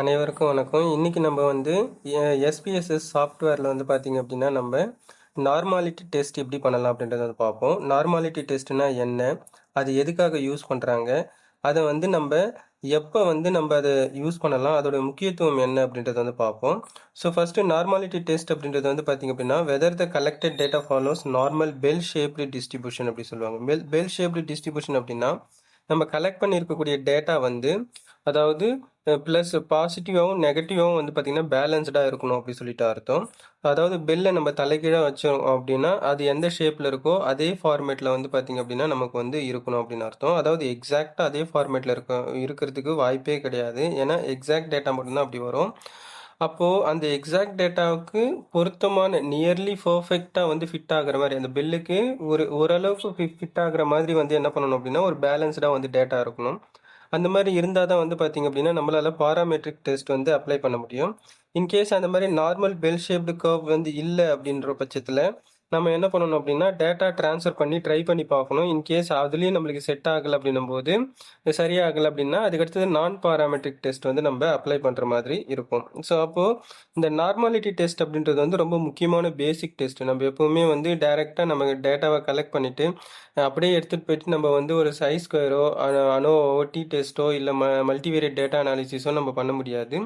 அனைவருக்கும் வணக்கம். இன்னைக்கு நம்ம வந்து எஸ்பிஎஸ்எஸ் சாஃப்ட்வேரில் வந்து பார்த்தீங்க அப்படின்னா நம்ம நார்மாலிட்டி டெஸ்ட் எப்படி பண்ணலாம் அப்படின்றத வந்து பார்ப்போம். நார்மாலிட்டி டெஸ்ட்னா என்ன, அது எதுக்காக யூஸ் பண்ணுறாங்க, அதை வந்து நம்ம எப்போ வந்து நம்ம அதை யூஸ் பண்ணலாம், அதோட முக்கியத்துவம் என்ன அப்படின்றத வந்து பார்ப்போம். ஸோ ஃபஸ்ட்டு நார்மாலிட்டி டெஸ்ட் அப்படின்றது வந்து பார்த்தீங்க அப்படின்னா whether the collected data follows normal bell shaped distribution அப்படி சொல்லுவாங்க. பெல் ஷேப்டு டிஸ்ட்ரிபியூஷன் அப்படின்னா நம்ம கலெக்ட் பண்ணியிருக்கக்கூடிய டேட்டா வந்து அதாவது ப்ளஸ் பாசிட்டிவாகவும் நெகட்டிவாகவும் வந்து பார்த்திங்கன்னா பேலன்ஸ்டாக இருக்கணும் அப்படி சொல்லிட்டு அர்த்தம். அதாவது பெல்லை நம்ம தலைகீழாக வச்சோம் அப்படின்னா அது எந்த ஷேப்பில் இருக்கோ அதே ஃபார்மேட்டில் வந்து பார்த்திங்க அப்படின்னா நமக்கு வந்து இருக்கணும் அப்படின்னு அர்த்தம். அதாவது எக்ஸாக்டாக அதே ஃபார்மேட்டில் இருக்கிறதுக்கு வாய்ப்பே கிடையாது. ஏன்னா எக்ஸாக்ட் டேட்டா மட்டும்தான் அப்படி வரும். அப்போது அந்த எக்ஸாக்ட் டேட்டாவுக்கு பொருத்தமான நியர்லி பர்ஃபெக்டாக வந்து ஃபிட் ஆகுற மாதிரி அந்த பில்லுக்கு ஓரளவுக்கு ஃபிட் ஆகுற மாதிரி வந்து என்ன பண்ணணும் அப்படின்னா ஒரு பேலன்ஸ்டாக வந்து டேட்டா இருக்கணும். அந்த மாதிரி இருந்தால் தான் வந்து பார்த்திங்க அப்படின்னா நம்மளால் பாராமெட்ரிக் டெஸ்ட் வந்து அப்ளை பண்ண முடியும். இன்கேஸ் அந்த மாதிரி நார்மல் பெல் ஷேப்டு கர்வ் வந்து இல்லை அப்படின்ற பட்சத்தில் நம்ம என்ன பண்ணணும் அப்படின்னா டேட்டா ட்ரான்ஸ்ஃபர் பண்ணி ட்ரை பண்ணி பார்க்கணும். இன்கேஸ் அதுலேயும் நம்மளுக்கு செட் ஆகலை அப்படின்னும் போது சரியாகலை அப்படின்னா அதுக்கடுத்தது நான் பாராமெட்ரிக் டெஸ்ட் வந்து நம்ம அப்ளை பண்ணுற மாதிரி இருக்கும். ஸோ அப்போது இந்த நார்மாலிட்டி டெஸ்ட் அப்படின்றது வந்து ரொம்ப முக்கியமான பேசிக் டெஸ்ட். நம்ம எப்போவுமே வந்து டைரெக்டாக நம்ம டேட்டாவை கலெக்ட் பண்ணிவிட்டு அப்படியே எடுத்துகிட்டு போயிட்டு நம்ம வந்து ஒரு சைஸ் ஸ்கொயரோ அனோவோ டி டெஸ்ட்டோ இல்லை மல்டிவேரியட் டேட்டா அனாலிசிஸோ நம்ம பண்ண முடியாது.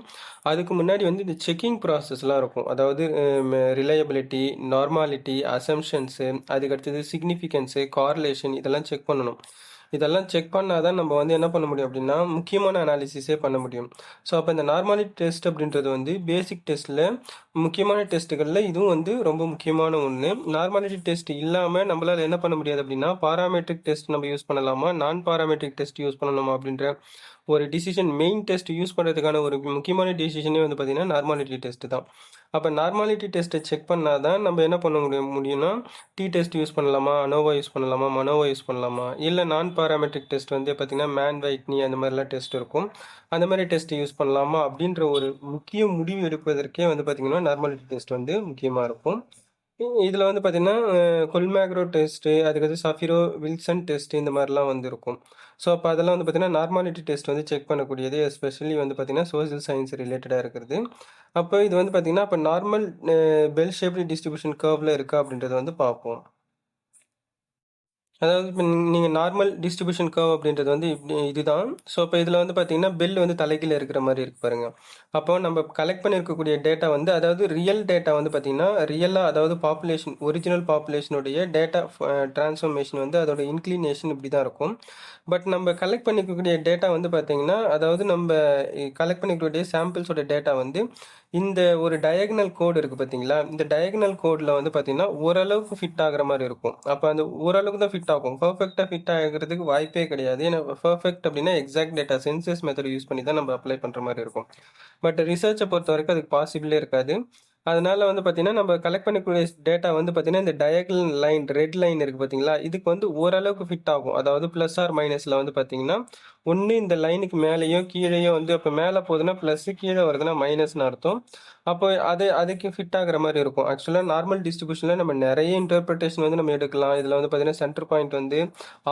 அதுக்கு முன்னாடி வந்து இந்த செக்கிங் ப்ராசஸ்லாம் இருக்கும். அதாவது ரிலையபிலிட்டி, நார்மாலிட்டி, அசம்ஷன்ஸு, அதுக்கடுத்தது சிக்னிஃபிகன்ஸு, கார்லேஷன் இதெல்லாம் செக் பண்ணணும். இதெல்லாம் செக் பண்ணால் தான் நம்ம வந்து என்ன பண்ண முடியும் அப்படின்னா முக்கியமான அனாலிசிஸே பண்ண முடியும். ஸோ அப்போ இந்த நார்மாலிட்டி டெஸ்ட் அப்படின்றது வந்து பேசிக் டெஸ்ட்டில் முக்கியமான டெஸ்ட்டுகளில் இதுவும் வந்து ரொம்ப முக்கியமான ஒன்று. நார்மாலிட்டி டெஸ்ட் இல்லாமல் நம்மளால் என்ன பண்ண முடியாது அப்படின்னா பாராமெட்ரிக் டெஸ்ட் நம்ம யூஸ் பண்ணலாமா, நான் பாராமெட்ரிக் டெஸ்ட் யூஸ் பண்ணணுமா அப்படின்ற ஒரு டிசிஷன் மெயின் டெஸ்ட் யூஸ் பண்ணுறதுக்கான ஒரு முக்கியமான டிசிஷனே வந்து பார்த்திங்கன்னா நார்மாலிட்டி டெஸ்ட் தான். அப்போ நார்மாலிட்டி டெஸ்ட்டை செக் பண்ணால் தான் நம்ம என்ன பண்ண முடியும்னா டி டெஸ்ட் யூஸ் பண்ணலாமா, அனோவா யூஸ் பண்ணலாமா, மனோவா யூஸ் பண்ணலாமா, இல்லை நான் பாராமெட்ரிக் டெஸ்ட் வந்து பார்த்திங்கன்னா மேன் வைட்னி அந்த மாதிரிலாம் டெஸ்ட் இருக்கும். அந்த மாதிரி டெஸ்ட் யூஸ் பண்ணலாமா அப்படின்ற ஒரு முக்கிய முடிவு எடுப்பதற்கே வந்து பார்த்திங்கன்னா நார்மாலிட்டி டெஸ்ட் வந்து முக்கியமாக இருக்கும். இதில் வந்து பார்த்திங்கன்னா கொல்மேக்ரோ டெஸ்ட்டு, அதுக்கடுத்து சஃபிரோ வில்சன் டெஸ்ட் இந்த மாதிரிலாம் வந்து இருக்கும். ஸோ அப்போ அதெல்லாம் வந்து பார்த்திங்கன்னா நார்மாலிட்டி டெஸ்ட் வந்து செக் பண்ணக்கூடியது, எஸ்பெஷலி வந்து பார்த்திங்கன்னா சோசியல் சயின்ஸ் ரிலேட்டடாக இருக்கிறது. அப்போ இது வந்து பார்த்திங்கன்னா அப்போ நார்மல் பெல் ஷேப்டு டிஸ்ட்ரிபியூஷன் கர்வில் இருக்கா அப்படின்றத வந்து பார்ப்போம். அதாவது இப்போ நீங்கள் நார்மல் டிஸ்ட்ரிபியூஷன் கர்வ் அப்படின்றது வந்து இதுதான். ஸோ இப்போ இதில் வந்து பார்த்தீங்கன்னா பெல் வந்து தலைகீழ இருக்கிற மாதிரி இருக்கு பாருங்க. அப்போ நம்ம கலெக்ட் பண்ணியிருக்கக்கூடிய டேட்டா வந்து அதாவது ரியல் டேட்டா வந்து பார்த்தீங்கன்னா ரியலாக அதாவது பாப்புலேஷன் ஒரிஜினல் பாப்புலேஷனுடைய டேட்டா டிரான்ஸ்ஃபர்மேஷன் வந்து அதோட இன்க்ளினேஷன் இப்படி தான் இருக்கும். பட் நம்ம கலெக்ட் பண்ணிக்கக்கூடிய டேட்டா வந்து பார்த்தீங்கன்னா அதாவது நம்ம கலெக்ட் பண்ணிக்கக்கூடிய சாம்பிள்ஸோட டேட்டா வந்து இந்த ஒரு டயகனல் கோடு இருக்குது பார்த்தீங்களா, இந்த டயகனல் கோடில் வந்து பார்த்தீங்கன்னா ஓரளவுக்கு ஃபிட் ஆகிற மாதிரி இருக்கும். அப்போ அந்த ஓரளவுக்கு தான் ஃபிட் ஆகும், பர்ஃபெக்டாக ஃபிட் ஆகிறதுக்கு வாய்ப்பே கிடையாது. ஏன்னா பர்ஃபெக்ட் அப்படின்னா exact data census method use பண்ணி தான் நம்ம அப்ளை பண்ணுற மாதிரி இருக்கும். பட் ரிசர்ச்சை பொறுத்த வரைக்கும் அதுக்கு பாசிபிளே இருக்காது. அதனால வந்து பார்த்தீங்கன்னா நம்ம கலெக்ட் பண்ணக்கூடிய டேட்டா வந்து பார்த்தீங்கன்னா இந்த டயகனல் லைன் ரெட் லைன் இருக்குது பார்த்தீங்களா, இதுக்கு வந்து ஓரளவுக்கு ஃபிட் ஆகும். அதாவது ப்ளஸ் ஆர் மைனஸில் வந்து பார்த்தீங்கன்னா ஒன்று இந்த லைனுக்கு மேலேயோ கீழேயோ வந்து அப்போ மேலே போகுதுன்னா ப்ளஸ்ஸு, கீழே வருதுன்னா மைனஸ்னு அர்த்தம். அப்போ அதுக்கு ஃபிட் ஆகிற மாதிரி இருக்கும். ஆக்சுவலாக நார்மல் டிஸ்ட்ரிபியூஷனில் நம்ம நிறைய இன்டர்பிரிட்டேஷன் வந்து நம்ம எடுக்கலாம். இதில் வந்து பார்த்தீங்கன்னா சென்டர் பாயிண்ட் வந்து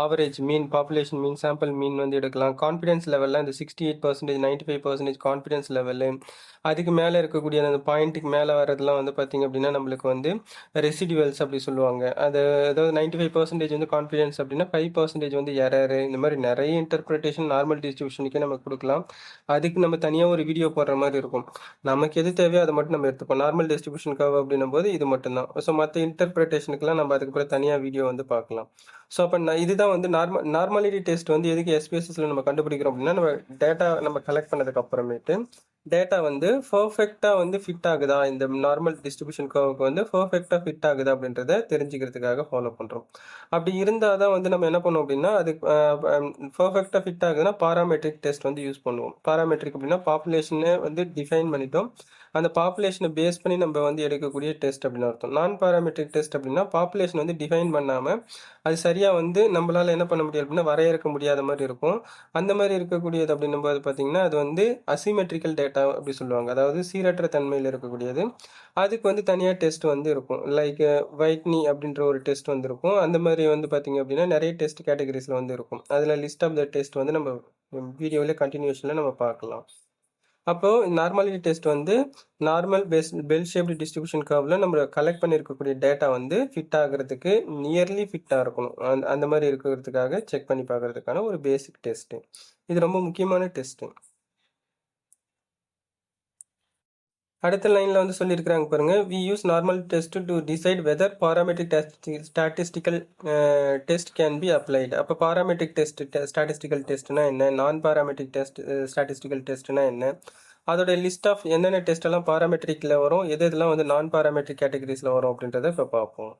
ஆவரேஜ் மீன், பாப்புலேஷன் மீன், சாம்பிள் மீன் வந்து எடுக்கலாம். கான்ஃபிடன்ஸ் லெவலில் இந்த 68%, 95% கான்ஃபிடன்ஸ் லெவலு, அதுக்கு மேலே இருக்கக்கூடிய அந்த பாயிண்ட்டுக்கு மேலே வரதுலாம் வந்து பார்த்திங்க அப்படின்னா நம்மளுக்கு வந்து ரெசிடியூவல்ஸ் அப்படி சொல்லுவாங்க. அது அதாவது 95% வந்து கான்ஃபிடன்ஸ் அப்படின்னா 5% வந்து எரரு. இந்த மாதிரி நிறைய இன்டர்பிரிட்டேஷன் நார்மல் டிஸ்ட்ரிபியூஷனுக்கே நம்ம கொடுக்கலாம். அதுக்கு நம்ம தனியாக ஒரு வீடியோ போடுற மாதிரி இருக்கும். நமக்கு எது தேவையோ அதை மட்டும் நம்ம எடுத்துப்போம். நார்மல் டிஸ்ட்ரிபியூஷன் கர்வ் அப்படின்னும் போது இது மட்டும்தான். ஸோ மற்ற இன்டர்பிரிட்டேஷனுக்குலாம் நம்ம அதுக்கப்புறம் தனியாக வீடியோ வந்து பார்க்கலாம். ஸோ அப்போ இதுதான் வந்து நார்மாலிட்டி டெஸ்ட் வந்து எதுக்கு எஸ்பிஎஸ்எஸ்ல நம்ம கண்டுபிடிக்கிறோம் அப்படின்னா நம்ம டேட்டா நம்ம கலெக்ட் பண்ணதுக்கு அப்புறமேட்டு டேட்டா வந்து பர்ஃபெக்டாக வந்து ஃபிட் ஆகுதா, இந்த நார்மல் டிஸ்ட்ரிபியூஷன் கர்வுக்கு வந்து பர்ஃபெக்டாக ஃபிட் ஆகுதா அப்படின்றத தெரிஞ்சுக்கிறதுக்காக ஃபாலோ பண்ணுறோம். அப்படி இருந்தால் தான் வந்து நம்ம என்ன பண்ணுவோம் அப்படின்னா அது பர்ஃபெக்டாக ஃபிட் ஆகுதுன்னா பாராமெட்ரிக் டெஸ்ட் வந்து யூஸ் பண்ணுவோம். பாராமெட்ரிக் அப்படின்னா பாப்புலேஷனை வந்து டிஃபைன் பண்ணிட்டோம், அந்த பாப்புலேஷனை பேஸ் பண்ணி நம்ம வந்து எடுக்கக்கூடிய டெஸ்ட் அப்படின்னு அர்த்தம். நான் பாராமெட்ரிக் டெஸ்ட் அப்படின்னா பாப்புலேஷன் வந்து டிஃபைன் பண்ணாமல் அது சரியாக வந்து நம்மளால் என்ன பண்ண முடியாது அப்படின்னா வரையறுக்க முடியாத மாதிரி இருக்கும். அந்த மாதிரி இருக்கக்கூடியது அப்படின்னும் போது பார்த்தீங்கன்னா அது வந்து அசிமெட்ரிக்கல் டேட்டா அப்படி சொல்லுவாங்க. அதாவது சீரற்ற தன்மையில் இருக்கக்கூடியது. அதுக்கு வந்து தனியாக டெஸ்ட் வந்து இருக்கும். லைக் வைட்னி அப்படின்ற ஒரு டெஸ்ட் வந்து இருக்கும். அந்த மாதிரி வந்து பார்த்தீங்க அப்படின்னா நிறைய டெஸ்ட் கேட்டகரிஸில் வந்து இருக்கும். அதில் லிஸ்ட் ஆஃப் த டெஸ்ட் வந்து நம்ம வீடியோவில் கண்டினியூஷனில் நம்ம பார்க்கலாம். அப்போ நார்மாலிட்டி டெஸ்ட் வந்து நார்மல் பெல் ஷேப்டு டிஸ்ட்ரிபியூஷன் கர்வ்ல நம்ம கலெக்ட் பண்ணியிருக்கக்கூடிய டேட்டா வந்து ஃபிட் ஆகிறதுக்கு நியர்லி ஃபிட்டாக இருக்கணும். அந்த மாதிரி இருக்கிறதுக்காக செக் பண்ணி பார்க்கறதுக்கான ஒரு பேசிக் டெஸ்ட்டு. இது ரொம்ப முக்கியமான டெஸ்ட்டு. அடுத்த லைனில் வந்து சொல்லியிருக்கிறாங்க பாருங்க, we use normal test to decide whether parametric statistical test can be applied. அப்போ பாராமெட்ரிக் டெஸ்ட் ஸ்டாட்டிஸ்டிக்கல் டெஸ்ட்னா என்ன, நான் பாராமெட்ரிக் டெஸ்ட் ஸ்டாட்டிஸ்டிக்கல் டெஸ்ட்னா என்ன, அதோட லிஸ்ட் ஆஃப் என்னென்ன டெஸ்ட் எல்லாம் பாராமெட்ரிக்கில் வரும், எது எதெல்லாம் வந்து நான் பாராமெட்ரிக் கேட்டகரிஸில் வரும் அப்படின்றத இப்போ பார்ப்போம்.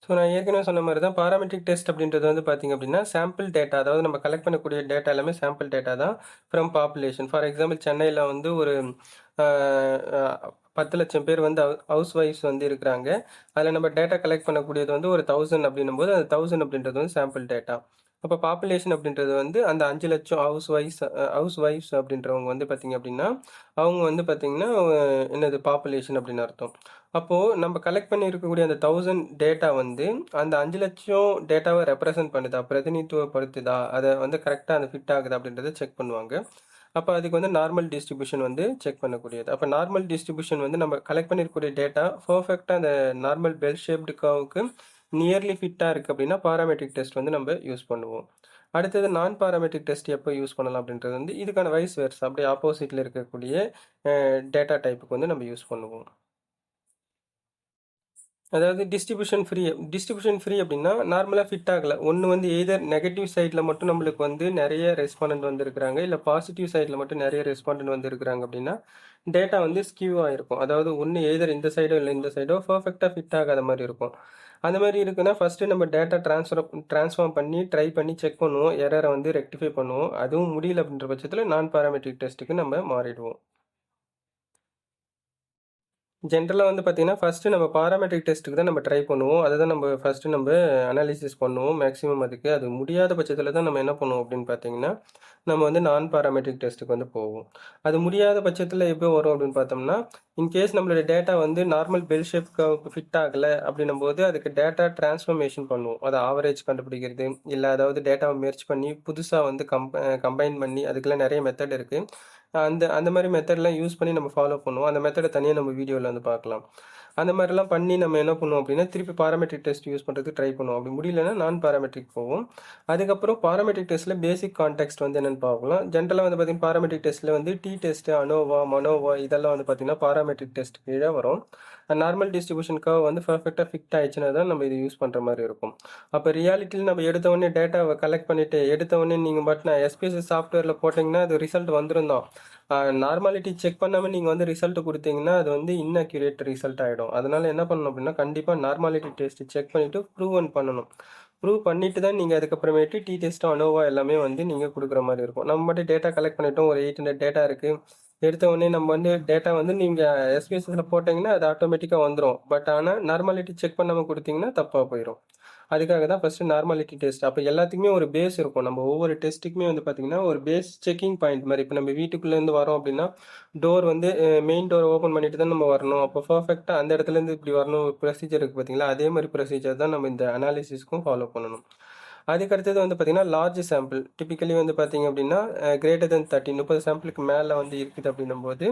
ஸோ நான் ஏற்கனவே சொன்ன மாதிரி தான் பாராமெட்ரிக் டெஸ்ட் அப்படின்றது வந்து பார்த்திங்க அப்படின்னா சாம்பிள் டேட்டா, அதாவது நம்ம கலெக்ட் பண்ணக்கூடிய டேட்டா எல்லாமே சாம்பிள் டேட்டா தான் ஃப்ரம் பாப்புலேஷன். ஃபார் எக்ஸாம்பிள் சென்னையில் வந்து ஒரு 10 லட்சம் பேர் வந்து ஹவுஸ் ஒய்ஃப்ஸ் வந்து இருக்கிறாங்க. அதில் நம்ம டேட்டா கலெக்ட் பண்ணக்கூடியது வந்து ஒரு 1000 அப்படின்னும் போது அந்த 1000 அப்படின்றது வந்து சாம்பிள் டேட்டா. அப்போ பாப்புலேஷன் அப்படின்றது வந்து அந்த 5 லட்சம் ஹவுஸ் ஒய்ஃப்ஸ் அப்படின்றவங்க வந்து பார்த்திங்க அப்படின்னா அவங்க வந்து பார்த்திங்கன்னா என்னது பாப்புலேஷன் அப்படின்னு அர்த்தம். அப்போது நம்ம கலெக்ட் பண்ணி இருக்கக்கூடிய அந்த 1000 டேட்டா வந்து அந்த 5 லட்சம் டேட்டாவை ரெப்ரசன்ட் பண்ணுதா, பிரதிநிதித்துவப்படுத்துதா, அதை வந்து கரெக்டாக அந்த ஃபிட் ஆகுதா அப்படின்றத செக் பண்ணுவாங்க. அப்போ அதுக்கு வந்து நார்மல் டிஸ்ட்ரிபியூஷன் வந்து செக் பண்ணக்கூடியது. அப்போ நார்மல் டிஸ்ட்ரிபியூஷன் வந்து நம்ம கலெக்ட் பண்ணியிருக்கக்கூடிய டேட்டா பர்ஃபெக்டாக அந்த நார்மல் பெல் ஷேப்டு கர்வுக்கு நியர்லி ஃபிட்டாக இருக்குது அப்படின்னா பாராமெட்ரிக் டெஸ்ட் வந்து நம்ம யூஸ் பண்ணுவோம். அடுத்தது நான் பாராமெட்ரிக் டெஸ்ட் எப்போ யூஸ் பண்ணலாம் அப்படின்றது வந்து இதுக்கான வைஸ் வேர்ஸ் அப்படியே ஆப்போசிட்டில் இருக்கக்கூடிய டேட்டா டைப்புக்கு வந்து நம்ம யூஸ் பண்ணுவோம். அதாவது டிஸ்ட்ரிபியூஷன் ஃப்ரீ அப்படின்னா நார்மலாக ஃபிட் ஆகலை, ஒன்று வந்து எய்தர் நெகட்டிவ் சைடில் மட்டும் நம்மளுக்கு வந்து நிறைய ரெஸ்பாண்டன்ட் வந்துருக்குறாங்க, இல்லை பாசிட்டிவ் சைடில் மட்டும் நிறைய ரெஸ்பாண்டன்ட் வந்துருக்குறாங்க அப்படின்னா டேட்டா வந்து ஸ்கியூவாக இருக்கும். அதாவது ஒன்று எய்தர் இந்த சைடோ இல்லை இந்த சைடோ பர்ஃபெக்டாக ஃபிட் ஆகாத மாதிரி இருக்கும். அந்த மாதிரி இருக்குன்னா ஃபஸ்ட்டு நம்ம டேட்டா ட்ரான்ஸ்ஃபார்ம் பண்ணி ட்ரை பண்ணி செக் பண்ணுவோம், எரரை வந்து ரெக்டிஃபை பண்ணுவோம். அதுவும் முடியல அப்படின்ற பட்சத்தில் நான் பாராமெட்ரிக் டெஸ்ட்டுக்கு நம்ம மாறிடுவோம். ஜென்ரலாக வந்து பார்த்தீங்கன்னா ஃபஸ்ட்டு நம்ம பாராமெட்ரிக் டெஸ்ட்டுக்கு தான் நம்ம ட்ரை பண்ணுவோம். அதை தான் நம்ம ஃபஸ்ட்டு நம்ம அனாலிசிஸ் பண்ணுவோம் மேக்ஸிமம். அதுக்கு அது முடியாத பட்சத்தில் தான் நம்ம என்ன பண்ணுவோம் அப்படின்னு பார்த்தீங்கன்னா நம்ம வந்து நான் பாராமெட்ரிக் டெஸ்ட்டுக்கு வந்து போவோம். அது முடியாத பட்சத்தில் எப்போ வரும் அப்படின்னு பார்த்தோம்னா, இன்கேஸ் நம்மளோட டேட்டா வந்து நார்மல் பெல் ஷேப்க்கு ஃபிட் ஆகலை அப்படின்னும் போது அதுக்கு டேட்டா டிரான்ஸ்ஃபர்மேஷன் பண்ணுவோம். அது ஆவரேஜ் கண்டுபிடிக்கிறது, இல்லை அதாவது டேட்டாவை முயற்சி பண்ணி புதுசாக வந்து கம்பைன் பண்ணி அதுக்கெல்லாம் நிறைய மெத்தட் இருக்குது. அந்த அந்த மாதிரி மெத்தட்லாம் யூஸ் பண்ணி நம்ம ஃபாலோ பண்ணுவோம். அந்த மெத்தடை தனியாக நம்ம வீடியோவில் வந்து பார்க்கலாம். அந்த மாதிரிலாம் பண்ணி நம்ம என்ன பண்ணுவோம் அப்படின்னா திருப்பி பாராமெட்ரிக் டெஸ்ட் யூஸ் பண்ணுறதுக்கு ட்ரை பண்ணுவோம். அப்படி முடியலன்னா நான் பாராமெட்ரிக் போவோம். அதுக்கப்புறம் பாராமெட்ரிக் டெஸ்ட்டில் பேசிக் கான்டெக்ஸ்ட் வந்து என்னென்னு பார்க்கலாம். ஜென்ரலாக வந்து பார்த்திங்கன்னா பாராமெட்ரிக் டெஸ்ட்டில் வந்து டி டெஸ்ட்டு, அனோவா, மனோவா இதெல்லாம் வந்து பார்த்திங்கன்னா பாராமெட்ரிக் டெஸ்ட் கீழே வரும். நார்மல் டிஸ்ட்ரிபியூஷன் கர்வ் வந்து பர்ஃபெக்டாக ஃபிட் ஆயிடுச்சுன்னா தான் நம்ம இது யூஸ் பண்ணுற மாதிரி இருக்கும். அப்போ ரியாலிட்டியில் நம்ம எடுத்த உடனே டேட்டாவை கலெக்ட் பண்ணிவிட்டு எடுத்த உடனே நீங்கள் பட் நான் எஸ்பிஎஸ்எஸ் சாஃப்ட்வேரில் போட்டிங்கன்னா அது ரிசல்ட் வந்துடும் தான். நார்மாலிட்டி செக் பண்ணாமல் நீங்கள் வந்து ரிசல்ட் கொடுத்தீங்கன்னா அது வந்து இன்அக்யூரேட் ரிசல்ட் ஆகிடும். அதனால் என்ன பண்ணணும் அப்படின்னா கண்டிப்பாக நார்மாலிட்டி டெஸ்ட் செக் பண்ணிவிட்டு ப்ரூவ் பண்ணிட்டு தான் நீங்கள் அதுக்கப்புறமேட்டு டி டெஸ்ட், அனோவா எல்லாமே வந்து நீங்கள் கொடுக்குற மாதிரி இருக்கும். நம்ம மட்டும் டேட்டா கலெக்ட் பண்ணிட்டோம், ஒரு 800 டேட்டா இருக்குது, எடுத்த உடனே நம்ம வந்து டேட்டா வந்து நீங்கள் எஸ்பிஎஸ்எஸில் போட்டிங்கன்னா அது ஆட்டோமேட்டிக்காக வந்துடும். பட் ஆனால் நார்மாலிட்டி செக் பண்ணாமல் கொடுத்தீங்கன்னா தப்பாக போயிடும். அதுக்காக தான் ஃபஸ்ட்டு நார்மாலிட்டி டெஸ்ட். அப்போ எல்லாத்துக்குமே ஒரு பேஸ் இருக்கும். நம்ம ஒவ்வொரு டெஸ்ட்டுக்குமே வந்து பார்த்திங்கன்னா ஒரு பேஸ் செக்கிங் பாயிண்ட் மாதிரி. இப்போ நம்ம வீட்டுக்குள்ளேருந்து வரோம் அப்படின்னா டோர் வந்து மெயின் டோர் ஓப்பன் பண்ணிட்டு தான் நம்ம வரணும். அப்போ பர்ஃபெக்டாக அந்த இடத்துலேருந்து இப்படி வரணும் ப்ரொசீஜர் இருக்குது பார்த்தீங்களா, அதே மாதிரி ப்ரொசீஜர் தான் நம்ம இந்த அனாலிசிஸ்க்கும் ஃபாலோ பண்ணணும். அதுக்கடுத்தது வந்து பார்த்திங்கன்னா லார்ஜ் சாம்பிள். டிப்பிக்கலி வந்து பார்த்திங்க அப்படின்னா கிரேட்டர் தென் 30 சாம்பிளுக்கு மேலே வந்து இருக்குது அப்படின்னும் போது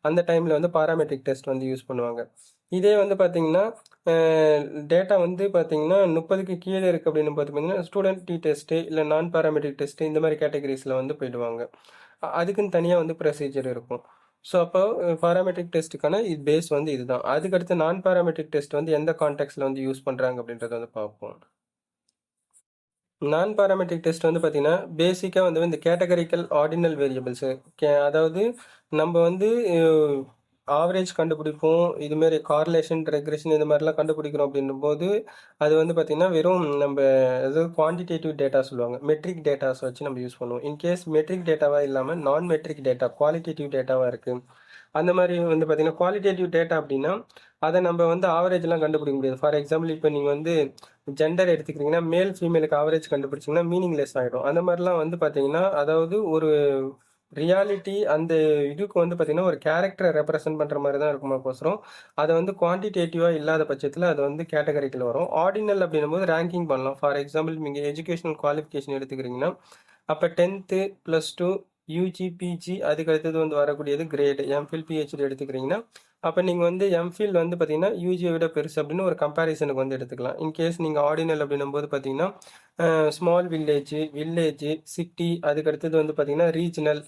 அந்த டைமில் வந்து பாராமெட்ரிக் டெஸ்ட் வந்து யூஸ் பண்ணுவாங்க. இதே வந்து பார்த்திங்கன்னா டேட்டா வந்து பார்த்திங்கன்னா 30க்கு கீழே இருக்குது அப்படின்னு பார்த்தீங்கன்னா ஸ்டூடெண்ட் டி டெஸ்ட்டு இல்லை நான் பாராமெட்ரிக் டெஸ்ட்டு இந்த மாதிரி கேட்டகரிஸில் வந்து போயிடுவாங்க. அதுக்குன்னு தனியாக வந்து ப்ரொசீஜர் இருக்கும். ஸோ அப்போ பாராமெட்ரிக் டெஸ்ட்டுக்கான இது பேஸ் வந்து இதுதான். அதுக்கடுத்து நான் பாராமெட்ரிக் டெஸ்ட் வந்து எந்த கான்டெக்ட்ஸில் வந்து யூஸ் பண்ணுறாங்க அப்படின்றத வந்து பார்ப்போம். நான் பாராமெட்ரிக் டெஸ்ட் வந்து பார்த்தீங்கன்னா பேசிக்காக வந்து இந்த கேட்டகரிக்கல் ஆர்டினல் வேரியபிள்ஸு அதாவது நம்ம வந்து ஆவரேஜ் கண்டுபிடிப்போம், இதுமாரி கார்லேஷன், ரெக்ரெஷன் இது மாதிரிலாம் கண்டுபிடிக்கிறோம் அப்படின்னும் போது அது வந்து பார்த்திங்கன்னா வெறும் நம்ம அதாவது குவான்டிடேட்டிவ் டேட்டா சொல்லுவாங்க, மெட்ரிக் டேட்டாஸ் வச்சு நம்ம யூஸ் பண்ணுவோம். இன்கேஸ் மெட்ரிக் டேட்டாவாக இல்லாமல் நான் மெட்ரிக் டேட்டா குவாலிட்டேட்டிவ் டேட்டாவாக இருக்குது. அந்த மாதிரி வந்து பார்த்திங்கன்னா குவாலிட்டேட்டிவ் டேட்டா அப்படின்னா அதை நம்ம வந்து ஆவரேஜ்லாம் கண்டுபிடிக்க முடியாது. ஃபார் எக்ஸாம்பிள் இப்போ நீங்கள் வந்து ஜெண்டர் எடுத்துக்கிறீங்கன்னா மேல் ஃபீமேலுக்கு ஆவரேஜ் கண்டுபிடிச்சிங்கன்னா மீனிங்லெஸ் ஆகிடும். அந்த மாதிரிலாம் வந்து பார்த்திங்கன்னா அதாவது ஒரு ரியாலிட்டி அந்த இதுக்கு வந்து பார்த்திங்கன்னா ஒரு கேரக்டரை ரெப்ரசன்ட் பண்ணுற மாதிரி தான் இருக்குமாக்கோசரம் அதை வந்து குவான்டிடேட்டிவாக இல்லாத பட்சத்தில் அது வந்து கேட்டகரிக்கில் வரும். ஆர்டினல் அப்படின்னும் போது ரேங்கிங் பண்ணலாம். ஃபார் எக்ஸாம்பிள் நீங்கள் எஜுகேஷனல் குவாலிஃபிகேஷன் எடுத்துக்கிறீங்கன்னா அப்போ 10th +2 யூஜி, பிஜி அதுக்கு அடுத்தது வந்து வரக்கூடியது கிரேடு. எம்ஃபில், பிஹெச்டி எடுத்துக்கிறீங்கன்னா, அப்போ நீங்கள் வந்து எம்ஃபில் வந்து பார்த்தீங்கன்னா யூஜியை விட பெருசு அப்படின்னு ஒரு கம்பேரிசனுக்கு வந்து எடுத்துக்கலாம். இன்கேஸ் நீங்கள் ஆர்டினல் அப்படின்னும் போது பார்த்தீங்கன்னா ஸ்மால் வில்லேஜ், சிட்டி அதுக்கு அடுத்தது வந்து பார்த்தீங்கன்னா ரீஜனல்,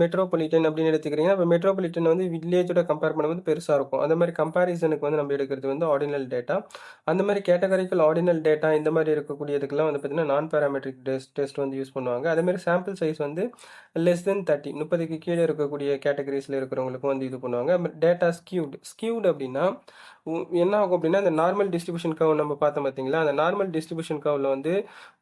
மெட்ரோபாலிட்டன் அப்படின்னு எடுத்துக்கிறீங்கன்னா, இப்போ மெட்ரோபாலிட்டன் வந்து வில்லேஜோட கம்பேர் பண்ணும்போது பெருசாக இருக்கும். அந்த மாதிரி கம்பேரிசனுக்கு வந்து நம்ம எடுக்கிறது வந்து ஆர்டினல் டேட்டா. அந்த மாதிரி கேட்டகரிக்கல் ஆர்டினல் டேட்டா இந்த மாதிரி இருக்கக்கூடியதுக்கெல்லாம் வந்து பார்த்தீங்கன்னா நான் பேராமெட்ரிக் டெஸ்ட் வந்து யூஸ் பண்ணுவாங்க. அதே மாதிரி சாம்பிள் சைஸ் வந்து லெஸ் தென் 30க்கு கீழே இருக்கக்கூடிய கேட்டகரிஸில் இருக்கிறவங்களுக்கும் வந்து இது பண்ணுவாங்க. டேட்டா ஸ்கியூடு அப்படின்னா என்ன ஆகும் அப்படின்னா, அந்த நார்மல் டிஸ்ட்ரிபியூஷன் கர்வ் நம்ம பார்த்தோம் பார்த்தீங்களா, அந்த நார்மல் டிஸ்ட்ரிபியூஷன் கர்வில் வந்து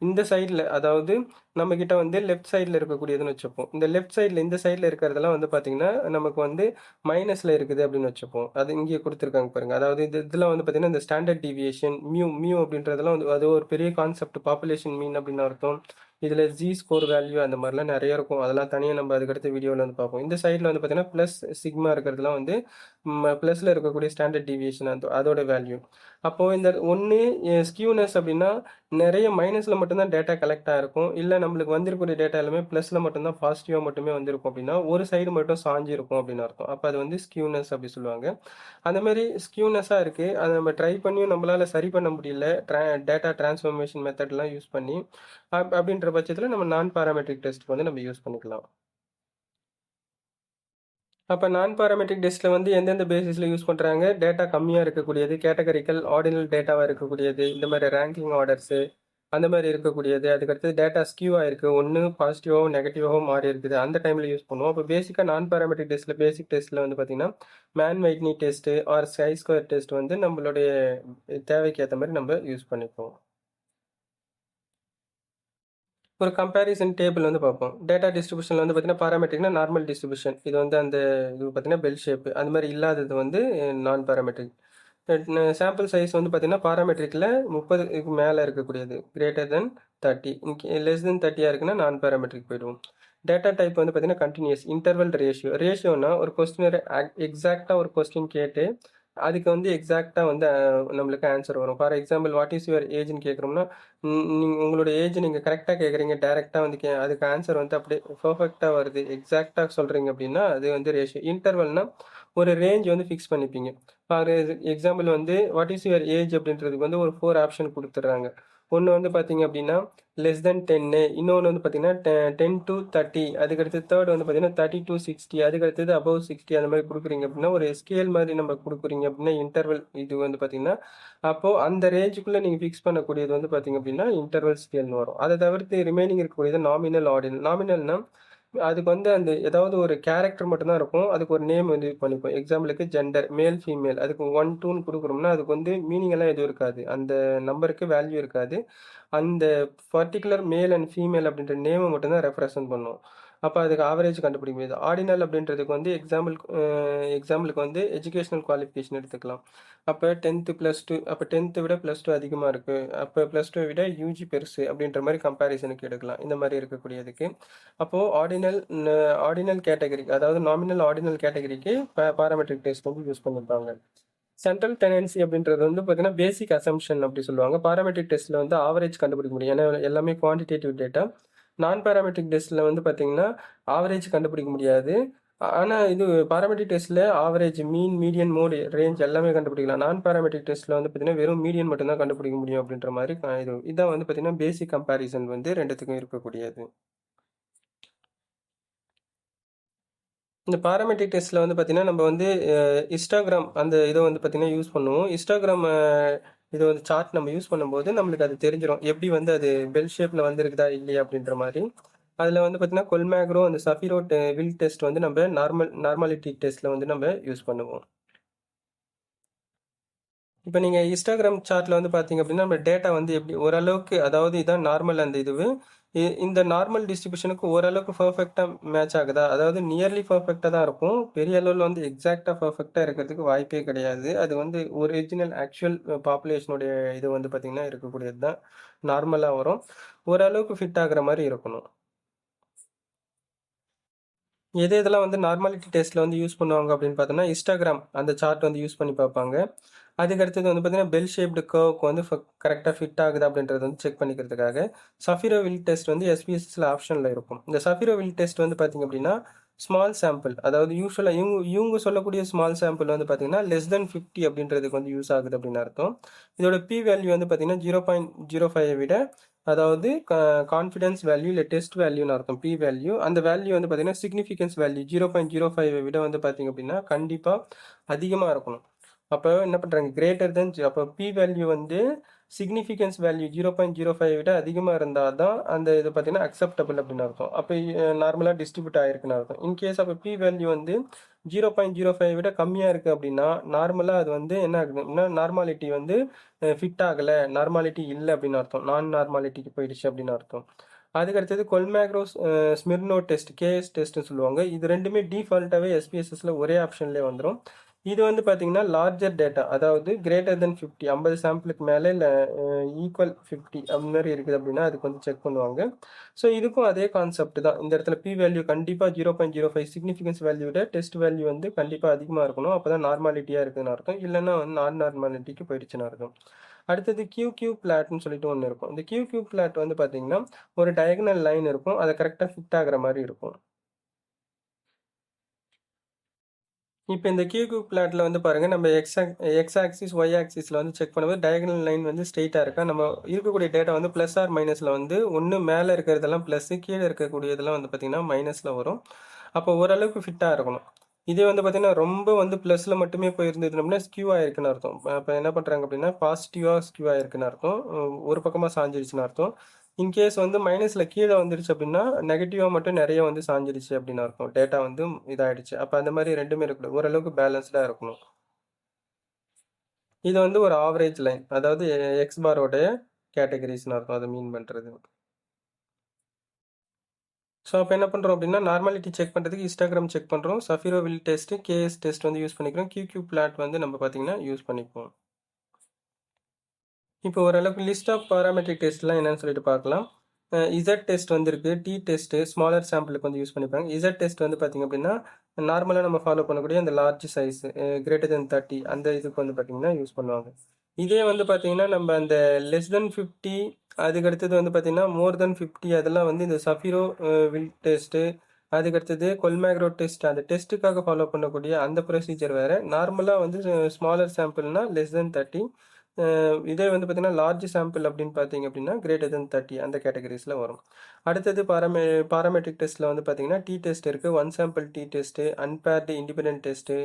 இந்த சைடில், அதாவது நம்ம கிட்ட வந்து லெஃப்ட் சைடில் இருக்கக்கூடியதுன்னு வச்சுப்போம். இந்த லெஃப்ட் சைடில் இந்த சைடில் இருக்கிறதெல்லாம் வந்து பார்த்தீங்கன்னா நமக்கு வந்து மைனஸில் இருக்குது அப்படின்னு வச்சுப்போம். அது இங்கே கொடுத்துருக்காங்க பாருங்க. அதாவது இதெல்லாம் வந்து பார்த்தீங்கன்னா இந்த ஸ்டாண்டர்ட் டிவியேஷன் மியூ அப்படின்றதெல்லாம் வந்து அது ஒரு பெரிய கான்செப்ட். பாப்புலேஷன் மீன் அப்படின்னு அர்த்தம். இதில் ஜி ஸ்கோர் வேல்யூ அந்த மாதிரிலாம் நிறைய இருக்கும். அதெல்லாம் தனியாக நம்ம அதுக்கடுத்த வீடியோவில் வந்து பார்ப்போம். இந்த சைடில் வந்து பார்த்தீங்கன்னா ப்ளஸ் சிக்மா இருக்கிறதுலாம் வந்து ப்ளஸில் இருக்கக்கூடிய ஸ்டாண்டர்ட் டிவியேஷன் அதோட வேல்யூ. அப்போது இந்த ஒன்று ஸ்கியூனஸ் அப்படின்னா நிறைய மைனஸில் மட்டும்தான் டேட்டா கலெக்ட் ஆகிருக்கும். இல்லை நம்மளுக்கு வந்திருக்கக்கூடிய டேட்டா எல்லாமே ப்ளஸில் மட்டும்தான் பாசிட்டிவாக மட்டுமே வந்திருக்கும் அப்படின்னா ஒரு சைடு மட்டும் சாஞ்சி இருக்கும் அப்படின்னு அர்த்தம். அப்போ அது வந்து ஸ்கியூனஸ் அப்படி சொல்லுவாங்க. அந்த மாதிரி ஸ்கியூனஸாக இருக்குது. அதை நம்ம ட்ரை பண்ணியும் நம்மளால் சரி பண்ண முடியல டேட்டா டிரான்ஸ்ஃபர்மேஷன் மெத்தட்லாம் யூஸ் பண்ணி. அப்படின்ற பட்சத்தில் நம்ம நான் பாராமெட்ரிக் டெஸ்ட் வந்து நம்ம யூஸ் பண்ணிக்கலாம். அப்போ நான் பாராமெட்ரிக் டெஸ்ட்டில் வந்து எந்தெந்த பேசிஸில் யூஸ் பண்ணுறாங்க? டேட்டா கம்மியாக இருக்கக்கூடியது, கேட்டகரிக்கல் ஆர்டினல் டேட்டாவாக இருக்கக்கூடியது, இந்த மாதிரி ரேங்கிங் ஆர்டர்ஸு அந்த மாதிரி இருக்கக்கூடியது. அதுக்கடுத்து டேட்டா ஸ்கியூவாக இருக்குது, ஒன்று பாசிட்டிவாகவும் நெகட்டிவாகவும் மாறி இருக்குது, அந்த டைமில் யூஸ் பண்ணுவோம். அப்போ பேசிக்காக நான் பாராமெட்ரிக் டெஸ்ட்டில் பேசிக் டெஸ்ட்டில் வந்து பார்த்திங்கன்னா Mann Whitney test or chi square test வந்து நம்மளுடைய தேவைக்கு ஏற்ற மாதிரி நம்ம யூஸ் பண்ணிப்போம். ஒரு கம்பேரிசன் டேபிள் வந்து பார்ப்போம். டேட்டா டிஸ்ட்ரிபியூஷனில் வந்து பார்த்தீங்கன்னா பாராமெட்ரிக்னா நார்மல் டிஸ்ட்ரிபியூஷன். இது வந்து அந்த இது பார்த்தீங்கன்னா பெல் ஷேப்பு. அந்த மாதிரி இல்லாதது வந்து நான் பாராமெட்ரிக். சாம்பிள் சைஸ் வந்து பார்த்தீங்கன்னா பாராமெட்ரிக்கில் 30க்கு மேலே இருக்கக்கூடியது, கிரேட்டர் தென் 30. லெஸ் தென் 30 இருக்குன்னா நான் பாராமெட்ரிக் போயிடுவோம். டேட்டா டைப் வந்து பார்த்தீங்கன்னா கண்டினியூஸ். இன்டர்வல் ரேஷியோனா ஒரு கொஸ்டினரை எக்ஸாக்டாக ஒரு கொஸ்டின் கேட்டு அதுக்கு வந்து எக்ஸாக்டாக வந்து நம்மளுக்கு ஆன்சர் வரும். For example what is your ஏஜ்னு கேட்குறோம்னா, நீங்கள் உங்களோட ஏஜ் நீங்கள் கரெக்டாக கேட்குறீங்க, டேரெக்டாக வந்து அதுக்கு ஆன்சர் வந்து அப்படியே பர்ஃபெக்டாக வருது, எக்ஸாக்டாக சொல்கிறீங்க அப்படின்னா அது வந்து ரேஷியோ. இன்டர்வல்னா ஒரு ரேஞ்ச் வந்து ஃபிக்ஸ் பண்ணிப்பீங்க. ஃபார் எக்ஸாம்பிள் வந்து வாட் இஸ் யுவர் ஏஜ் அப்படின்றதுக்கு வந்து ஒரு 4 ஆப்ஷன் கொடுத்துட்றாங்க. ஒன்று வந்து பார்த்தீங்க அப்படின்னா லெஸ் தென் 10, இன்னொன்று வந்து பார்த்தீங்கன்னா 10 to 30, அதுக்கடுத்து தேர்ட் வந்து பார்த்தீங்கன்னா 30 to 60, அதுக்கடுத்தது அபவ் 60 அந்த மாதிரி கொடுக்குறீங்க அப்படின்னா ஒரு ஸ்கேல் மாதிரி நம்ம கொடுக்குறீங்க அப்படின்னா இன்டர்வல் இது வந்து பார்த்தீங்கன்னா அப்போது அந்த ரேஞ்சுக்குள்ளே நீங்கள் ஃபிக்ஸ் பண்ணக்கூடியது வந்து பார்த்தீங்க அப்படின்னா இன்டர்வல் ஸ்கேல்னு வரும். அதை தவிர்த்து ரிமைனிங் இருக்கக்கூடியது நாமினல் ஆர்டினல். நாமினல்னா அதுக்கு வந்து அந்த ஏதாவது ஒரு கேரக்டர் மட்டும்தான் இருக்கும், அதுக்கு ஒரு நேம் வந்து பண்ணிப்போம். எக்ஸாம்பிளுக்கு ஜெண்டர் மேல் ஃபீமேல் அதுக்கு 1 2ன்னு கொடுக்குறோம்னா அதுக்கு வந்து மீனிங் எல்லாம் எதுவும் இருக்காது, அந்த நம்பருக்கு வேல்யூ இருக்காது. அந்த பர்டிகுலர் மேல் அண்ட் ஃபீமேல் அப்படின்ற நேமை மட்டும்தான் ரெப்ரசன்ட் பண்ணும். அப்போ அதுக்கு ஆவரேஜ் கண்டுபிடிக்க முடியாது. ஆர்டினல் அப்படின்றதுக்கு வந்து எக்ஸாம்பிளுக்கு வந்து எஜுகேஷனல் குவாலிஃபிகேஷன் எடுத்துக்கலாம். அப்போ 10th +2, அப்போ 10th விட +2 அதிகமாக இருக்குது, அப்போ +2 விட யூஜி பெருசு அப்படின்ற மாதிரி கம்பேரிசனுக்கு எடுக்கலாம். இந்த மாதிரி இருக்கக்கூடியதுக்கு அப்போது ஆர்டினல் கேட்டகரி, அதாவது நாமினல் ஆர்டினல் கேட்டகரிக்கு பாராமெட்ரிக் டெஸ்ட் வந்து யூஸ் பண்ணியிருப்பாங்க. சென்ட்ரல் டெண்டன்சி அப்படின்றது வந்து பார்த்தீங்கன்னா பேசிக் அசம்ஷன் அப்படி சொல்லுவாங்க. பாராமெட்ரிக் டெஸ்ட்டில் வந்து ஆவரேஜ் கண்டுபிடிக்க முடியும், ஏன்னா எல்லாமே குவான்டிடேட்டிவ் டேட்டா. நான் பாராமெட்ரிக் டெஸ்ட்டில் வந்து பார்த்தீங்கன்னா ஆவரேஜ் கண்டுபிடிக்க முடியாது. ஆனால் இது பாராமெட்ரிக் டெஸ்ட்டில் ஆவரேஜ், மீன், மீடியன், மோட், ரேஞ்ச் எல்லாமே கண்டுபிடிக்கலாம். நான் பாராமெட்ரிக் டெஸ்ட்டில் வந்து பார்த்தீங்கன்னா வெறும் மீடியன் மட்டும்தான் கண்டுபிடிக்க முடியும் அப்படின்ற மாதிரி இதான் வந்து பார்த்தீங்கன்னா பேசிக் கம்பேரிசன் வந்து ரெண்டுத்துக்கும் இருக்கக்கூடியது. இந்த பாராமெட்ரிக் டெஸ்ட்டில் வந்து பார்த்தீங்கன்னா நம்ம வந்து இன்ஸ்டாகிராம் அந்த இதை வந்து பார்த்தீங்கன்னா யூஸ் பண்ணுவோம். இன்ஸ்டாகிராம் இது வந்து சார்ட் நம்ம யூஸ் பண்ணும்போது நம்மளுக்கு அது தெரிஞ்சிடும் எப்படி வந்து அது பெல் ஷேப்பில் வந்துருக்குதா இல்லையா அப்படின்ற மாதிரி. அதில் வந்து பார்த்தீங்கன்னா கொல்மேக்ரோ அந்த சஃபிரோ வில் டெஸ்ட் வந்து நம்ம நார்மாலிட்டி டெஸ்ட்டில் வந்து நம்ம யூஸ் பண்ணுவோம். இப்போ நீங்கள் இன்ஸ்டாகிராம் சார்ட்டில் வந்து பார்த்தீங்க அப்படின்னா நம்ம டேட்டா வந்து எப்படி ஓரளவுக்கு, அதாவது இதான் நார்மல் அந்த இதுவு இந்த நார்மல் டிஸ்ட்ரிபியூஷனுக்கு ஓரளவுக்கு பர்ஃபெக்டாக மேட்ச் ஆகுதா, அதாவது நியர்லி பர்ஃபெக்டாக தான் இருக்கும். பெரிய அளவில் வந்து எக்ஸாக்டாக பர்ஃபெக்டாக இருக்கிறதுக்கு வாய்ப்பே கிடையாது. அது வந்து ஒரிஜினல் ஆக்சுவல் பாப்புலேஷனுடைய இது வந்து பார்த்திங்கன்னா இருக்கக்கூடியது தான் நார்மலாக வரும். ஓரளவுக்கு ஃபிட் ஆகுற மாதிரி இருக்கணும். எதெல்லாம் வந்து நார்மாலிட்டி டெஸ்ட்டில் வந்து யூஸ் பண்ணுவாங்க அப்படின்னு பார்த்தோம்னா, இன்ஸ்டாகிராம் அந்த சார்ட் வந்து யூஸ் பண்ணி பார்ப்பாங்க. அதுக்கு அடுத்தது வந்து பார்த்தீங்கன்னா, பெல் ஷேப்டு கர்வ்க்கு வந்து கரெக்டாக ஃபிட் ஆகுது அப்படின்றத வந்து செக் பண்ணிக்கிறதுக்காக, சஃபிரோ வில் டெஸ்ட் வந்து எஸ்பிஎஸ்சில ஆப்ஷனில் இருக்கும். இந்த சஃபிரோ வில் டெஸ்ட் வந்து பார்த்தீங்க அப்படின்னா, ஸ்மால் சாம்பிள், அதாவது யூஸ்வலாக இவங்க சொல்லக்கூடிய ஸ்மால் சாம்பிள் வந்து பார்த்தீங்கன்னா, லெஸ் தென் 50 அப்படின்றதுக்கு வந்து யூஸ் ஆகுது அப்படின்னு அர்த்தம். இதோட பி வேல்யூ வந்து பார்த்தீங்கன்னா 0.05 விட, அதாவது கான்ஃபிடன்ஸ் வேல்யூ இல்லை டெஸ்ட் வேல்யூன்னு அர்த்தம், பி வேல்யூ. அந்த வேல்யூ வந்து பார்த்தீங்கன்னா சிக்னிஃபிகன்ஸ் வேல்யூ 0.05 விட வந்து பார்த்தீங்க அப்படின்னா கண்டிப்பாக அதிகமாக இருக்கணும். அப்போ என்ன பண்ணுறாங்க, கிரேட்டர் தென், அப்போ பி வேல்யூ வந்து சிக்னிஃபிகன்ஸ் வேல்யூ 0.05 விட அதிகமாக இருந்தால் தான் அந்த இது பார்த்தீங்கன்னா அக்செப்டபிள் அப்படின்னு அர்த்தம். அப்போ நார்மலாக டிஸ்ட்ரிபியூட் ஆகிருக்குன்னு அர்த்தம். இன்கேஸ் அப்போ பி வேல்யூ வந்து 0.05 விட கம்மியாக இருக்குது அப்படின்னா நார்மலாக அது வந்து என்ன ஆகுது அப்படின்னா நார்மாலிட்டி வந்து ஃபிட் ஆகலை, நார்மாலிட்டி இல்லை அப்படின்னு அர்த்தம், நான் நார்மாலிட்டிக்கு போயிடுச்சு அப்படின்னு அர்த்தம். அதுக்கு அடுத்தது கொல்மேக்ரோ ஸ்மிர்னோ டெஸ்ட், கேஎஸ் டெஸ்ட்னு சொல்லுவாங்க. இது ரெண்டுமே டிஃபால்ட்டாகவே எஸ்பிஎஸ்எஸ்ல ஒரே ஆப்ஷன்லேயே வந்துடும். இது வந்து பார்த்தீங்கன்னா லார்ஜர் டேட்டா, அதாவது கிரேட்டர் தென் 50, 50 சாம்பிளுக்கு மேலே இல்லை ஈக்குவல் 50 அந்த மாதிரி இருக்குது அப்படின்னா அதுக்கு வந்து செக் பண்ணுவாங்க. ஸோ இதுக்கும் அதே கான்செப்ட் தான். இந்த இடத்துல பி வேல்யூ கண்டிப்பாக 0.05 சிக்னிஃபிகன்ஸ் வேல்யூட டெஸ்ட் வேல்யூ வந்து கண்டிப்பாக அதிகமாக இருக்கணும். அப்போ தான் நார்மாலிட்டியாக இருக்குதுன்னு அர்த்தம், இல்லைன்னா வந்து நான் நார்மாலிட்டிக்கு போயிடுச்சுன்னு அர்த்தம். அடுத்தது கியூ பிளாட்னு சொல்லிட்டு ஒன்று இருக்கும். இந்த கியூ பிளாட் வந்து பார்த்தீங்கன்னா ஒரு டயகனல் லைன் இருக்கும், அதை கரெக்டாக ஃபிட் ஆகிற மாதிரி இருக்கும். இப்போ இந்த கியூ பிளாட்ல வந்து பாருங்க, நம்ம எக்ஸ் ஆக்சிஸ் ஒய் ஆக்சிஸ்ல வந்து செக் பண்ணும்போது டயகனல் லைன் வந்து ஸ்ட்ரெயிட்டாக இருக்கா, நம்ம இருக்கக்கூடிய டேட்டா வந்து ப்ளஸ் ஆர் மைனஸில் வந்து ஒன்று மேலே இருக்கிறதெல்லாம் ப்ளஸ், கீழே இருக்கக்கூடியதெல்லாம் வந்து பார்த்தீங்கன்னா மைனஸில் வரும். அப்போ ஓரளவுக்கு ஃபிட்டாக இருக்கணும். இதே வந்து பார்த்தீங்கன்னா ரொம்ப வந்து ப்ளஸில் மட்டுமே போயிருந்தது அப்படின்னா ஸ்கியூ ஆயிருக்குன்னு அர்த்தம். இப்போ என்ன பண்ணுறாங்க அப்படின்னா பாசிட்டிவாக ஸ்கியூ ஆயிருக்குன்னு அர்த்தம், ஒரு பக்கமாக சாஞ்சிருச்சுன்னு அர்த்தம். இன்கேஸ் வந்து மைனஸில் கீழே வந்துருச்சு அப்படின்னா நெகட்டிவாக மட்டும் நிறைய வந்து சாஞ்சிருச்சு அப்படின்னு அர்த்தம், டேட்டா வந்து இதாகிடுச்சு. அப்போ அந்த மாதிரி ரெண்டுமே இருக்கணும், ஓரளவுக்கு பேலன்ஸ்டாக இருக்கணும். இது வந்து ஒரு ஆவரேஜ் லைன், அதாவது எக்ஸ் பாரோடைய கேட்டகரிஸ்னு அர்த்தம், அதை மீன் பண்ணுறது. ஸோ அப்போ என்ன பண்ணுறோம் அப்படின்னா நார்மாலிட்டி செக் பண்ணுறதுக்கு இன்ஸ்டாகிராம் செக் பண்ணுறோம், சஃபிரோ வில் டெஸ்ட், கேஎஸ் டெஸ்ட் வந்து யூஸ் பண்ணிக்கிறோம், கியூ பிளாட் வந்து நம்ம பார்த்தீங்கன்னா யூஸ் பண்ணிப்போம். இப்போ ஓரளவுக்கு லிஸ்ட் ஆஃப் பாராமெட்ரிக் டெஸ்ட்லாம் என்னன்னு சொல்லிட்டு பார்க்கலாம். இசட் டெஸ்ட் வந்து இருக்குது, டி டெஸ்ட்டு ஸ்மாலர் சாம்பிளுக்கு வந்து யூஸ் பண்ணிப்பாங்க. இசட் டெஸ்ட் வந்து பார்த்திங்க அப்படின்னா நார்மலாக நம்ம ஃபாலோ பண்ணக்கூடிய அந்த லார்ஜ் சைஸ் கிரேட்டர் தென் 30 அந்த இதுக்கு வந்து பார்த்திங்கன்னா யூஸ் பண்ணுவாங்க. இதே வந்து பார்த்திங்கன்னா நம்ம அந்த லெஸ் தென் 50, அதுக்கடுத்தது வந்து பார்த்திங்கன்னா மோர் தென் 50, அதெல்லாம் வந்து இந்த சஃபிரோ வில் டெஸ்ட்டு, அதுக்கடுத்தது கொல்மேக்ரோ டெஸ்ட், அந்த டெஸ்ட்டுக்காக ஃபாலோ பண்ணக்கூடிய அந்த ப்ரொசீஜர் வேறு. நார்மலாக வந்து ஸ்மாலர் சாம்பிள்னால் லெஸ் தென் 30, இதே வந்து பார்த்தீங்கன்னா லார்ஜ் சாம்பிள் அப்படின்னு பார்த்தீங்க அப்படின்னா கிரேட்டர் தென் 30 அந்த கேட்டகரிஸில் வரும். அடுத்தது பாராமெட்ரிக் டெஸ்ட்டில் வந்து பார்த்தீங்கன்னா டி டெஸ்ட் இருக்குது, one sample T test, unpaired independent test,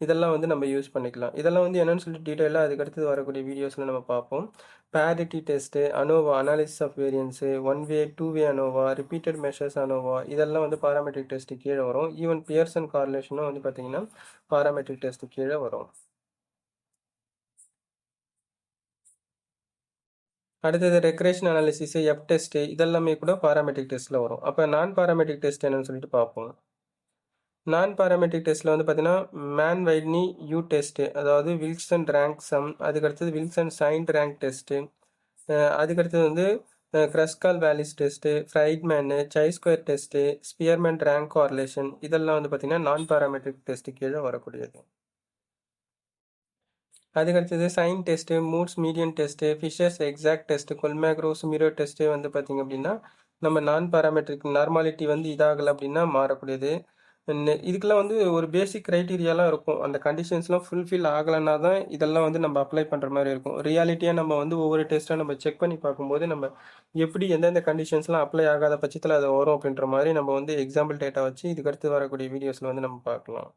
இதெல்லாம் வந்து நம்ம யூஸ் பண்ணிக்கலாம். இதெல்லாம் வந்து என்னென்னு சொல்லிட்டு டீட்டெயிலாக அதுக்கடுத்து வரக்கூடிய வீடியோஸில் நம்ம பார்ப்போம். Paired T test, ANOVA analysis of variance, one way two way ANOVA, repeated measures ANOVA, இதெல்லாம் வந்து பாராமெட்ரிக் டெஸ்ட்டு கீழே வரும். ஈவன் பியர்சன் கார்லேஷனும் வந்து பார்த்தீங்கன்னா பாராமெட்ரிக் டெஸ்ட்டு கீழே வரும். அடுத்தது ரெக்ரேஷன் அனாலிசிஸ், எஃப் டெஸ்ட்டு, இதெல்லாமே கூட பாராமெட்ரிக் டெஸ்ட்டில் வரும். அப்போ நான் பாராமெட்ரிக் டெஸ்ட் என்னன்னு சொல்லிட்டு பார்ப்போம். நான் பாராமெட்ரிக் டெஸ்ட்டில் வந்து பார்த்தீங்கன்னா மேன் வைட்னி யூ டெஸ்ட்டு, அதாவது வில்சன் ரேங்க் சம், அதுக்கடுத்தது வில்சன் சைன்ட் ரேங்க் டெஸ்ட்டு, அதுக்கடுத்தது வந்து Kruskal Wallis test, Friedman, chi square test, Spearman rank correlation, இதெல்லாம் வந்து பார்த்தீங்கன்னா நான் பாராமெட்ரிக் டெஸ்ட்டு கீழே வரக்கூடியது. அதுக்கடுத்தது sign test, Mood's median test, Fisher's exact test, Kolmogorov Smirnov test வந்து பார்த்திங்க அப்படின்னா நம்ம நான் பாராமெட்ரிக் நார்மாலிட்டி வந்து இதாகலை அப்படின்னா மாறக்கூடியது. இதுக்கெல்லாம் வந்து ஒரு பேசிக் க்ரைட்டீரியாலாம் இருக்கும், அந்த கண்டிஷன்ஸ்லாம் ஃபுல்ஃபில் ஆகலைன்னா தான் இதெல்லாம் வந்து நம்ம அப்ளை பண்ணுற மாதிரி இருக்கும். ரியாலிட்டியாக நம்ம வந்து ஒவ்வொரு டெஸ்ட்டாக நம்ம செக் பண்ணி பார்க்கும்போது நம்ம எப்படி எந்தெந்த கண்டிஷன்ஸ்லாம் அப்ளை ஆகாத பட்சத்தில் அது வரும் அப்படின்ற மாதிரி நம்ம வந்து எக்ஸாம்பிள் டேட்டா வச்சு இதுக்கடுத்து வரக்கூடிய வீடியோஸில் வந்து நம்ம பார்க்கலாம்.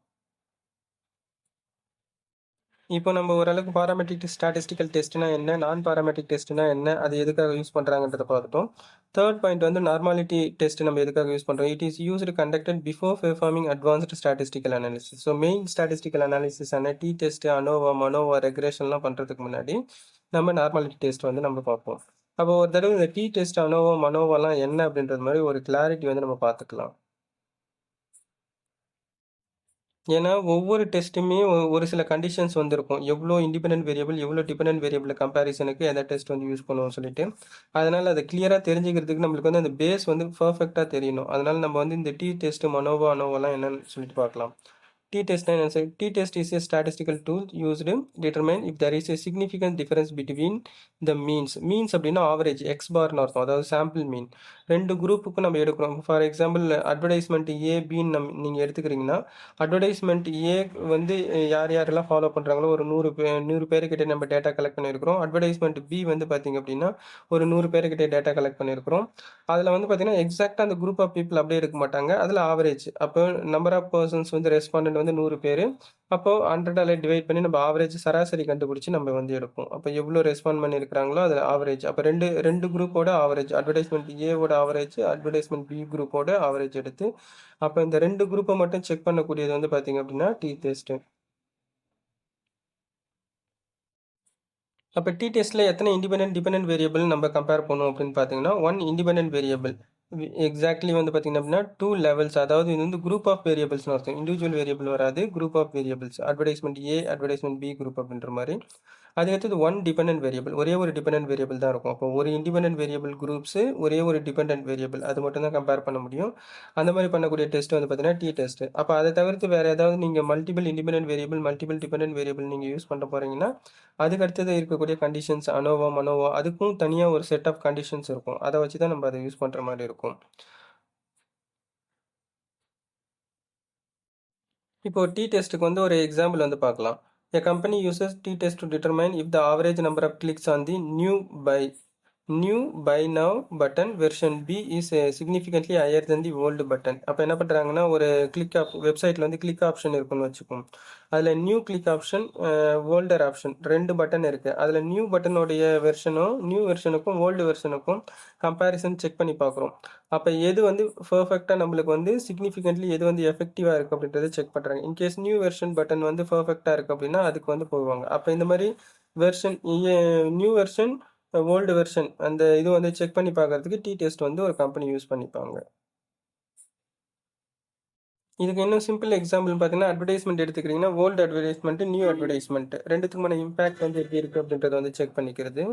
இப்போ நம்ம ஓரளவுக்கு பாராமெட்ரிக் ஸ்டாட்டிஸ்டிக்கல் டெஸ்ட்னா என்ன, நான் பாராமெட்ரிக் டெஸ்ட்னா என்ன, அது எதுக்காக யூஸ் பண்ணுறாங்கன்றத பார்த்துட்டோம். தேர்ட் பாயிண்ட் வந்து நார்மாலிட்டி டெஸ்ட் நம்ம எதுக்காக யூஸ் பண்ணுறோம். It is used conducted before performing advanced statistical analysis. So main statistical analysis ஆன டி டெஸ்ட், அனோவா, மனோவா, ரெக்ரேஷன்லாம் பண்ணுறதுக்கு முன்னாடி நம்ம நார்மாலிட்டி டெஸ்ட் வந்து நம்ம பார்ப்போம். அப்போ ஒரு தடவை இந்த டி டெஸ்ட், அனோவா, மனோவாலாம் என்ன அப்படின்றது மாதிரி ஒரு கிளாரிட்டி வந்து நம்ம பார்த்துக்கலாம். ஏன்னா ஒவ்வொரு டெஸ்ட்டுமே ஒரு சில கண்டிஷன்ஸ் வந்திருக்கும். எவ்வளோ இண்டிபெண்டன்ட் வேரியபிள், எவ்வளோ டிபெண்டன்ட் வேரியபிள் கம்பேரிசனுக்கு எந்த டெஸ்ட் வந்து யூஸ் பண்ணுவோம்னு சொல்லிட்டு. அதனால அத கிளியரா தெரிஞ்சுக்கிறதுக்கு நம்மளுக்கு வந்து அந்த பேஸ் வந்து பெர்ஃபெக்ட்டா தெரியணும். அதனால நம்ம வந்து இந்த டி டெஸ்ட், மனோவா, அனோவாலாம் என்னன்னு சொல்லிட்டு பார்க்கலாம். T-test and answer. T-test is a statistical tool used to determine if there is a significant difference between the means. Means அப்படின்னா ஆவரேஜ் எக்ஸ் பார்னு அர்த்தம். அதாவது சாம்பிள் மீன். ரெண்டு குரூப்புக்கும் நம்ம எடுக்கிறோம். ஃபார் எக்ஸாம்பிள் அட்வர்டைஸ்மெண்ட் ஏ பின்னு நீங்கள் எடுத்துக்கிறீங்கன்னா அட்வர்டைஸ்மெண்ட் ஏ வந்து யார் யாரெல்லாம் ஃபாலோ பண்ணுறாங்களோ ஒரு 100 பேர்கிட்ட நம்ம டேட்டா கலெக்ட் பண்ணியிருக்கிறோம். அட்வர்டைஸ்மெண்ட் பி வந்து பார்த்தீங்க அப்படின்னா ஒரு 100 பேர்கிட்ட டேட்டா கலெக்ட் பண்ணியிருக்கிறோம். அதில் வந்து பார்த்தீங்கன்னா எக்ஸாக்டாக அந்த குரூப் ஆஃப் பீப்புள் அப்படியே எடுக்க மாட்டாங்க. அதில் ஆவரேஜ் அப்போ நம்பர் ஆஃப் பர்சன்ஸ் வந்து ரெஸ்பாண்டன்ட் வந்து 100 பேர். அப்போ 100ஆல் டிவைட் பண்ணி நம்ம ஆவரேஜ் சராசரி கண்டுபிடிச்சி நம்ம வந்து எடுப்போம். அப்போ எவ்வளோ ரெஸ்பாண்ட் பண்ணியிருக்கிறாங்களோ அதில் ஆவரேஜ். அப்போ ரெண்டு குரூப்போட ஆவரேஜ், அட்வர்டைஸ்மெண்ட் ஏவோட ஆவரேஜ், அட்வர்டைஸ்மெண்ட் பி குரூப்போட ஆவரேஜ் எடுத்து அப்போ இந்த ரெண்டு குரூப்பை மட்டும் செக் பண்ணக்கூடியது வந்து பார்த்தீங்க அப்படின்னா டி டெஸ்ட். அப்போ டி டெஸ்ட்டில் எத்தனை டிபெண்டன்ட் வேரியபிள் நம்ம கம்பேர் பண்ணுவோம் அப்படின்னு பார்த்தீங்கன்னா இண்டிபெண்டன்ட் வேரியபிள். எக்ஸாக்ட்லி வந்து பார்த்தீங்கன்னா அப்படின்னா 2 லெவல்ஸ். அதாவது இது வந்து குரூப் ஆஃப் வேரியபிள்ஸ்னு அர்த்தம். இண்டிவிஜுவல் வேரியபிள் வராது, group of variables. Advertisement A, advertisement B group அப்படின்ற மாதிரி. அதுக்கடுத்தது டிபெண்டன்ட் வேரியபிள். ஒரே ஒரு டிபெண்டன்ட் வேரியபிள் தான் இருக்கும். அப்போ ஒரு இண்டிபெண்டன்ட் வேரியபிள் குரூப்ஸு, ஒரே ஒரு டிபெண்டன்ட் வேரியபிள், அது மட்டும் தான் கம்பேர் பண்ண முடியும். அந்த மாதிரி பண்ணக்கூடிய டெஸ்ட் வந்து பார்த்தீங்கன்னா டி டெஸ்ட். அப்போ அதை தவிர்த்து வேறு ஏதாவது நீங்கள் multiple independent variable, multiple dependent variable நீங்கள் யூஸ் பண்ண போகிறீங்கன்னா அதுக்கு அடுத்தது இருக்கக்கூடிய கண்டிஷன்ஸ் அனோவா, மனோவா அதுக்கும் தனியாக ஒரு செட் ஆஃப் கண்டிஷன்ஸ் இருக்கும். அதை வச்சு தான் நம்ம அதை யூஸ் பண்ணுற மாதிரி இருக்கும். இப்போ டி டெஸ்ட்டுக்கு வந்து ஒரு எக்ஸாம்பிள் வந்து பார்க்கலாம். A company uses t-test to determine if the average number of clicks on the new buy now button version B is significantly higher than the old button. அப்போ என்ன பண்ணுறாங்கன்னா ஒரு வெப்சைட்டில் வந்து கிளிக் ஆப்ஷன் இருக்குன்னு வச்சுக்கோம். அதில் new click option, older option ரெண்டு பட்டன் இருக்குது. அதில் நியூ பட்டனுடைய நியூ வெர்ஷனுக்கும் ஓல்டு வெர்ஷனுக்கும் கம்பேரிசன் செக் பண்ணி பார்க்குறோம். அப்போ எது வந்து பர்ஃபெக்டாக நம்மளுக்கு வந்து சிக்னிஃபிகண்ட்லி எது வந்து எஃபெக்டிவாக இருக்குது அப்படின்றத செக் பண்ணுறாங்க. இன்கேஸ் நியூ வெர்ஷன் பட்டன் வந்து பர்ஃபெக்டாக இருக்குது அப்படின்னா அதுக்கு வந்து போவாங்க. அப்போ இந்த மாதிரி version new version, old version அந்த இது வந்து செக் பண்ணி பார்க்கறதுக்கு டி டெஸ்ட் வந்து ஒரு கம்பெனி யூஸ் பண்ணிப்பாங்க. இதுக்கு இன்னும் சிம்பிள் எக்ஸாம்பிள் பார்த்தீங்கன்னா அட்வர்டைஸ்மெண்ட் எடுத்துக்கிறீங்கன்னா ஓல்டு அட்வர்டைஸ்மெண்ட், நியூ அட்வர்டைஸ்மெண்ட் ரெண்டுத்துக்குமான இம்பாக்ட் வந்து எப்படி இருக்குது அப்படின்றத வந்து செக் பண்ணிக்கிறது.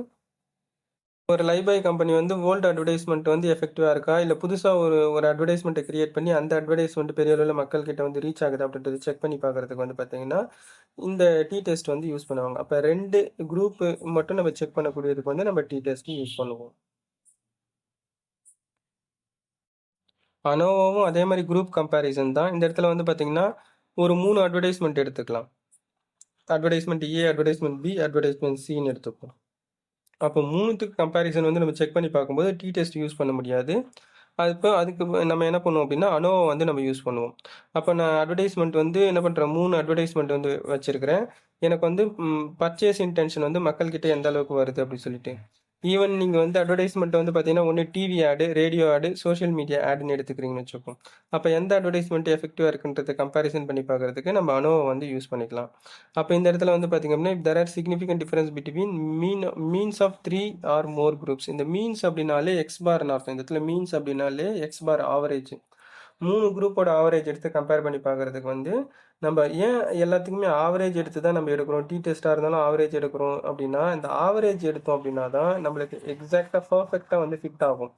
ஒரு லைபாய் கம்பெனி வந்து ஓல்டு அட்வர்டைஸ்மெண்ட் வந்து எஃபெக்டிவாக இருக்கா, இல்லை புதுசாக ஒரு அட்வர்டைஸ்மெண்ட்டை கிரியேட் பண்ணி அந்த அட்வர்டைஸ்மெண்ட் பெரிய அளவில் மக்கள்கிட்ட வந்து ரீச் ஆகுது அப்படின்றது செக் பண்ணி பார்க்கறதுக்கு வந்து பார்த்தீங்கன்னா இந்த டி டெஸ்ட் வந்து யூஸ் பண்ணுவாங்க. அப்போ ரெண்டு குரூப் மட்டும் நம்ம செக் பண்ணக்கூடியதுக்கு வந்து நம்ம டி டெஸ்ட் யூஸ் பண்ணுவோம். அனோவாவும் அதே மாதிரி குரூப் கம்பேரிசன் தான். இந்த இடத்துல வந்து பார்த்தீங்கன்னா ஒரு 3 அட்வர்டைஸ்மெண்ட் எடுத்துக்கலாம். Advertisement A, advertisement B, advertisement சின்னு எடுத்துப்போம். அப்போ 3த்துக்கு கம்பேரிசன் வந்து நம்ம செக் பண்ணி பார்க்கும்போது டி டெஸ்ட் யூஸ் பண்ண முடியாது. அதுக்கு நம்ம என்ன பண்ணுவோம் அப்படின்னா அனோவா வந்து நம்ம யூஸ் பண்ணுவோம். அப்போ நான் அட்வர்டைஸ்மெண்ட் வந்து என்ன பண்ணுறேன், 3 அட்வர்டைஸ்மெண்ட் வந்து வச்சுருக்கிறேன். எனக்கு வந்து பர்ச்சேஸ் இன்டென்ஷன் வந்து மக்கள்கிட்ட எந்த அளவுக்கு வருது அப்படின்னு சொல்லிட்டு. ஈவன் நீங்கள் வந்து அட்வர்டைஸ்மெண்ட் வந்து பார்த்தீங்கன்னா ஒன்று டிவி ஆடு, ரேடியோ ஆடு, சோஷியல் மீடியா ஆடுன்னு எடுத்துக்கிறீங்கன்னு வச்சுப்போம். அப்போ எந்த அட்வர்டைஸ்மெண்ட் எஃபெக்டிவாக இருக்குன்றதை கம்பேரிசன் பண்ணி பார்க்கறதுக்கு நம்ம அனோவா வந்து யூஸ் பண்ணிக்கலாம். அப்போ இந்த இடத்துல வந்து பார்த்தீங்க அப்படின்னா there are significant difference between means of 3 or more groups. இந்த மீன்ஸ் அப்படின்னாலே எக்ஸ் பார்னு அர்த்தம். இந்த இடத்துல மீன்ஸ் அப்படின்னாலே எக்ஸ் பார் ஆவரேஜ். 3 குரூப்போட ஆவரேஜ் எடுத்து கம்பேர் பண்ணி பார்க்கறதுக்கு வந்து நம்ம ஏன் எல்லாத்துக்குமே ஆவரேஜ் எடுத்து தான் நம்ம எடுக்கிறோம். டி டெஸ்ட்டாக இருந்தாலும் ஆவரேஜ் எடுக்கிறோம் அப்படின்னா இந்த ஆவரேஜ் எடுத்தோம் அப்படின்னா தான் நம்மளுக்கு எக்ஸாக்டாக பர்ஃபெக்டாக வந்து ஃபிட் ஆகும்.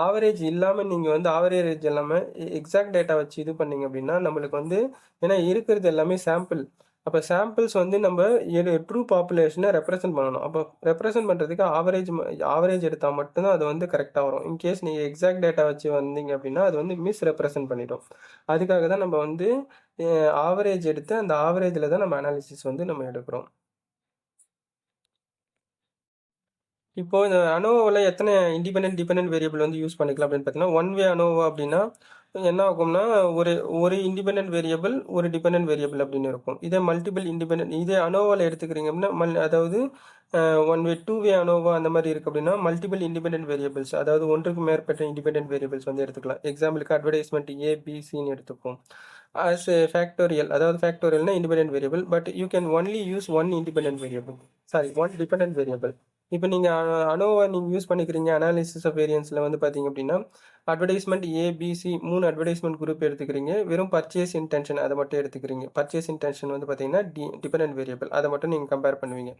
ஆவரேஜ் இல்லாமல் நீங்கள் வந்து ஆவரேஜ் இல்லாமல் எக்ஸாக்ட் டேட்டா வச்சு இது பண்ணீங்க அப்படின்னா நம்மளுக்கு வந்து ஏன்னா இருக்கிறது எல்லாமே சாம்பிள். அப்போ சாம்பிள்ஸ் வந்து நம்ம ட்ரூ பாப்புலேஷனை ரெப்ரசென்ட் பண்ணணும். அப்போ ரெப்ரசென்ட் பண்ணுறதுக்கு ஆவரேஜ் எடுத்தால் மட்டும்தான் அது வந்து கரெக்டாக வரும். இன்கேஸ் நீங்கள் எக்ஸாக்ட் டேட்டா வச்சு வந்தீங்க அப்படின்னா அது வந்து மிஸ் ரெப்ரசென்ட் பண்ணிடும். அதுக்காக தான் நம்ம வந்து ஆவரேஜ் எடுத்து அந்த ஆவரேஜில் தான் நம்ம அனாலிசிஸ் வந்து நம்ம எடுக்கிறோம். இப்போ இந்த அனோவாவில் எத்தனை டிபெண்டன்ட் வேரியபிள் வந்து யூஸ் பண்ணிக்கலாம் அப்படின்னு பார்த்தீங்கன்னா ஒன் வே அனோவா அப்படின்னா என்ன ஆகும்னா ஒரு ஒரு இண்டிபெண்டன்ட் வேரியபிள் ஒரு டிபெண்டன்ட் வேரியபிள் அப்படின்னு இருக்கும். இதே அனோவாவில் எடுத்துக்கிறீங்க அப்படின்னா அதாவது one way two way ANOVA அந்த மாதிரி இருக்குது அப்படின்னா மல்டிபிள் இண்டிபெண்டன்ட் வேரியபிள்ஸ் அதாவது ஒன்றுக்கு மேற்பட்ட இண்டிபெண்டன்ட் வேரியபிள்ஸ் வந்து எடுத்துக்கலாம். எக்ஸாம்பிளுக்கு அட்வர்டைஸ்மெண்ட் ஏ பிசின்னு எடுத்துப்போம். as a factorial அதாவது ஃபேக்டோரியல்னா independent variable but you can only use one independent variable one dependent variable. இப்போ நீங்கள் அனோவா நீங்கள் யூஸ் பண்ணிக்கிறீங்க அனாலிசிஸ் ஆஃப் வேரியன்ஸில் வந்து பார்த்தீங்க அப்படின்னா அட்வர்டைஸ்மெண்ட் ஏபிசி 3 அட்வர்டைஸ்மெண்ட் குரூப் எடுத்துக்கிறீங்க. வெறும் பர்ச்சேஸ் இன்டென்ஷன் அதை மட்டும் எடுத்துக்கிறீங்க. பர்ச்சேஸ் இன்டென்ஷன் வந்து பார்த்தீங்கன்னா டிபெண்டன்ட் வேரியபிள் அதை மட்டும் நீங்கள் கம்பேர் பண்ணுவீங்க.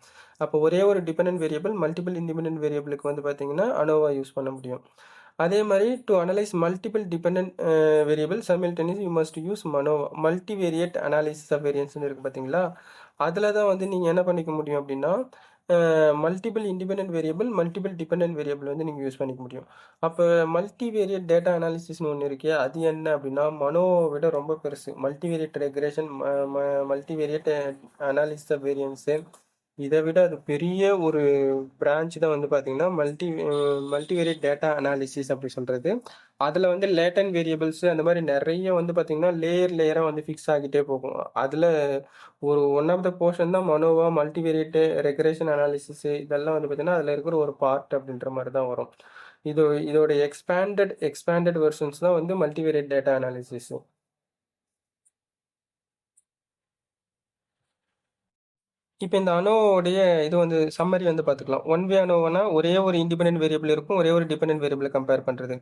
அப்போ ஒரே ஒரு டிபெண்டன்ட் வேரியபிள் மல்டிபிள் இண்டிபெண்டன்ட் வேரியபிளுக்கு வந்து பார்த்தீங்கன்னா அனோவா யூஸ் பண்ண முடியும். அதே மாதிரி to analyse multiple dependent variable simultaneous you must use MANOVA. Multivariate analysis of வேரியன்ஸ்னு இருக்குது பார்த்தீங்களா, அதில் தான் வந்து நீங்கள் என்ன பண்ணிக்க முடியும் அப்படின்னா multiple independent variable multiple dependent variable வந்து நீங்கள் யூஸ் பண்ணிக்க முடியும். அப்போ மல்டிவேரியட் டேட்டா அனாலிசிஸ்னு ஒன்று இருக்கே, அது என்ன அப்படின்னா மனோவை விட ரொம்ப பெருசு. Multivariate regression, multivariate analysis of variance, இதை விட அது பெரிய ஒரு பிரான்ச் தான் வந்து பார்த்தீங்கன்னா மல்டிவேரியட் டேட்டா அனாலிசிஸ் அப்படி சொல்கிறது. அதில் வந்து லேட்டன் வேரியபிள்ஸ் அந்த மாதிரி நிறைய வந்து பார்த்தீங்கன்னா லேயராக வந்து ஃபிக்ஸ் ஆகிட்டே போகும். அதில் ஒரு ஒன் ஆஃப் த போர்ஷன் தான் மனோவா, மல்டிவேரியட் ரெக்ரேஷன் அனாலிசிஸ், இதெல்லாம் வந்து பார்த்தீங்கன்னா அதில் இருக்கிற ஒரு பார்ட் அப்படின்ற மாதிரி தான் வரும். இதோட எக்ஸ்பேண்டட் வெர்ஷன்ஸ் தான் வந்து மல்டிவேரியட் டேட்டா அனாலிசிஸ். இப்போ இந்த அனோவோடைய இது வந்து சம்மரி வந்து பார்த்துக்கலாம். ஒன் வே அனோவானா ஒரே ஒரு இண்டிபெண்டன்ட் வேரியபிள் இருக்கும், ஒரே ஒரு டிபெண்டன்ட் வேரியபிளை கம்பேர் பண்ணுறது.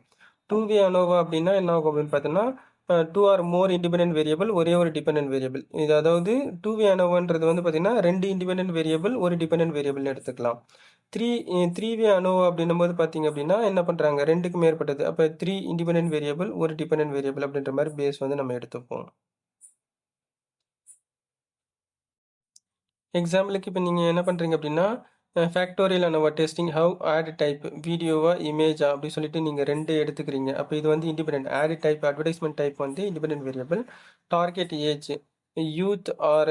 டூ வே அனோவா அப்படின்னா என்ன ஆகும் அப்படின்னு பார்த்தோன்னா டூ ஆர் மோர் இண்டிபெண்டன்ட் வேரியபிள், ஒரே ஒரு டிபெண்டன்ட் வேரியபிள். இது அதாவது டூ வே அனோவான்றது வந்து பார்த்தீங்கன்னா ரெண்டு இண்டிபெண்டன்ட் வேரியபிள் ஒரு டிபெண்டன்ட் வேரியபிள்னு எடுத்துக்கலாம். த்ரீ த்ரீ வே அனோவா அப்படின்னும் போது பார்த்தீங்க அப்படின்னா என்ன பண்ணுறாங்க, ரெண்டுக்கு மேற்பட்டது. அப்போ த்ரீ இண்டிபெண்டன்ட் வேரியபிள் ஒரு டிபெண்டன்ட் வேரியபிள் அப்படின்ற மாதிரி பேஸ் வந்து நம்ம எடுத்துப்போம். எக்ஸாம்பிளுக்கு இப்போ நீங்கள் என்ன பண்ணுறீங்க அப்படின்னா factorial ANOVA testing how ad type வீடியோவா இமேஜா அப்படி சொல்லிட்டு நீங்கள் ரெண்டு எடுத்துக்கிறீங்க. அப்போ இது வந்து independent. Ad type advertisement type வந்து independent variable. Target age youth or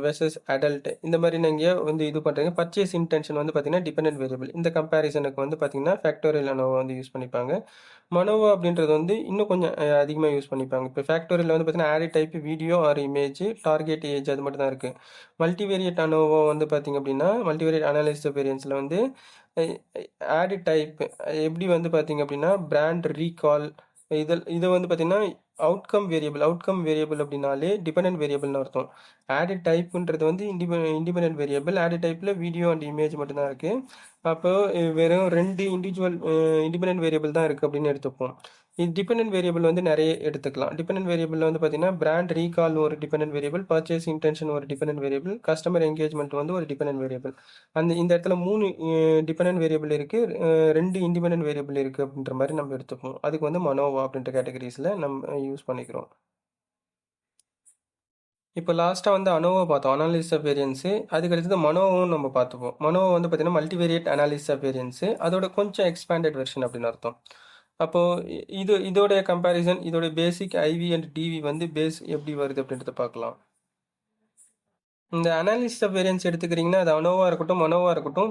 versus adult இந்த மாதிரி நீங்கள் வந்து இது பண்ணுறீங்க. பர்ச்சேஸ் இன்டென்ஷன் வந்து பார்த்தீங்கன்னா டிபெண்டன்ட் வேரியபிள். இந்த கம்பேரிசனுக்கு வந்து பார்த்தீங்கன்னா ஃபேக்டோரியல் அனோவா வந்து யூஸ் பண்ணிப்பாங்க. மனோவா அப்படின்றது வந்து இன்னும் கொஞ்சம் அதிகமாக யூஸ் பண்ணிப்பாங்க. இப்போ ஃபேக்டோரியல் வந்து பார்த்தீங்கன்னா ad type video or image, target age அது மட்டும் தான் இருக்குது. மல்டிவேரியட் அனோவா வந்து பார்த்தீங்க அப்படின்னா மல்டிவேரியட் அனாலிசிஸ் வேரியன்ஸில் வந்து ஆட் டைப் எப்படி வந்து பார்த்தீங்க அப்படின்னா பிராண்ட் ரீகால், இது வந்து பார்த்தீங்கன்னா அவுட்கம் வேரியபிள் அப்படின்னாலே டிபெண்டன்ட் வேரியபிள்னு அர்த்தம். ஆட் டைப்புன்றது வந்து இண்டிபெண்டன்ட் வேரியபிள். ஆட் டைப்பில் வீடியோ அண்ட் இமேஜ் மட்டும்தான் இருக்குது. அப்போ வெறும் ரெண்டு இண்டிபெண்டன்ட் வேரியபிள் தான் இருக்குது அப்படின்னு எடுத்துப்போம். இது டிபெண்டன்ட் வேரியபிள் வந்து நிறைய எடுத்துக்கலாம். டிபெண்டன்ட் வேரியபிள் வந்து பார்த்தீங்கன்னா பிராண்ட் ரீகால் ஒரு டிபெண்டன்ட் வேரியபிள், பர்ச்சேஸ் இன்டென்ஷன் ஒரு டிபெண்டன்ட் வேரியபிள், கஸ்டமர் என்கேஜ்மெண்ட் வந்து ஒரு டிபெண்டன்ட் வேரியபிள். இந்த இடத்துல 3 டிபெண்டன்ட் வேரியபிள் இருக்குது, 2 இண்டிபெண்டன்ட் வேரியபிள் இருக்குது அப்படின்ற மாதிரி நம்ம எடுத்துப்போம். அதுக்கு வந்து மனோவா அப்படின்ற கேட்டகரிஸில் நம்ம யூஸ் பண்ணிக்கிறோம். இப்போ லாஸ்ட்டாக வந்து அனோவா பார்த்தோம், அனாலிசிஸ் ஆஃப் வேரியன்ஸு. அதுக்கு அடுத்தது மனோவும் நம்ம பார்த்துப்போம். மனோவா வந்து பார்த்தீங்கன்னா மல்டிவேரியட் அனாலிசிஸ் ஆஃப் வேரியன்ஸு, அதோட கொஞ்சம் எக்ஸ்பேண்டட் வெர்ஷன் அப்படின்னு அர்த்தம். அப்போது இதோடைய கம்பேரிசன், இதோட பேசிக் ஐவி அண்ட் டிவி வந்து பேஸ் எப்படி வருது அப்படின்றத பார்க்கலாம். இந்த அனாலிசிஸ் ஆஃப் வேரியன்ஸ் எடுத்துக்கிறீங்கன்னா அது அனோவா இருக்கட்டும் மனோவா இருக்கட்டும்,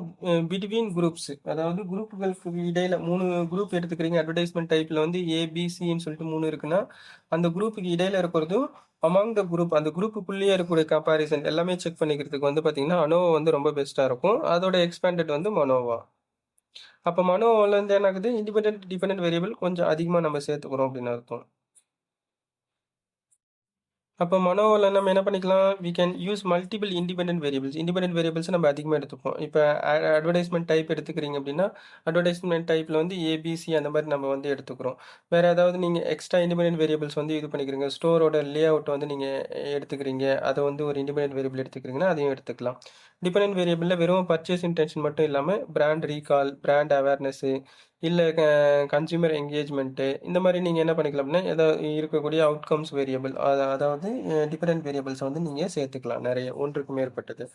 பிட்வீன் குரூப்ஸ், அதாவது குரூப்புகளுக்கு இடையில 3 குரூப் எடுத்துக்கிறீங்க. அட்வர்டைஸ்மெண்ட் டைப்பில் வந்து ஏபிசின்னு சொல்லிட்டு 3 இருக்குன்னா அந்த குரூப்புக்கு இடையில இருக்கிறதும் அமாங் த குரூப், அந்த குரூப்புக்குள்ளேயே இருக்கக்கூடிய கம்பேரிசன் எல்லாமே செக் பண்ணிக்கிறதுக்கு வந்து பார்த்தீங்கன்னா அனோவா வந்து ரொம்ப பெஸ்ட்டாக இருக்கும். அதோட எக்ஸ்பேண்டட் வந்து மனோவா. அப்போ மனோவாவில் வந்து என்ன ஆகுது, இண்டிபெண்டன்ட் டிபெண்டன்ட் வேரியபிள் கொஞ்சம் அதிகமாக நம்ம சேர்த்துக்கிறோம் அப்படின்னு அர்த்தம். அப்போ மனோவில் நம்ம என்ன பண்ணிக்கலாம், we can use multiple independent variables. Independent variables நம்ம அதிகமாக எடுத்துப்போம். இப்போ அட்வர்டைஸ்மெண்ட் டைப் எடுத்துக்கிறீங்க அப்படின்னா அட்வர்டைஸ்மெண்ட் டைப்பில் வந்து ஏபிசி அந்த மாதிரி நம்ம வந்து எடுத்துக்கிறோம். வேறு ஏதாவது நீங்கள் எக்ஸ்ட்ரா இண்டிபெண்டன்ட் வேரியபிள்ஸ் வந்து இது பண்ணிக்கிறீங்க, ஸ்டோரோட லே அவுட் வந்து நீங்கள் எடுத்துக்கிறீங்க, அதை வந்து ஒரு இண்டிபெண்டன்ட் வேரியபிள் எடுத்துக்கிறீங்கன்னா அதையும் எடுத்துக்கலாம். டிபெண்டன்ட் வேரியபிளில் வெறும் பர்ச்சேஸ் இன்டென்ஷன் மட்டும் இல்லாமல் பிராண்ட் ரீகால், பிராண்ட் அவேர்னஸ்ஸு, இல்லை கன்சியூமர் என்கேஜ்மெண்ட்டு, இந்த மாதிரி நீங்கள் என்ன பண்ணிக்கலாம் அப்படின்னா ஏதாவது இருக்கக்கூடிய அவுட்கம்ஸ் வேரியபிள், அதாவது டிஃபரெண்ட் வேரியபிள்ஸை வந்து நீங்கள் சேர்த்துக்கலாம், நிறைய ஒன்றுக்கு மேற்பட்டது.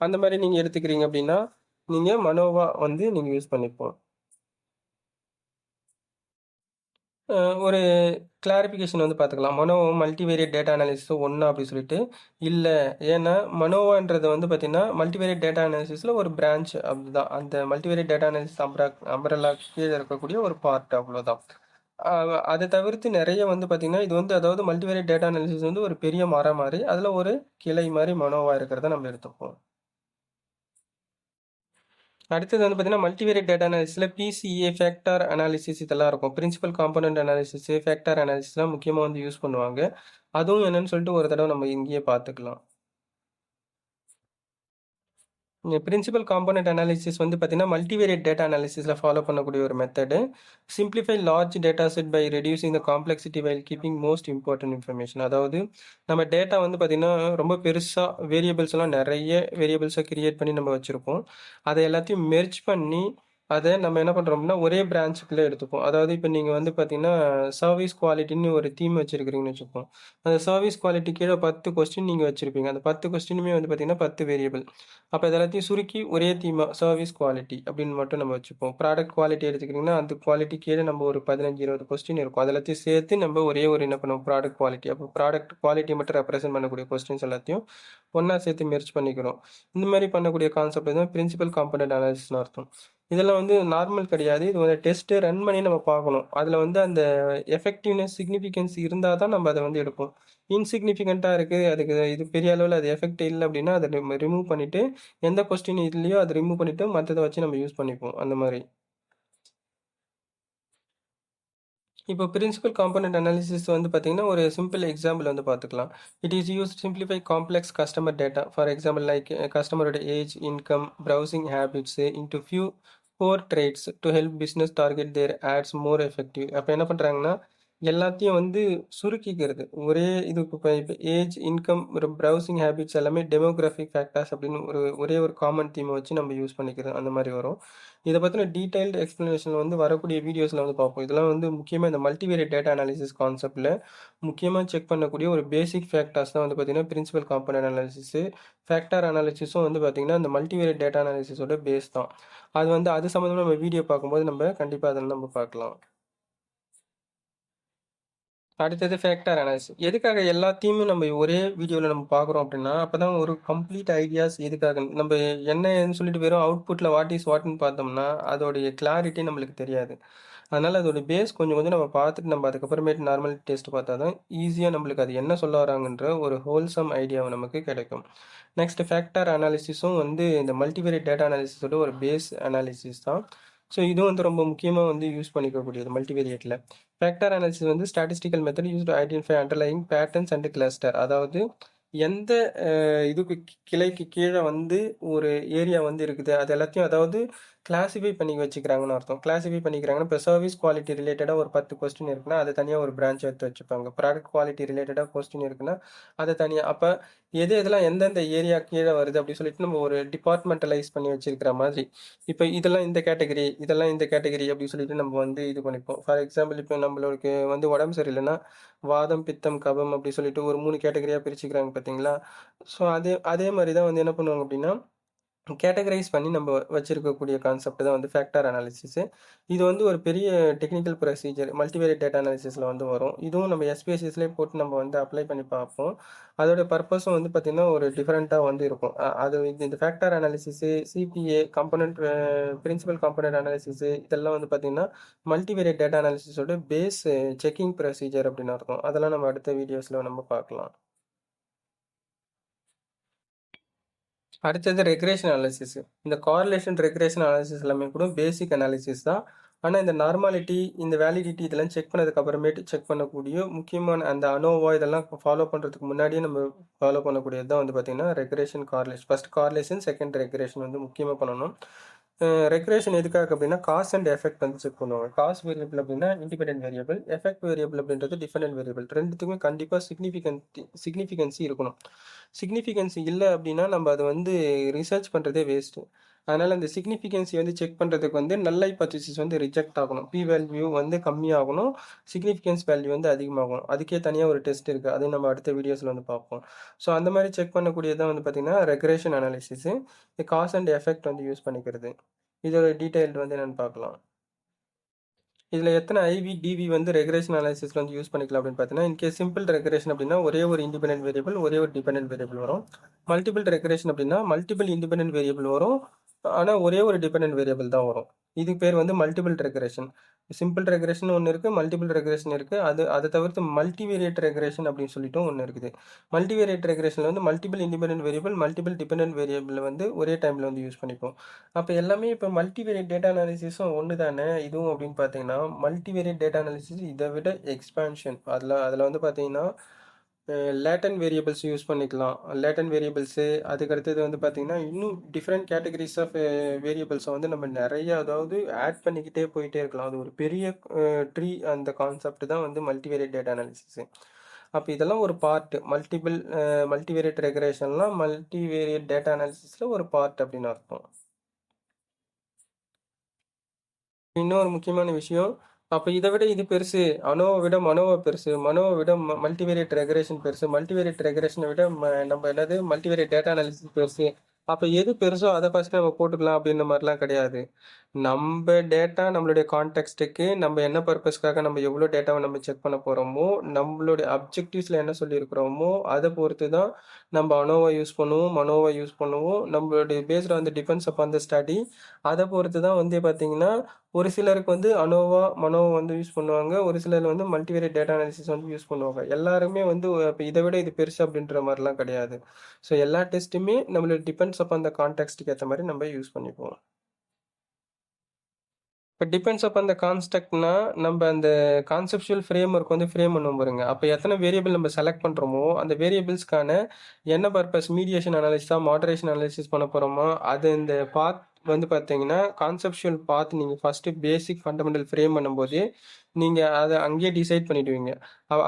அந்த மாதிரி நீங்கள் எடுத்துக்கிறீங்க அப்படின்னா நீங்கள் மனோவா வந்து நீங்கள் யூஸ் பண்ணிப்போம். ஒரு கிளாரிஃபிகேஷன் வந்து பார்த்துக்கலாம். மனோவா மல்டிவேரியட் டேட்டா அனாலிசிஸ் ஒன்றா அப்படி சொல்லிட்டு இல்லை. ஏன்னா மனோவான்றது வந்து பார்த்தீங்கன்னா மல்டிவேரியட் டேட்டா அனாலிசிஸில் ஒரு பிரான்ச் அப்படிதான். அந்த மல்டிவேரியட் டேட்டா அனாலிசிஸ் அம்பரலா கீழே இருக்கக்கூடிய ஒரு பார்ட், அவ்வளோதான். அதை தவிர்த்து நிறைய வந்து பார்த்தீங்கன்னா இது வந்து அதாவது மல்டிவேரியட் டேட்டா அனாலிசிஸ் வந்து ஒரு பெரிய மரம் மாதிரி, அதில் ஒரு கிளை மாதிரி மனோவா இருக்கிறத நம்ம எடுத்துப்போம். அடுத்தது வந்து பார்த்தீங்கன்னா மல்டிவேரியட் டேட்டா அனாலிசிஸில் பிசிஏ, ஃபேக்டார் அனாலிசிஸ் இதெல்லாம் இருக்கும். பிரின்சிபல் காம்பனண்ட் அனாலிசிஸ், ஃபேக்டார் அனாலிசிஸ்லாம் முக்கியமாக வந்து யூஸ் பண்ணுவாங்க. அதுவும் என்னன்னு சொல்லிட்டு ஒரு தடவை நம்ம இங்கேயே பார்த்துக்கலாம். பிரின்சிபல் காம்போனன்ட் அனாலிசிஸ் வந்து பார்த்தீங்கன்னா மல்டிவேரியட் டேட்டா அனாலிசிஸில் ஃபாலோ பண்ணக்கூடிய ஒரு method. Simplify large data set by reducing the complexity while keeping most important information. அதாவது நம்ம டேட்டா வந்து பார்த்தீங்கன்னா ரொம்ப பெருசாக வேரியபிள்ஸ் எல்லாம் நிறைய வேரியபிள்ஸை கிரியேட் பண்ணி நம்ம வச்சுருப்போம். அதை எல்லாத்தையும் மெர்ஜ் பண்ணி அதை நம்ம என்ன பண்ணுறோம்னா ஒரே பிரான்ச்சுக்குள்ளே எடுத்துப்போம். அதாவது இப்போ நீங்கள் வந்து பார்த்தீங்கன்னா சர்வீஸ் குவாலிட்டின்னு ஒரு தீம் வச்சுருக்கிறீங்கன்னு வச்சுப்போம். அந்த சர்வீஸ் குவாலிட்டி கீழே 10 கொஸ்டின் நீங்கள் வச்சுருப்பீங்க. அந்த 10 கொஸ்டினுமே வந்து பார்த்தீங்கன்னா 10 வேரியபிள். அப்போ இதெல்லாத்தையும் சுருக்கி ஒரே தீமா சர்வீஸ் குவாலிட்டி அப்படின்னு மட்டும் நம்ம வச்சுப்போம். ப்ராடக்ட் குவாலிட்டி எடுத்துக்கிட்டிங்கன்னா அந்த குவாலிட்டி கீழே நம்ம ஒரு 15-20 கொஸ்டின் இருக்கும். அது எல்லாத்தையும் சேர்த்து நம்ம ஒரே ஒரு என்ன பண்ணுவோம் ப்ராடக்ட் குவாலிட்டி. அப்போ ப்ராடக்ட் குவாலிட்டி மட்டும் ரெப்ரசென்ட் பண்ணக்கூடிய கொஸ்டின்ஸ் எல்லாத்தையும் ஒன்றா சேர்த்து மெர்ஜ் பண்ணிக்கிறோம். இந்த மாதிரி பண்ணக்கூடிய கான்செப்ட் தான் பிரின்சிபல் காம்பனன்ட் அனாலிசிஸ்னு அர்த்தம். இதெல்லாம் வந்து நார்மல் கிடையாது. இது வந்து டெஸ்ட்டு ரன் பண்ணி நம்ம பார்க்கணும். அதில் வந்து அந்த எஃபெக்டிவ்னஸ் சிக்னிஃபிகன்ஸ் இருந்தால் தான் நம்ம அதை வந்து எடுப்போம். இன்சிக்னிஃபிகண்ட்டாக இருக்குது, அதுக்கு இது பெரிய அளவில் அது எஃபெக்ட் இல்லை அப்படின்னா அதை ரிமூவ் பண்ணிவிட்டு எந்த கொஸ்டின் இல்லையோ அதை ரிமூவ் பண்ணிவிட்டு மற்றதை வச்சு நம்ம யூஸ் பண்ணிப்போம் அந்த மாதிரி. இப்போ பிரின்சிபல் காம்பனன்ட் அனாலிசிஸ் வந்து பார்த்தீங்கன்னா ஒரு சிம்பிள் எக்ஸாம்பிள் வந்து பார்த்துக்கலாம். It is use simplify complex customer data. For example like கஸ்டமரோட age, income, browsing habits into few core traits to help business target their ads more effective. அப்போ என்ன பண்ணுறாங்கன்னா எல்லாத்தையும் வந்து சுருக்கிக்கிறது. ஒரே இது இப்போ ஏஜ், இன்கம், ப்ரௌசிங் ஹேபிட்ஸ் எல்லாமே டெமோகிராஃபிக் ஃபேக்டர்ஸ் அப்படின்னு ஒரே ஒரு காமன் தீமை வச்சு நம்ம யூஸ் பண்ணிக்கிறது அந்த மாதிரி வரும். இதை பற்றின டீடைல்டு எக்ஸ்ப்ளனேஷன் வந்து வரக்கூடிய வீடியோஸில் வந்து பார்ப்போம். இதெல்லாம் வந்து முக்கியமாக இந்த மல்டிவேரியட் டேட்டா அனாலிசிஸ் கான்செப்டில் முக்கியமாக செக் பண்ணக்கூடிய ஒரு பேசிக் ஃபேக்டர்ஸ் தான் வந்து பார்த்தீங்கன்னா பிரின்சிபல் காம்பனன்ட் அனாலிசிஸு. ஃபேக்டர் அனாலிசிஸும் வந்து பார்த்தீங்கன்னா இந்த மல்டிவேரியட் டேட்டா அனாலிசிஸோட பேஸ் தான். அது வந்து அது சம்மந்தமாக நம்ம வீடியோ பார்க்கும்போது நம்ம கண்டிப்பாக அதில் நம்ம பார்க்கலாம். அடுத்தது ஃபேக்டர் அனாலிசிஸ். எதுக்காக எல்லாத்தையுமே நம்ம ஒரே வீடியோவில் நம்ம பார்க்குறோம் அப்படின்னா அப்போ தான் ஒரு கம்ப்ளீட் ஐடியாஸ் எதுக்காக நம்ம என்னன்னு சொல்லிட்டு வெறும் அவுட்புட்டில் வாட் இஸ் வாட்னு பார்த்தோம்னா அதோடைய கிளாரிட்டி நம்மளுக்கு தெரியாது. அதனால் அதோட பேஸ் கொஞ்சம் கொஞ்சம் நம்ம பார்த்துட்டு நம்ம அதுக்கப்புறமேட்டு நார்மல் டெஸ்ட் பார்த்தா தான் ஈஸியாக நம்மளுக்கு அது என்ன சொல்ல வராங்கன்ற ஒரு ஹோல்சம் ஐடியாவை நமக்கு கிடைக்கும். நெக்ஸ்ட் ஃபேக்டர் அனாலிசிஸும் வந்து இந்த மல்டிவேரியட் டேட்டா அனாலிசிஸோட ஒரு பேஸ் அனாலிசிஸ் தான். ஸோ இதுவும் வந்து ரொம்ப முக்கியமாக வந்து யூஸ் பண்ணிக்கக்கூடியது மல்டிவேரியட்டில். ஃபேக்டர் அனாலிசிஸ் வந்து statistical method use to identify underlying patterns and cluster. அதாவது எந்த இதுக்கு கிளைக்கு கீழே வந்து ஒரு ஏரியா வந்து இருக்குது அது எல்லாத்தையும் அதாவது கிளாஸிஃபை பண்ணி வச்சுக்கிறாங்கன்னு அர்த்தம். கிளாஸிஃபை பண்ணிக்கிறாங்கன்னா இப்போ சர்வீஸ் குவாலிட்டி ரிலேட்டடாக ஒரு 10 கொஸ்டின் இருக்குன்னா அது தனியாக ஒரு பிரான்ச் எடுத்து வச்சுப்பாங்க. ப்ராடக்ட் குவாலிட்டி ரிலேட்டடாக கொஸ்டின் இருக்குன்னா அதை தனியாக. அப்போ எதெல்லாம் எந்தெந்த ஏரியா கீழே வருது அப்படி சொல்லிட்டு நம்ம ஒரு டிபார்ட்மெண்டலைஸ் பண்ணி வச்சிருக்கிற மாதிரி. இப்போ இதெல்லாம் இந்த கேட்டகரி, இதெல்லாம் இந்த கேட்டகரி அப்படி சொல்லிட்டு நம்ம வந்து இது பண்ணிப்போம். ஃபார் எக்ஸாம்பிள் இப்போ நம்மளுக்கு வந்து உடம்பு சரியில்லைன்னா வாதம், பித்தம், கபம் அப்படி சொல்லிட்டு ஒரு 3 கேட்டகரியாக பிரிச்சுக்கிறாங்க பார்த்தீங்களா? ஸோ அதே அதே மாதிரி தான் வந்து என்ன பண்ணுவாங்க அப்படின்னா கேட்டகரைஸ் பண்ணி நம்ம வச்சிருக்கக்கூடிய கான்செப்ட் தான் வந்து ஃபேக்டர் அனாலிசிஸு. இது வந்து ஒரு பெரிய டெக்னிக்கல் ப்ரொசீஜர் மல்டிவேரியட் டேட்டா அனாலிசிஸில் வந்து வரும். இதுவும் நம்ம எஸ்பிஎஸ்சிஸ்லேயே போட்டு நம்ம வந்து அப்ளை பண்ணி பார்ப்போம். அதோட பர்பஸும் வந்து பார்த்திங்கன்னா ஒரு டிஃப்ரெண்ட்டாக வந்து இருக்கும். அது இந்த factor analysis, CPA, component principal component analysis இதெல்லாம் வந்து பார்த்திங்கன்னா மல்டிவேரியட் டேட்டா அனாலிசிஸோட பேஸ் செக்கிங் ப்ரொசீஜர் அப்படின்னு அர்த்தம். அதெல்லாம் நம்ம அடுத்த வீடியோஸில் நம்ம பார்க்கலாம். அடுத்தது ரெக்ரேஷன் அனாலிசிஸ். இந்த கார்லேஷன் ரெக்ரேஷன் அனாலிசிஸ் எல்லாமே கூட பேசிக் அனாலிசிஸ் தான். ஆனால் இந்த நார்மாலிட்டி, இந்த வேலிடிட்டி இதெல்லாம் செக் பண்ணதுக்கு அப்புறமேட்டு செக் பண்ணக்கூடிய முக்கியமான அந்த அனோவா இதெல்லாம் ஃபாலோ பண்ணுறதுக்கு முன்னாடியே நம்ம ஃபாலோ பண்ணக்கூடியது தான் வந்து பார்த்திங்கன்னா regression correlation. First correlation, second regression வந்து முக்கியமாக பண்ணணும். ரெக்ரேஷன் எதுக்காக அப்படின்னா காஸ் அண்ட் எஃபெக்ட் வந்து செக் பண்ணுவாங்க. காஸ் வேரியபிள் அப்படின்னா இண்டிபெண்டன்ட் வேரியபிள், எஃபெக்ட் வேரியபிள் அப்படின்றது டிபெண்டன்ட் வேரியபிள். ரெண்டுத்துக்குமே கண்டிப்பாக சிக்னிஃபிகன்சி இருக்கணும். சிக்னிஃபிகன்சி இல்லை அப்படின்னா நம்ம அதை வந்து ரிசர்ச் பண்ணுறதே வேஸ்ட்டு. அதனால் அந்த சிக்னிஃபிகன்சி வந்து செக் பண்ணுறதுக்கு வந்து நல் ஹைபோதீசிஸ் வந்து ரிஜெக்ட் ஆகணும். பி வேல்யூ வந்து கம்மியாகணும், சிக்னிஃபிகன்ஸ் வேல்யூ வந்து அதிகமாகணும். அதுக்கே தனியாக ஒரு டெஸ்ட் இருக்குது, அதையும் நம்ம அடுத்த வீடியோஸில் வந்து பார்ப்போம். ஸோ அந்த மாதிரி செக் பண்ணக்கூடியதான் வந்து பார்த்திங்கன்னா regression analysis. Cause and effect வந்து யூஸ் பண்ணிக்கிறது. இதோட டீடைல் வந்து என்னென்னு பார்க்கலாம். இதில் எத்தனை ஐவி, டிவி வந்து ரெக்ரேஷன் அனாலிசிஸில் வந்து யூஸ் பண்ணிக்கலாம் அப்படின்னு பார்த்தீங்கன்னா இன்கேஸ் சிம்பிள் ரெக்ரேஷன் அப்படின்னா ஒரே ஒரு இண்டிபெண்டன்ட் வேரியபிள், ஒரே ஒரு டிபெண்டன்ட் வேரியபிள் வரும். மல்டிபிள் ரெக்ரேஷன் அப்படின்னா மல்டிபிள் இண்டிபெண்டன்ட் வேரியபிள் வரும், ஆனால் ஒரே ஒரு டிபெண்டன்ட் வேரியபிள் தான் வரும். இதுக்கு பேர் வந்து மல்டிபிள் ரெக்ரேஷன். சிம்பிள் ரெக்ரேஷன் ஒன்று இருக்குது, மல்டிபிள் ரெக்ரேஷன் இருக்குது. அதை தவிர்த்து மல்டிவேரியட் ரெக்ரேஷன் அப்படின்னு சொல்லிட்டும் ஒன்று இருக்குது. மல்டிவேரியட் ரெக்ரேஷனில் வந்து multiple independent variable, multiple dependent variable வந்து ஒரே டைமில் வந்து யூஸ் பண்ணிப்போம். அப்போ எல்லாமே இப்போ மல்டிவேரியட் டேட்டா அனாலிசிஸும் ஒன்று தானே இதுவும் அப்படின்னு பார்த்தீங்கன்னா மல்டிவேரியட் டேட்டா அனாலிசிஸ் இதை விட எக்ஸ்பான்ஷன். அதில் வந்து பார்த்தீங்கன்னா லேட்டன் வேரியபிள்ஸ் யூஸ் பண்ணிக்கலாம். லேட்டன் வேரியபிள்ஸு அதுக்கடுத்தது வந்து பார்த்தீங்கன்னா, இன்னும் டிஃப்ரெண்ட் கேட்டகரிஸ் ஆஃப் வேரியபிள்ஸை வந்து நம்ம நிறைய அதாவது ஆட் பண்ணிக்கிட்டே போயிட்டே இருக்கலாம். அது ஒரு பெரிய ட்ரீ அந்த கான்செப்ட் தான் வந்து மல்டிவேரியட் டேட்டா அனாலிசிஸு. அப்போ இதெல்லாம் ஒரு பார்ட் மல்டிவேரியட் ரெக்ரேஷன்லாம் மல்டிவேரியட் டேட்டா அனாலிசிஸில் ஒரு பார்ட் அப்படின்னு அர்த்தம். இன்னொரு முக்கியமான விஷயம், அப்போ இதை விட இது பெருசு, அனோவை விட மனோவா பெருசு, மனோவை விட மல்டிவேரியட் ரெக்ரேஷன் பெருசு, மல்டிவேரியட் ரெக்ரேஷனை விட நம்ம என்னது மல்டிவேரியட் டேட்டா அனாலிசிஸ் பெருசு. அப்போ எது பெருசோ அதை ஃபர்ஸ்ட் நம்ம போட்டுக்கலாம் அப்படின்ற மாதிரிலாம் கிடையாது. நம்ம டேட்டா நம்மளுடைய கான்டெக்ஸ்ட்டுக்கு நம்ம என்ன பர்பஸ்க்காக நம்ம எவ்வளோ டேட்டாவை நம்ம செக் பண்ண போகிறோமோ, நம்மளுடைய அப்ஜெக்டிவ்ஸில் என்ன சொல்லியிருக்கிறோமோ அதை பொறுத்து தான் நம்ம அனோவா யூஸ் பண்ணுவோம், மனோவா யூஸ் பண்ணுவோம். நம்மளுடைய பேஸ்டு வந்து டிபெண்ட்ஸ் அப்பான் த ஸ்டடி. அதை பொறுத்து தான் வந்து பார்த்தீங்கன்னா ஒரு சிலருக்கு வந்து அனோவா மனோவா வந்து யூஸ் பண்ணுவாங்க, ஒரு சிலர் வந்து மல்டிவேரியட் டேட்டா அனாலிசிஸ் வந்து யூஸ் பண்ணுவாங்க. எல்லாருமே வந்து இப்போ இதை விட இது பெருசு அப்படின்ற மாதிரிலாம் கிடையாது. ஸோ எல்லா டெஸ்ட்டுமே நம்மளுக்கு டிபெண்ட்ஸ் அப்பான் த கான்டெக்ஸ்ட்டுக்கு ஏற்ற மாதிரி நம்ம யூஸ் பண்ணிப்போம். இப்போ டிபெண்ட்ஸ் அப்பான் த கான்ஸ்ட்ரக்ட்னா நம்ம அந்த கான்செப்சுவல் ஃப்ரேம் ஒர்க் வந்து ஃப்ரேம் பண்ணுவோம் பாருங்க. அப்போ எத்தனை வேரியபிள் நம்ம செலக்ட் பண்ணுறோமோ அந்த வேரியபிள்ஸ்க்கான என்ன பர்பஸ் மீடியேஷன் அனாலிசிஸா மாடரேஷன் அனாலிசிஸ் பண்ண போகிறோமோ அது இந்த பாத் வந்து பார்த்தீங்கன்னா கான்செப்சுவல் பாத் நீங்கள் ஃபஸ்ட்டு பேசிக் ஃபண்டமெண்டல் ஃப்ரேம் பண்ணும்போது நீங்கள் அதை அங்கேயே டிசைட் பண்ணிடுவீங்க.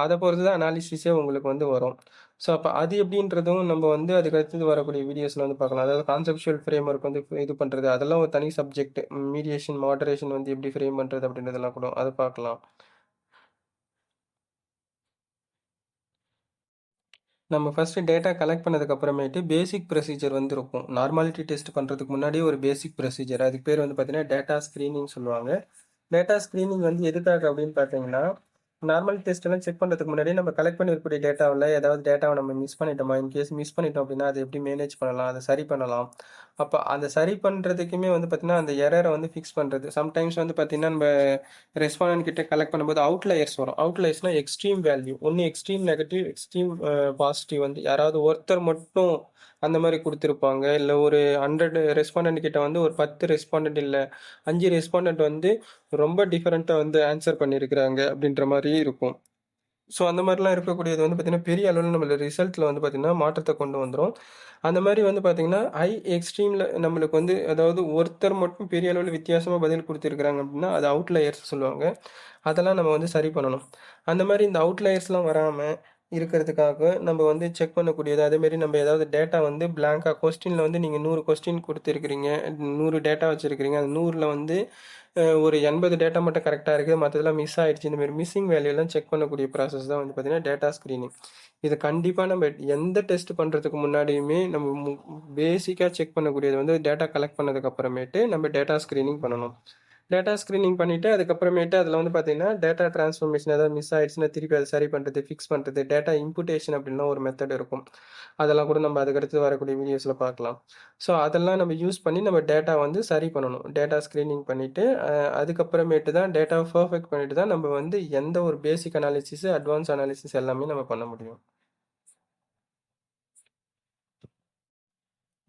அதை பொறுத்து தான் அனாலிசிஸே உங்களுக்கு வந்து வரும். ஸோ அப்போ அது எப்படின்றதும் நம்ம வந்து அதுக்கு அடுத்தது வரக்கூடிய வீடியோஸில் வந்து பார்க்கலாம். அதாவது கான்செப்சுவல் ஃப்ரேம் ஒர்க் வந்து இது பண்ணுறது அதெல்லாம் ஒரு தனி சப்ஜெக்ட். மீடியேஷன் மாடரேஷன் வந்து எப்படி ஃப்ரேம் பண்ணுறது அப்படின்றதெல்லாம் கூட அதை பார்க்கலாம். நம்ம ஃபஸ்ட்டு டேட்டா கலெக்ட் பண்ணதுக்கு அப்புறமேட்டு பேசிக் ப்ரொசீஜர் வந்து இருக்கும். நார்மாலிட்டி டெஸ்ட் பண்ணுறதுக்கு முன்னாடியே ஒரு பேசிக் ப்ரொசீஜர், அதுக்கு பேர் வந்து பார்த்தீங்கன்னா டேட்டா ஸ்க்ரீனிங் சொல்லுவாங்க. டேட்டா ஸ்க்ரீனிங் வந்து எதுக்காக அப்படின்னு பார்த்தீங்கன்னா, நார்மல் டெஸ்ட் எல்லாம் செக் பண்ணுறதுக்கு முன்னாடியே நம்ம கலெக்ட் பண்ணிருக்கக்கூடிய டேட்டாவில் ஏதாவது டேட்டாவை நம்ம மிஸ் பண்ணிட்டோமா, இன்கேஸ் மிஸ் பண்ணிட்டோம் அப்படின்னா அதை எப்படி மேனேஜ் பண்ணலாம், அதை சரி பண்ணலாம். அப்போ அந்த சரி பண்ணுறதுக்குமே வந்து பார்த்தீங்கன்னா அந்த எரரை வந்து ஃபிக்ஸ் பண்ணுறது. சம்டைம்ஸ் வந்து பார்த்தீங்கன்னா நம்ம ரெஸ்பாண்டன்ட் கிட்ட கலெக்ட் பண்ணும்போது அவுட்லயர்ஸ் வரும். அவுட்லயர்ஸ்னால் எக்ஸ்ட்ரீம் வேல்யூ, ஒன்று எக்ஸ்ட்ரீம் நெகட்டிவ் எக்ஸ்ட்ரீம் பாசிட்டிவ் வந்து யாராவது ஒருத்தர் மட்டும் அந்த மாதிரி கொடுத்துருப்பாங்க. இல்லை ஒரு 100 ரெஸ்பாண்டன்ட் கிட்ட வந்து ஒரு 10 ரெஸ்பாண்டன்ட் இல்லை 5 ரெஸ்பாண்டன்ட் வந்து ரொம்ப டிஃப்ரெண்ட்டாக வந்து ஆன்சர் பண்ணியிருக்கிறாங்க அப்படின்ற மாதிரி இருக்கும். ஸோ அந்த மாதிரிலாம் இருக்கக்கூடியது வந்து பார்த்திங்கன்னா பெரிய அளவில் நம்மளோட ரிசல்ட்டில் வந்து பார்த்திங்கன்னா மாற்றத்தை கொண்டு வந்துடும். அந்த மாதிரி வந்து பார்த்திங்கன்னா ஹை எக்ஸ்ட்ரீமில் நம்மளுக்கு வந்து அதாவது ஒருத்தர் மட்டும் பெரிய அளவில் வித்தியாசமாக பதில் கொடுத்துருக்குறாங்க அப்படின்னா அது அவுட்லயர்ஸ் சொல்லுவாங்க. அதெல்லாம் நம்ம வந்து சரி பண்ணணும். அந்த மாதிரி இந்த அவுட்லயர்ஸ்லாம் வராமல் இருக்கிறதுக்காக நம்ம வந்து செக் பண்ணக்கூடியது. அதேமாரி நம்ம ஏதாவது டேட்டா வந்து பிளாங்காக கொஸ்டினில் வந்து நீங்கள் 100 கொஸ்டின் கொடுத்துருக்கிறீங்க, 100 டேட்டா வச்சுருக்கிறீங்க, அந்த 100ல் வந்து ஒரு 80 டேட்டா மட்டும் கரெக்டாக இருக்குது, மற்றதெல்லாம் மிஸ் ஆகிடுச்சு. இந்தமாரி மிஸ்ஸிங் வேல்யூலாம் செக் பண்ணக்கூடிய ப்ராசஸ் தான் வந்து பார்த்திங்கன்னா டேட்டா ஸ்க்ரீனிங். இது கண்டிப்பாக நம்ம எந்த டெஸ்ட் பண்ணுறதுக்கு முன்னாடியுமே நம்ம பேசிக்காக செக் பண்ணக்கூடியது வந்து டேட்டா கலெக்ட் பண்ணதுக்கு அப்புறமேட்டு நம்ம டேட்டா ஸ்க்ரீனிங் பண்ணணும். டேட்டா ஸ்க்ரீனிங் பண்ணிவிட்டு அதுக்கப்புறமேட்டு அதில் வந்து பார்த்தீங்கன்னா டேட்டா ட்ரான்ஸ்ஃபர்மேஷன் ஏதாவது மிஸ் ஆகிடுச்சுன்னா திருப்பி அதை சரி பண்ணுறது, ஃபிக்ஸ் பண்ணுறது, டேட்டா இம்புட்டேஷன் அப்படின்லாம் ஒரு மெத்தட் இருக்கும். அதெல்லாம் கூட நம்ம அதுக்கடுத்து வரக்கூடிய வீடியோஸில் பார்க்கலாம். ஸோ அதெல்லாம் நம்ம யூஸ் பண்ணி நம்ம டேட்டா வந்து சரி பண்ணணும். டேட்டா ஸ்க்ரீனிங் பண்ணிவிட்டு அதுக்கப்புறமேட்டு தான் டேட்டாவை பர்ஃபெக்ட் பண்ணிட்டு தான் நம்ம வந்து எந்த ஒரு பேசிக் அனாலிசிஸ் அட்வான்ஸ் அனாலிசிஸ் எல்லாமே நம்ம பண்ண முடியும்.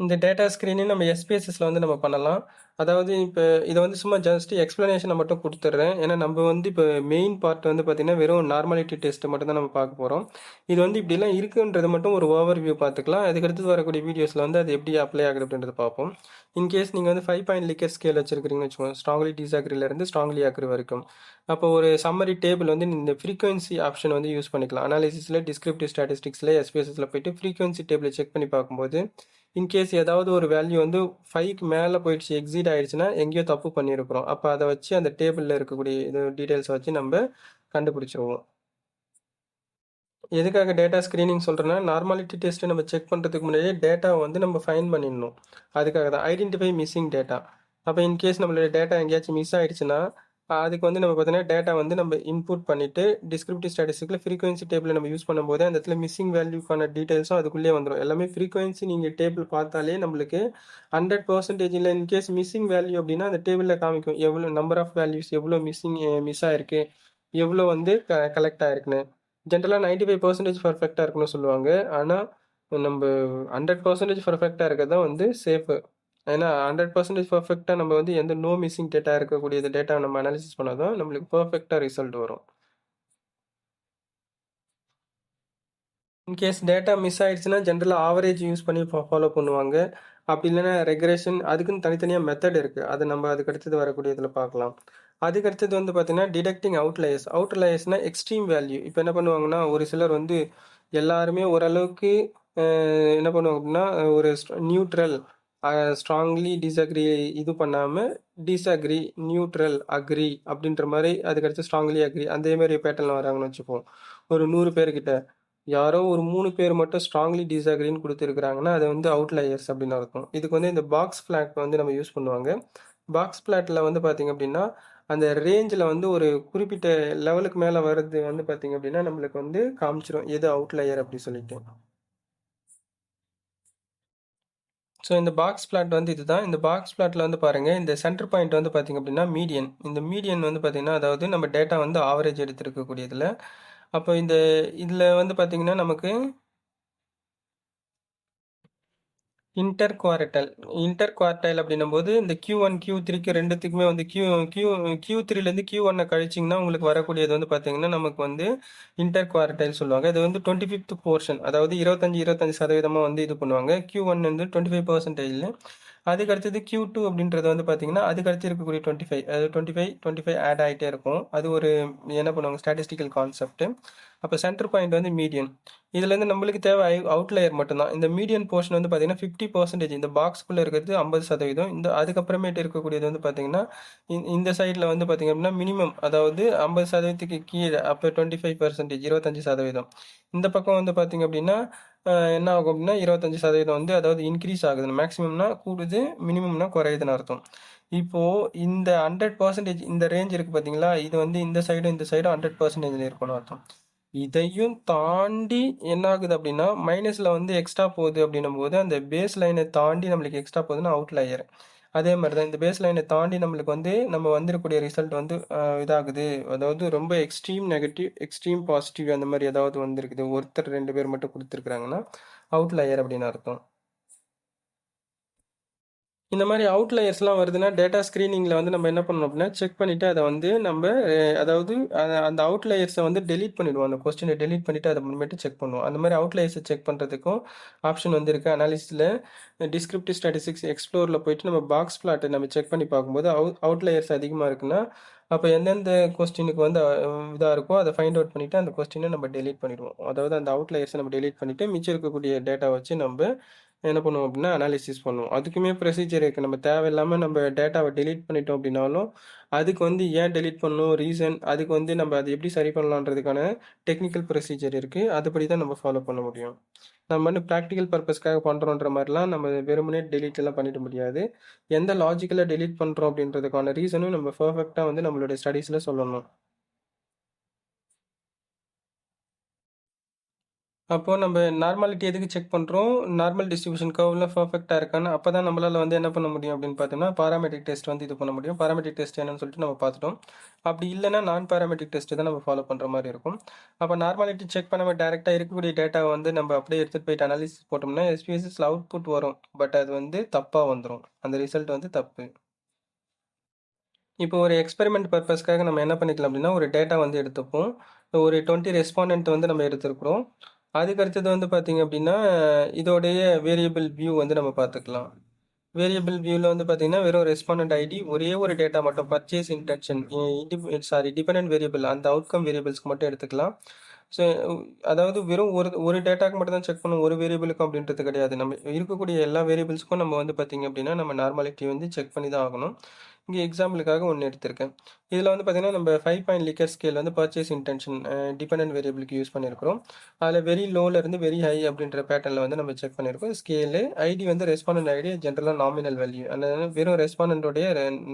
இந்த டேட்டா ஸ்க்ரீனிங் நம்ம எஸ்பிஎஸ்எஸ்ல வந்து நம்ம பண்ணலாம். அதாவது இப்போ இதை வந்து சும்மா ஜஸ்ட் எக்ஸ்ப்ளனேஷனை மட்டும் கொடுத்துட்றேன். ஏன்னா நம்ம வந்து இப்போ மெயின் பார்ட் வந்து பார்த்திங்கன்னா வெறும் நார்மாலிட்டி டெஸ்ட் மட்டும் தான் நம்ம பார்க்க போகிறோம். இது வந்து இப்படிலாம் இருக்குன்றது மட்டும் ஒரு ஓவர் வியூ பார்த்துக்கலாம். அதுக்கடுத்து வரக்கூடிய வீடியோஸில் வந்து அது எப்படி அப்ளை ஆகுது அப்படின்றத பார்ப்போம். இன்கேஸ் நீங்கள் வந்து 5 பாயிண்ட் லிக்கர் ஸ்கேல் வச்சுருக்கிறீங்கன்னு வச்சுக்கோங்க, ஸ்ட்ராங்லி டிசாக்ரிலேருந்து ஸ்ட்ராங்லி ஆக்ரி வரைக்கும். அப்போ ஒரு சம்மரி டேபிள் வந்து இந்த ஃப்ரீக்வன்சி ஆப்ஷன் வந்து யூஸ் பண்ணிக்கலாம். அனாலிசிஸில் டிஸ்கிரிப்டிவ் ஸ்டாட்டிஸ்டிக்ஸில் எஸ்பிஎஸ்எஸ்ல போயிட்டு ஃப்ரீக்வன்சி டேபிளை செக் பண்ணி பார்க்கும்போது இன்கேஸ் ஏதாவது ஒரு வேல்யூ வந்து 5க்கு மேலே போயிடுச்சு, எக்ஸீட் ஆயிடுச்சுன்னா எங்கேயோ தப்பு பண்ணியிருக்கிறோம். அப்போ அதை வச்சு அந்த டேபிளில் இருக்கக்கூடிய இது டீட்டெயில்ஸை வச்சு நம்ம கண்டுபிடிச்சிருவோம். எதுக்காக டேட்டா ஸ்க்ரீனிங் சொல்கிறேன்னா, நார்மாலிட்டி டெஸ்ட்டு நம்ம செக் பண்ணுறதுக்கு முன்னாடியே டேட்டாவை வந்து நம்ம ஃபைண்ட் பண்ணிடணும். அதுக்காக தான் ஐடென்டிஃபை மிஸ்ஸிங் டேட்டா. அப்போ இன்கேஸ் நம்மளுடைய டேட்டா எங்கேயாச்சும் மிஸ் ஆகிடுச்சுன்னா அதுக்கு வந்து நம்ம பார்த்தீங்கன்னா டேட்டா வந்து நம்ம இன்புட் பண்ணிவிட்டு டிஸ்கிரிப்டிவ் ஸ்டாட்டிஸ்டிக்கில் ஃப்ரீக்வன்சி டேபிள் நம்ம யூஸ் பண்ணும்போது அந்த இடத்துல மிஸ்ஸிங் வேல்யூக்கான டீட்டெயில்ஸும் அதுக்குள்ளேயே வந்துடும். எல்லாமே ஃப்ரீக்வன்சி நீங்கள் டேபிள் பார்த்தாலே நம்மளுக்கு 100% இல்லை இன்கேஸ் மிஸ்ஸிங் வேல்யூ அப்படின்னா அந்த டேபிளில் காமிக்கும் எவ்வளோ நம்பர் ஆஃப் வேல்யூஸ், எவ்வளோ மிஸ் ஆகிருக்கு, எவ்வளோ வந்து கலெக்ட் ஆகிருக்குன்னு. ஜென்ரலாக 95% பர்ஃபெக்டாக இருக்குன்னு சொல்லுவாங்க. ஆனால் நம்ம 100% பர்ஃபெக்டாக இருக்கிறது தான் வந்து சேஃபு. ஏன்னா 100% பர்ஃபெக்டாக நம்ம வந்து எந்த நோ மிஸ்ஸிங் டேட்டா இருக்கக்கூடிய டேட்டா நம்ம அனாலிசிஸ் பண்ணால் தான் நம்மளுக்கு பர்ஃபெக்டாக ரிசல்ட் வரும். இன்கேஸ் டேட்டா மிஸ் ஆயிடுச்சுன்னா ஜென்ரலாக ஆவரேஜ் யூஸ் பண்ணி ஃபாலோ பண்ணுவாங்க. அப்படி இல்லைன்னா ரெக்ரெஷன் அதுக்குன்னு தனித்தனியாக மெத்தட் இருக்குது. அதை நம்ம அதுக்கு அடுத்தது வரக்கூடிய இதில் பார்க்கலாம். அதுக்கு அடுத்தது வந்து பார்த்தீங்கன்னா டிடெக்டிங் அவுட்லயர்ஸ். அவுட்லயர்ஸ்னா எக்ஸ்ட்ரீம் வேல்யூ. இப்போ என்ன பண்ணுவாங்கன்னா ஒரு சிலர் வந்து எல்லாருமே ஓரளவுக்கு என்ன பண்ணுவாங்க அப்படின்னா ஒரு நியூட்ரல் ஸ்ட்ராங்லி டிஸ்அக்ரி இது பண்ணாமல் டிஸ்அக்ரி நியூட்ரல் அக்ரி அப்படின்ற மாதிரி அதுக்கடுத்து ஸ்ட்ராங்லி அக்ரி அதே மாதிரி பேட்டர்னில் வராங்கன்னு வச்சுப்போம். ஒரு 100 பேர்கிட்ட யாரோ ஒரு 3 பேர் மட்டும் ஸ்ட்ராங்லி டிஸ்அக்ரின்னு கொடுத்துருக்குறாங்கன்னா அது வந்து அவுட்லயர்ஸ் அப்படின்னு அர்த்தம். இதுக்கு வந்து இந்த பாக்ஸ் ஃபிளாட் வந்து நம்ம யூஸ் பண்ணுவாங்க. பாக்ஸ் ஃபிளாட்டில் வந்து பார்த்தீங்க அப்படின்னா அந்த ரேஞ்சில் வந்து ஒரு குறிப்பிட்ட லெவலுக்கு மேலே வர்றது வந்து பார்த்தீங்க அப்படின்னா நம்மளுக்கு வந்து காமிச்சிரும் எது அவுட்லயர் அப்படி சொல்லிட்டு. ஸோ இந்த பாக்ஸ் பிளாட் வந்து இதுதான். இந்த பாக்ஸ் பிளாட்டில் வந்து பாருங்கள் இந்த சென்டர் பாயிண்ட் வந்து பார்த்திங்க அப்படின்னா மீடியன். இந்த மீடியன் வந்து பார்த்திங்கன்னா அதாவது நம்ம டேட்டா வந்து ஆவரேஜ் எடுத்துருக்கக்கூடியதில். அப்போ இந்த இதில் வந்து பார்த்திங்கன்னா நமக்கு இன்டர் குவார்டைல் அப்படின்னும் போது இந்த Q1 Q3க்கு ரெண்டுத்துக்குமே வந்து Q3லேருந்து Q1 கழிச்சிங்கன்னா உங்களுக்கு வரக்கூடியது வந்து பார்த்தீங்கன்னா நமக்கு வந்து இன்டர் குவார்டைல் சொல்லுவாங்க. இது வந்து 25th போர்ஷன், அதாவது 25% வந்து இது பண்ணுவாங்க. Q1 வந்து 25%. அதுக்கு அடுத்தது Q2 அப்படின்றது வந்து பார்த்தீங்கன்னா அதுக்கு அடுத்து இருக்கக்கூடிய 25, அது 25 ஆட் ஆகிட்டே இருக்கும். அது ஒரு என்ன பண்ணுவாங்க ஸ்டாட்டிஸ்டிக்கல் கான்செப்ட். அப்போ சென்டர் பாயிண்ட் வந்து மீடியன். இதுலேருந்து நம்மளுக்கு தேவை அவுட்லயர் மட்டும்தான். இந்த மீடியன் போர்ஷன் வந்து பார்த்தீங்கன்னா 50%. இந்த பாக்ஸ்குள்ளே இருக்கிறது 50%. இந்த அதுக்கப்புறமேட்டு இருக்கக்கூடியது வந்து பார்த்தீங்கன்னா இந்த சைடில் வந்து பார்த்தீங்க அப்படின்னா மினிமம், அதாவது 50%க்கு கீழே அப்போ 25%, 25%. இந்த பக்கம் வந்து பார்த்தீங்க அப்படின்னா என்ன ஆகும் அப்படின்னா 25% வந்து அதாவது இன்க்ரீஸ் ஆகுது. மேக்ஸிமம்னா கூடுது, மினிமம்னா குறையுதுன்னு அர்த்தம். இப்போ இந்த 100% இந்த ரேஞ்ச் இருக்கு பார்த்தீங்களா, இது வந்து இந்த சைடும் 100% இருக்கணும் அர்த்தம். இதையும் தாண்டி என்ன ஆகுது அப்படின்னா மைனஸில் வந்து எக்ஸ்ட்ரா போகுது அப்படின்னும் போது அந்த பேஸ் லைனை தாண்டி நம்மளுக்கு எக்ஸ்ட்ரா போகுதுன்னா அவுட்லயர். அதே மாதிரி தான் இந்த பேஸ் லைனை தாண்டி நம்மளுக்கு வந்து நம்ம வந்திருக்கக்கூடிய ரிசல்ட் வந்து இதாகுது, அதாவது ரொம்ப எக்ஸ்ட்ரீம் நெகட்டிவ் எக்ஸ்ட்ரீம் பாசிட்டிவ் அந்த மாதிரி ஏதாவது வந்திருக்குது, ஒருத்தர் 2 பேர் மட்டும் கொடுத்துருக்குறாங்கன்னா அவுட்லயர் அப்படின்னு அர்த்தம். இந்த மாதிரி அவுட்லயர்ஸ்லாம் வருதுன்னா டேட்டா ஸ்க்ரீனிங்கில் வந்து நம்ம என்ன பண்ணணும் அப்படின்னா செக் பண்ணிவிட்டு அதை வந்து நம்ம அதாவது அந்த அவுட்லயர்ஸை வந்து டெலீட் பண்ணிவிடுவோம். அந்த கொஸ்டினை டெலீட் பண்ணிவிட்டு அதை முன்னிட்டு செக் பண்ணுவோம். அந்த மாதிரி அவுட்லயர்ஸை செக் பண்ணுறதுக்கும் ஆப்ஷன் வந்து இருக்குது. அனாலிசிஸில் டிஸ்கிரிப்டிவ் ஸ்டாட்டிஸ்டிக்ஸ் எக்ஸ்ப்ளோரில் போயிட்டு நம்ம பாக்ஸ் பிளாட்டை நம்ம செக் பண்ணி பார்க்கும்போது அவுட்லயர்ஸ் அதிகமாக இருக்குன்னா அப்போ எந்தெந்த கொஸ்டினுக்கு வந்து இதாக இருக்கோ அதை ஃபைண்ட் அவுட் பண்ணிவிட்டு அந்த கொஸ்டினை நம்ம டெலீட் பண்ணிவிடுவோம். அதாவது அந்த அவுட்லயர்ஸை நம்ம டெலீட் பண்ணிவிட்டு மிச்சம் இருக்கக்கூடிய டேட்டா வச்சு நம்ம என்ன பண்ணுவோம் அப்படின்னா அனாலிசிஸ் பண்ணுவோம். அதுக்குமே ப்ரொசீஜர் இருக்குது. நம்ம தேவையில்லாமல் நம்ம டேட்டாவை டெலீட் பண்ணிட்டோம் அப்படின்னாலும் அதுக்கு வந்து ஏன் டெலீட் பண்ணணும், ரீசன், அதுக்கு வந்து நம்ம அதை எப்படி சரி பண்ணலான்றதுக்கான டெக்னிக்கல் ப்ரொசீஜர் இருக்குது. அதுபடி தான் நம்ம ஃபாலோ பண்ண முடியும். நம்ம வந்து ப்ராக்டிக்கல் பர்பஸ்க்காக பண்ணுறோன்ற மாதிரிலாம் நம்ம வெறுமனே டெலீட் எல்லாம் பண்ணிட முடியாது. எந்த லாஜிக்கலாக டெலீட் பண்ணுறோம் அப்படின்றதுக்கான ரீசனும் நம்ம பர்ஃபெக்டாக வந்து நம்மளுடைய ஸ்டடீஸில் சொல்லணும். அப்போ நம்ம நார்மாலிட்டி எதுக்கு செக் பண்ணுறோம்? நார்மல் டிஸ்ட்ரிபியூஷன் கர்வ்ல பெர்ஃபெக்ட்டா இருக்கான்னு அப்போ தான் நம்மளால வந்து என்ன பண்ண முடியும் அப்படின்னு பார்த்தோம்னா, பாராமெட்ரிக் டெஸ்ட் வந்து இது பண்ண முடியும். பாராமெட்ரிக் டெஸ்ட் என்னன்னு சொல்லிட்டு நம்ம பார்த்துட்டோம். அப்படி இல்லைன்னா நான் பாராமெட்ரிக் டெஸ்ட் தான் நம்ம ஃபாலோ பண்ணுற மாதிரி இருக்கும். அப்போ நார்மாலிட்டி செக் பண்ணாமல் டேரெக்டாக இருக்கக்கூடிய டேட்டாவை வந்து நம்ம அப்படியே எடுத்துகிட்டு போயிட்டு அனாலிசிஸ் போட்டோம்னா எஸ்பிஎஸ்எஸ்ல அவுட்புட் வரும். பட் அது வந்து தப்பாக வந்துடும். அந்த ரிசல்ட் வந்து தப்பு. இப்போ ஒரு எக்ஸ்பெரிமெண்ட் பர்பஸ்க்காக நம்ம என்ன பண்ணிக்கலாம் அப்படின்னா ஒரு டேட்டா வந்து எடுத்துப்போம். ஒரு 20 ரெஸ்பாண்டன்ட் வந்து நம்ம எடுத்துருக்குறோம். அதுக்கு அடுத்தது வந்து பார்த்தீங்க அப்படின்னா இதோடைய வேரியபிள் வியூ வந்து நம்ம பார்த்துக்கலாம். வேரியபிள் வியூவில் வந்து பார்த்தீங்கன்னா வெறும் ரெஸ்பாண்டன்ட் ஐடி ஒரே ஒரு டேட்டா மட்டும் பர்ச்சேஸ் இன்டென்ஷன் டிபெண்டன்ட் வேரியபிள் அந்த அவுட்கம் வேரியபிள்ஸ்க்கு மட்டும் எடுத்துக்கலாம். ஸோ அதாவது வெறும் ஒரு ஒரு டேட்டாக்கு மட்டும் தான் செக் பண்ணும், ஒரு வேரியபிளுக்கும் அப்படின்றது கிடையாது. நம்ம இருக்கக்கூடிய எல்லா வேரியபிள்ஸ்க்கும் நம்ம வந்து பார்த்தீங்க அப்படின்னா நம்ம நார்மாலிட்டி வந்து செக் பண்ணி தான் ஆகணும். இங்கே எக்ஸாம்பிளுக்காக ஒன்று எடுத்திருக்கேன். இதில் வந்து பார்த்தீங்கன்னா நம்ம 5 பாயிண்ட் லிக்கர் ஸ்கேல் வந்து பர்ச்சேஸ் இன்டென்ஷன் டிபெண்டன்ட் வேரியபிளுக்கு யூஸ் பண்ணியிருக்கிறோம். அதில் வெரி லோலேருந்து வெரி ஹை அப்படின்ற பேட்டர்னில் வந்து நம்ம செக் பண்ணியிருக்கோம். ஸ்கேலு ஐடி வந்து ரெஸ்பாண்டன்ட் ஐடி ஜென்ரலாக நாமினல் வேல்யூ, அந்த வெறும் ரெஸ்பாண்டன்டோடைய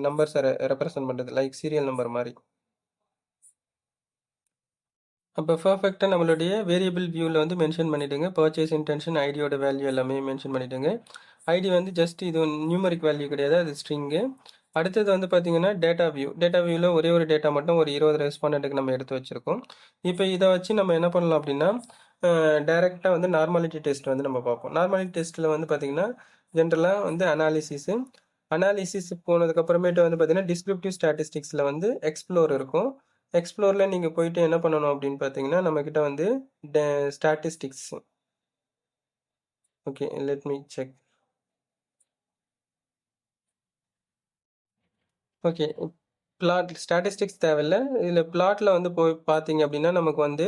நம்பர்ஸை ரெப்ரசன்ட் பண்ணுறது லைக் சீரியல் நம்பர் மாதிரி. அப்போ பர்ஃபெக்டாக நம்மளுடைய வேரியபிள் வியூவில் வந்து மென்ஷன் பண்ணிவிடுங்க. பர்ச்சேஸ் இன்டென்ஷன் ஐடியோட வேல்யூ எல்லாமே மென்ஷன் பண்ணிவிடுங்க. ஐடி வந்து ஜஸ்ட் இது நியூமரிக் வேல்யூ கிடையாது, அது ஸ்ட்ரிங்கு. அடுத்தது வந்து பார்த்தீங்கன்னா டேட்டா வியூவில் ஒரே ஒரு டேட்டா மட்டும் ஒரு 20 ரெஸ்பாண்டன்ட்டுக்கு நம்ம எடுத்து வச்சுருக்கோம். இப்போ இதை வச்சு நம்ம என்ன பண்ணலாம் அப்படின்னா டைரெக்டாக வந்து நார்மாலிட்டி டெஸ்ட் வந்து நம்ம பார்ப்போம். நார்மாலிட்டி டெஸ்ட்டில் வந்து பார்த்தீங்கன்னா ஜென்ரலாக வந்து அனாலிசிஸ் போனதுக்கப்புறமேட்டு வந்து பார்த்தீங்கன்னா டிஸ்கிரிப்டிவ் ஸ்டாட்டிஸ்டிக்ஸில் வந்து எக்ஸ்ப்ளோர் இருக்கும். எக்ஸ்ப்ளோரில் நீங்கள் போயிட்டு என்ன பண்ணணும் அப்படின்னு பார்த்தீங்கன்னா நம்மக்கிட்ட வந்து statistics. Okay, let me check. Okay, statistics தேவையில்ல. இதில் பிளாட்டில் வந்து போய் பார்த்தீங்க அப்படின்னா நமக்கு வந்து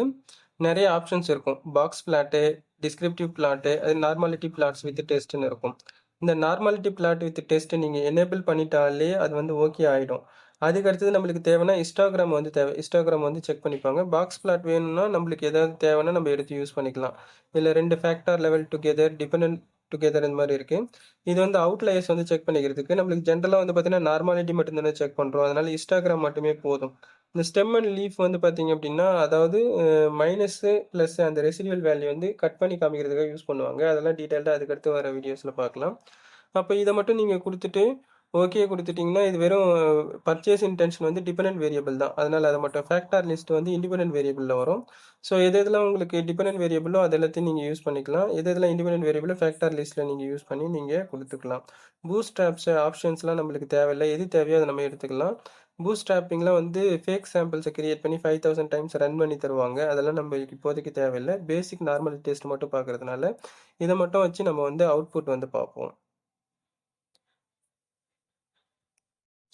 நிறைய ஆப்ஷன்ஸ் இருக்கும். பாக்ஸ் பிளாட்டு, டிஸ்கிரிப்டிவ் பிளாட்டு, அது நார்மாலிட்டி பிளாட்ஸ் வித் டெஸ்ட்னு இருக்கும். இந்த நார்மாலிட்டி பிளாட் வித் டெஸ்ட் நீங்கள் எனேபிள் பண்ணிட்டாலே அது வந்து ஓகே ஆகிடும். அதுக்கு அடுத்தது நம்மளுக்கு தேவைன்னா ஹிஸ்டாகிராம் வந்து தேவை. ஹிஸ்டாகிராம் வந்து செக் பண்ணிப்பாங்க. பாக்ஸ் பிளாட் வேணும்னா நம்மளுக்கு எதாவது தேவைன்னா நம்ம எடுத்து யூஸ் பண்ணிக்கலாம். இதில் 2 factor level together, dependent together இந்த மாதிரி இருக்குது. இது வந்து அவுட்லயர்ஸ் வந்து செக் பண்ணிக்கிறதுக்கு நம்மளுக்கு ஜென்ரலாக வந்து பார்த்தீங்கன்னா நார்மாலிட்டி மட்டும் தானே செக் பண்ணுறோம். அதனால ஹிஸ்டாகிராம் மட்டுமே போதும். இந்த ஸ்டெம் அண்ட் லீஃப் வந்து பார்த்தீங்க அப்படின்னா அதாவது மைனஸு ப்ளஸ் அந்த ரெசிடுவல் வேல்யூ வந்து கட் பண்ணி காமிக்கிறதுக்காக யூஸ் பண்ணுவாங்க. அதெல்லாம் டீட்டெயில்டாக அதுக்கடுத்து வர வீடியோஸில் பார்க்கலாம். அப்போ இதை மட்டும் நீங்கள் கொடுத்துட்டு ஓகே கொடுத்துட்டிங்கன்னா இது வெறும் பர்ச்சேஸ் இன்டென்ஷன் வந்து டிபெண்டன்ட் வேரியபிள் தான். அதனால் அதை மட்டும் ஃபேக்டார் லிஸ்ட் வந்து இண்டிபெண்டன்ட் வேரியபிளில் வரும். ஸோ எது எதெல்லாம் உங்களுக்கு டிபெண்டன்ட் வேரியபிளோ அது எல்லாத்தையும் நீங்கள் யூஸ் பண்ணிக்கலாம். எது எதெல்லாம் இண்டிபெண்டன்ட் வேரியபிளோ ஃபேக்டார் லிஸ்ட்டில் நீங்கள் யூஸ் பண்ணி நீங்கள் கொடுத்துக்கலாம். பூஸ்ட் ஆப்ஸ் ஆப்ஷன்ஸ்லாம் நம்மளுக்கு தேவையில்லை. எது தேவையோ அதை நம்ம எடுத்துக்கலாம். பூஸ்ட் ஆப்பிங்கில் வந்து ஃபேக் சாம்பிள்ஸை கிரியேட் பண்ணி 5000 டைம்ஸ் ரன் பண்ணி தருவாங்க. அதெல்லாம் நம்ம இப்போதைக்கு தேவையில்லை. பேசிக் நார்மல் டெஸ்ட் மட்டும் பார்க்கறதுனால இதை மட்டும் வச்சு நம்ம வந்து அவுட்புட் வந்து பார்ப்போம்.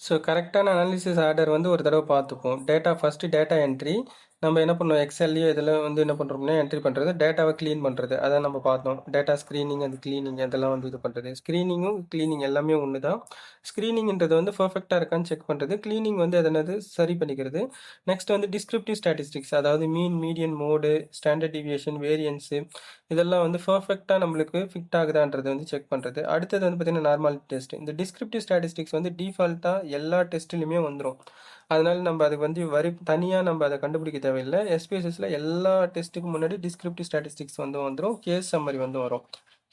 ஸோ கரெக்டான அனாலிசிஸ் ஆர்டர் வந்து ஒரு தடவை பார்த்துப்போம். First data entry. நம்ம என்ன பண்ணோம், எக்ஸல்லையோ இதில் வந்து என்ன பண்ணுறோம்னா என்ட்ரி பண்ணுறது, டேட்டாவை க்ளீன் பண்ணுறது. அதான் நம்ம பார்த்தோம். டேட்டா ஸ்க்ரீனிங் அண்ட் க்ளீனிங் இதெல்லாம் வந்து இது பண்ணுறது. ஸ்க்ரீனிங்கும் க்ளீனிங் எல்லாமே ஒன்று தான். ஸ்க்ரீனிங்ன்றது வந்து பர்ஃபெக்டாக இருக்கான்னு செக் பண்ணுறது. க்ளீனிங் வந்து அதனது சரி பண்ணிக்கிறது. நெக்ஸ்ட் வந்து டிஸ்கிரிப்டிவ் ஸ்டாட்டிஸ்டிக்ஸ், அதாவது mean, median, mode, standard deviation, variance இதெல்லாம் வந்து பர்ஃபெக்டாக நம்மளுக்கு ஃபிட் ஆகுதான்றது வந்து செக் பண்ணுறது. அடுத்தது வந்து பார்த்திங்கன்னா நார்மாலிட்டி டெஸ்ட். இந்த டிஸ்கிரிப்டிவ் ஸ்டாட்டிஸ்டிக்ஸ் வந்து டிஃபால்ட்டாக எல்லா டெஸ்ட்லையுமே வந்துடும். அதனால நம்ம அதுக்கு வந்து தனியாக நம்ம அதை கண்டுபிடிக்க தேவையில்லை. எஸ்பிஎஸ்எஸ்ல எல்லா டெஸ்ட்டுக்கு முன்னாடி டிஸ்கிரிப்டிவ் ஸ்டாட்டிஸ்டிக்ஸ் வந்து வந்துடும். கேஸ் சம்மரி வந்து வரும்.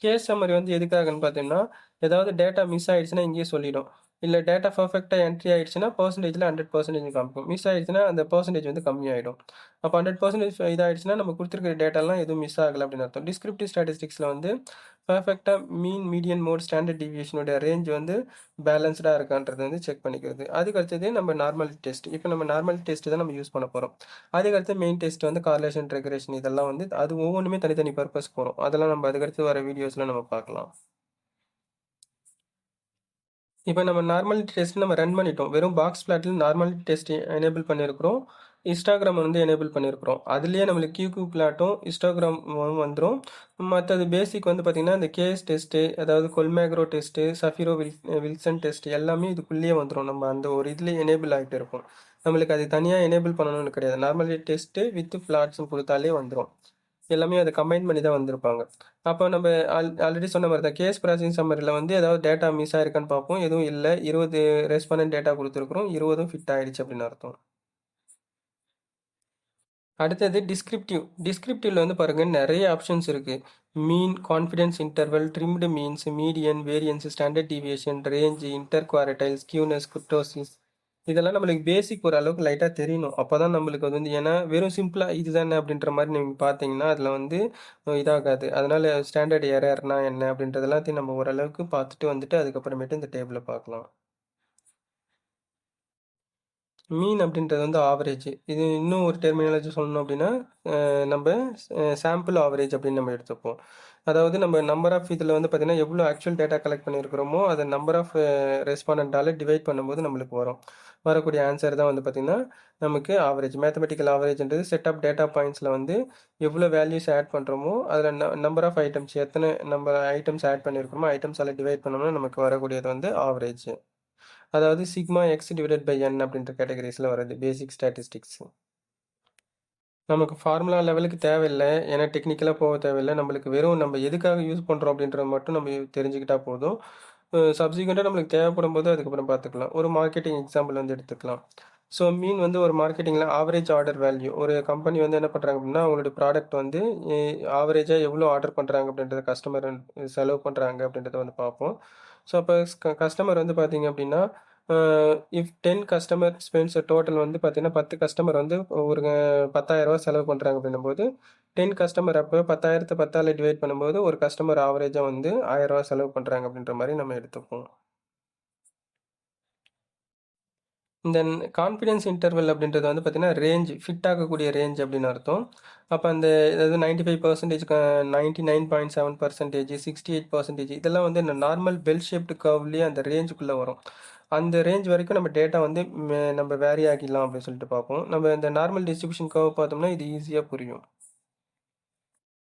கேஸ் சம்மரி வந்து எதுக்காகன்னு பார்த்தீங்கன்னா ஏதாவது டேட்டா மிஸ் ஆயிடுச்சுன்னா இங்கேயே சொல்லிடும். இல்லை டேட்டா பர்ஃபெக்டாக என்ட்ரி ஆயிடுச்சுன்னா பர்சன்டேஜில் 100% காமிக்கும். மிஸ் ஆயிடுச்சுன்னா அந்த பர்சன்டேஜ் வந்து கம்மியாயிடும். அப்போ 100% இதாகிடுச்சுன்னா நம்ம கொடுத்துருக்கிற டேட்டாலாம் எதுவும் மிஸ் ஆகலை அப்படின்னு அர்த்தம். டிஸ்கிரிப்டிவ் ஸ்டாட்டிஸ்டிக்ஸில் வந்து பர்ஃபெக்டாக மீன், மீடியன், மோட், ஸ்டாண்டர்ட் டிவியேஷனோட ரேஞ்ச் வந்து பேலன்ஸ்டாக இருக்கான்றது வந்து செக் பண்ணிக்கிறது. அதுக்கு அடுத்தது நம்ம நார்மாலிட்டி டெஸ்ட். இப்போ நம்ம நார்மாலிட்டி டெஸ்ட் தான் நம்ம யூஸ் பண்ண போகிறோம். அதுக்கடுத்து மெயின் டெஸ்ட் வந்து கார்லேஷன், ரெக்ரெஷன் இதெல்லாம் வந்து அது ஒவ்வொன்றுமே தனித்தனி பர்பஸ் போகிறோம். அதெல்லாம் நம்ம அதுக்கடுத்து வர வீடியோஸில் நம்ம பார்க்கலாம். இப்போ நம்ம நார்மாலிட்டி டெஸ்ட் நம்ம ரன் பண்ணிட்டோம். வெறும் பாக்ஸ் பிளாட்டில் நார்மாலிட்டி டெஸ்ட் எனேபிள் பண்ணியிருக்கிறோம். இன்ஸ்டாகிராம் வந்து எனேபிள் பண்ணியிருக்கிறோம். அதுலேயே நம்மளுக்கு கியூ பிளாட்டும் இன்ஸ்டாகிராம் வந்துடும். மற்றது பேசிக் வந்து பார்த்திங்கன்னா இந்த கேஸ் டெஸ்ட்டு, அதாவது கொல்மேக்ரோ டெஸ்ட்டு, சஃபிரோ வில்சன் டெஸ்ட் எல்லாமே இதுக்குள்ளேயே வந்துடும். நம்ம அந்த ஒரு இதுலேயே எனேபிள் ஆகிட்டு இருக்கும். நம்மளுக்கு அது தனியாக எனேபிள் பண்ணணும்னு கிடையாது. நார்மாலிட்டி டெஸ்ட்டு வித் பிளாட்ஸும் கொடுத்தாலே வந்துடும். எல்லாமே அதை கம்பைன் பண்ணி தான் வந்திருப்பாங்க. அப்போ நம்ம ஆல்ரெடி சொன்ன மாதிரி தான் கேஸ் ப்ராசஸிங் சம்மரியில் வந்து ஏதாவது டேட்டா மிஸ் ஆயிருக்கான்னு பார்ப்போம். எதுவும் இல்லை. 20 ரெஸ்பாண்டன்ட் டேட்டா கொடுத்துருக்குறோம். 20ம் ஃபிட் ஆகிடுச்சு அப்படின்னு அர்த்தம். அடுத்தது டிஸ்கிரிப்டிவ்ல வந்து பாருங்கள் நிறைய ஆப்ஷன்ஸ் இருக்குது. Mean, confidence interval, trimmed means, median, variance, standard deviation, range, inter quartiles, skewness, kurtosis இதெல்லாம் நம்மளுக்கு பேசிக் ஒரு அளவுக்கு லைட்டாக தெரியணும். அப்போ தான் நம்மளுக்கு வந்து ஏன்னா வெறும் சிம்பிளாக இதுதானே அப்படின்ற மாதிரி நீங்கள் பார்த்தீங்கன்னா அதில் வந்து இதாகாது. அதனால் ஸ்டாண்டர்ட் எரர்னா என்ன அப்படின்றது எல்லாத்தையும் நம்ம ஓரளவுக்கு பார்த்துட்டு வந்துட்டு அதுக்கப்புறமேட்டு இந்த டேபிளை பார்க்கலாம். மீன் அப்படின்றது வந்து ஆவரேஜ். இது இன்னும் ஒரு டெர்மினாலஜி சொல்லணும் அப்படின்னா நம்ம சாம்பிள் ஆவரேஜ் அப்படின்னு நம்ம எடுத்துப்போம். அதாவது நம்ம நம்பர் ஆஃப் இதில் வந்து பார்த்திங்கன்னா எவ்வளோ ஆக்சுவல் டேட்டா கலெக்ட் பண்ணியிருக்கிறோமோ அதை நம்பர் ஆஃப் ரெஸ்பாண்டால் டிவைட் பண்ணும்போது நம்மளுக்கு வரக்கூடிய ஆன்சர் தான் வந்து பார்த்திங்கன்னா நமக்கு ஆவரேஜ். மேத்தமெட்டிக்கல் ஆவரேஜ்ன்றது செட் ஆஃப் டேட்டா பாயிண்ட்ஸில் வந்து எவ்வளோ வேல்யூஸ் ஆட் பண்ணுறோமோ அதில் நம்பர் ஆஃப் ஐட்டம்ஸ் எத்தனை ஐட்டம்ஸ் ஆட் பண்ணியிருக்கிறோமோ ஐட்டம்ஸால் டிவைட் பண்ணோம்னா நமக்கு வரக்கூடியது வந்து ஆவரேஜ். அதாவது sigma x divided by n அப்படின்ற கேட்டகரிஸில் வருது பேசிக் ஸ்டாட்டிஸ்டிக்ஸ். நமக்கு ஃபார்முலா லெவலுக்கு தேவையில்லை. ஏன்னா டெக்னிக்கலாக போக தேவையில்லை. நம்மளுக்கு வெறும் நம்ம எதுக்காக யூஸ் பண்ணுறோம் அப்படின்றத மட்டும் நம்ம தெரிஞ்சுக்கிட்டால் போதும். சப்சிக்வெண்ட்டாக நம்மளுக்கு தேவைப்படும் போது அதுக்கப்புறம் பார்த்துக்கலாம். ஒரு மார்க்கெட்டிங் எக்ஸாம்பிள் வந்து எடுத்துக்கலாம். ஸோ மீன் வந்து ஒரு மார்க்கெட்டிங்கில் ஆவரேஜ் ஆர்டர் வேல்யூ. ஒரு கம்பெனி வந்து என்ன பண்ணுறாங்க அப்படின்னா அவங்களோட ப்ராடக்ட் வந்து ஆவரேஜாக எவ்வளோ ஆர்டர் பண்ணுறாங்க அப்படின்றத கஸ்டமர் செலவு பண்ணுறாங்க அப்படின்றத வந்து பார்ப்போம். ஸோ அப்போ கஸ்டமர் வந்து பார்த்தீங்க அப்படின்னா இஃப் 10 கஸ்டமர் ஸ்பெண்ட்ஸ் டோட்டல் வந்து பார்த்தீங்கன்னா 10 கஸ்டமர் வந்து ஒரு 10,000 செலவு பண்ணுறாங்க அப்படின்னும்போது 10 கஸ்டமர் அப்போ 10,000 10ஆல் டிவைட் பண்ணும்போது ஒரு கஸ்டமர் ஆவரேஜாக வந்து 1,000 செலவு பண்ணுறாங்க அப்படின்ற மாதிரி நம்ம எடுத்துப்போம். இந்த கான்ஃபிடன்ஸ் இன்டர்வல் அப்படின்றது வந்து பார்த்தீங்கன்னா ரேஞ்ச் ஃபிட் ஆகக்கூடிய ரேஞ்ச் அப்படின்னு அர்த்தம். அப்போ அந்த அதாவது 95% 99.7%, 68% இதெல்லாம் வந்து இந்த நார்மல் பெல் ஷேப்டு கர்வ்லேயே அந்த ரேஞ்சுக்குள்ளே வரும். அந்த ரேஞ்ச் வரைக்கும் நம்ம டேட்டா வந்து நம்ம வேரி ஆகிடலாம் அப்படின்னு சொல்லிட்டு பார்ப்போம். நம்ம இந்த நார்மல் டிஸ்ட்ரிபியூஷன் கர்வ் பார்த்தோம்னா இது ஈஸியாக புரியும்.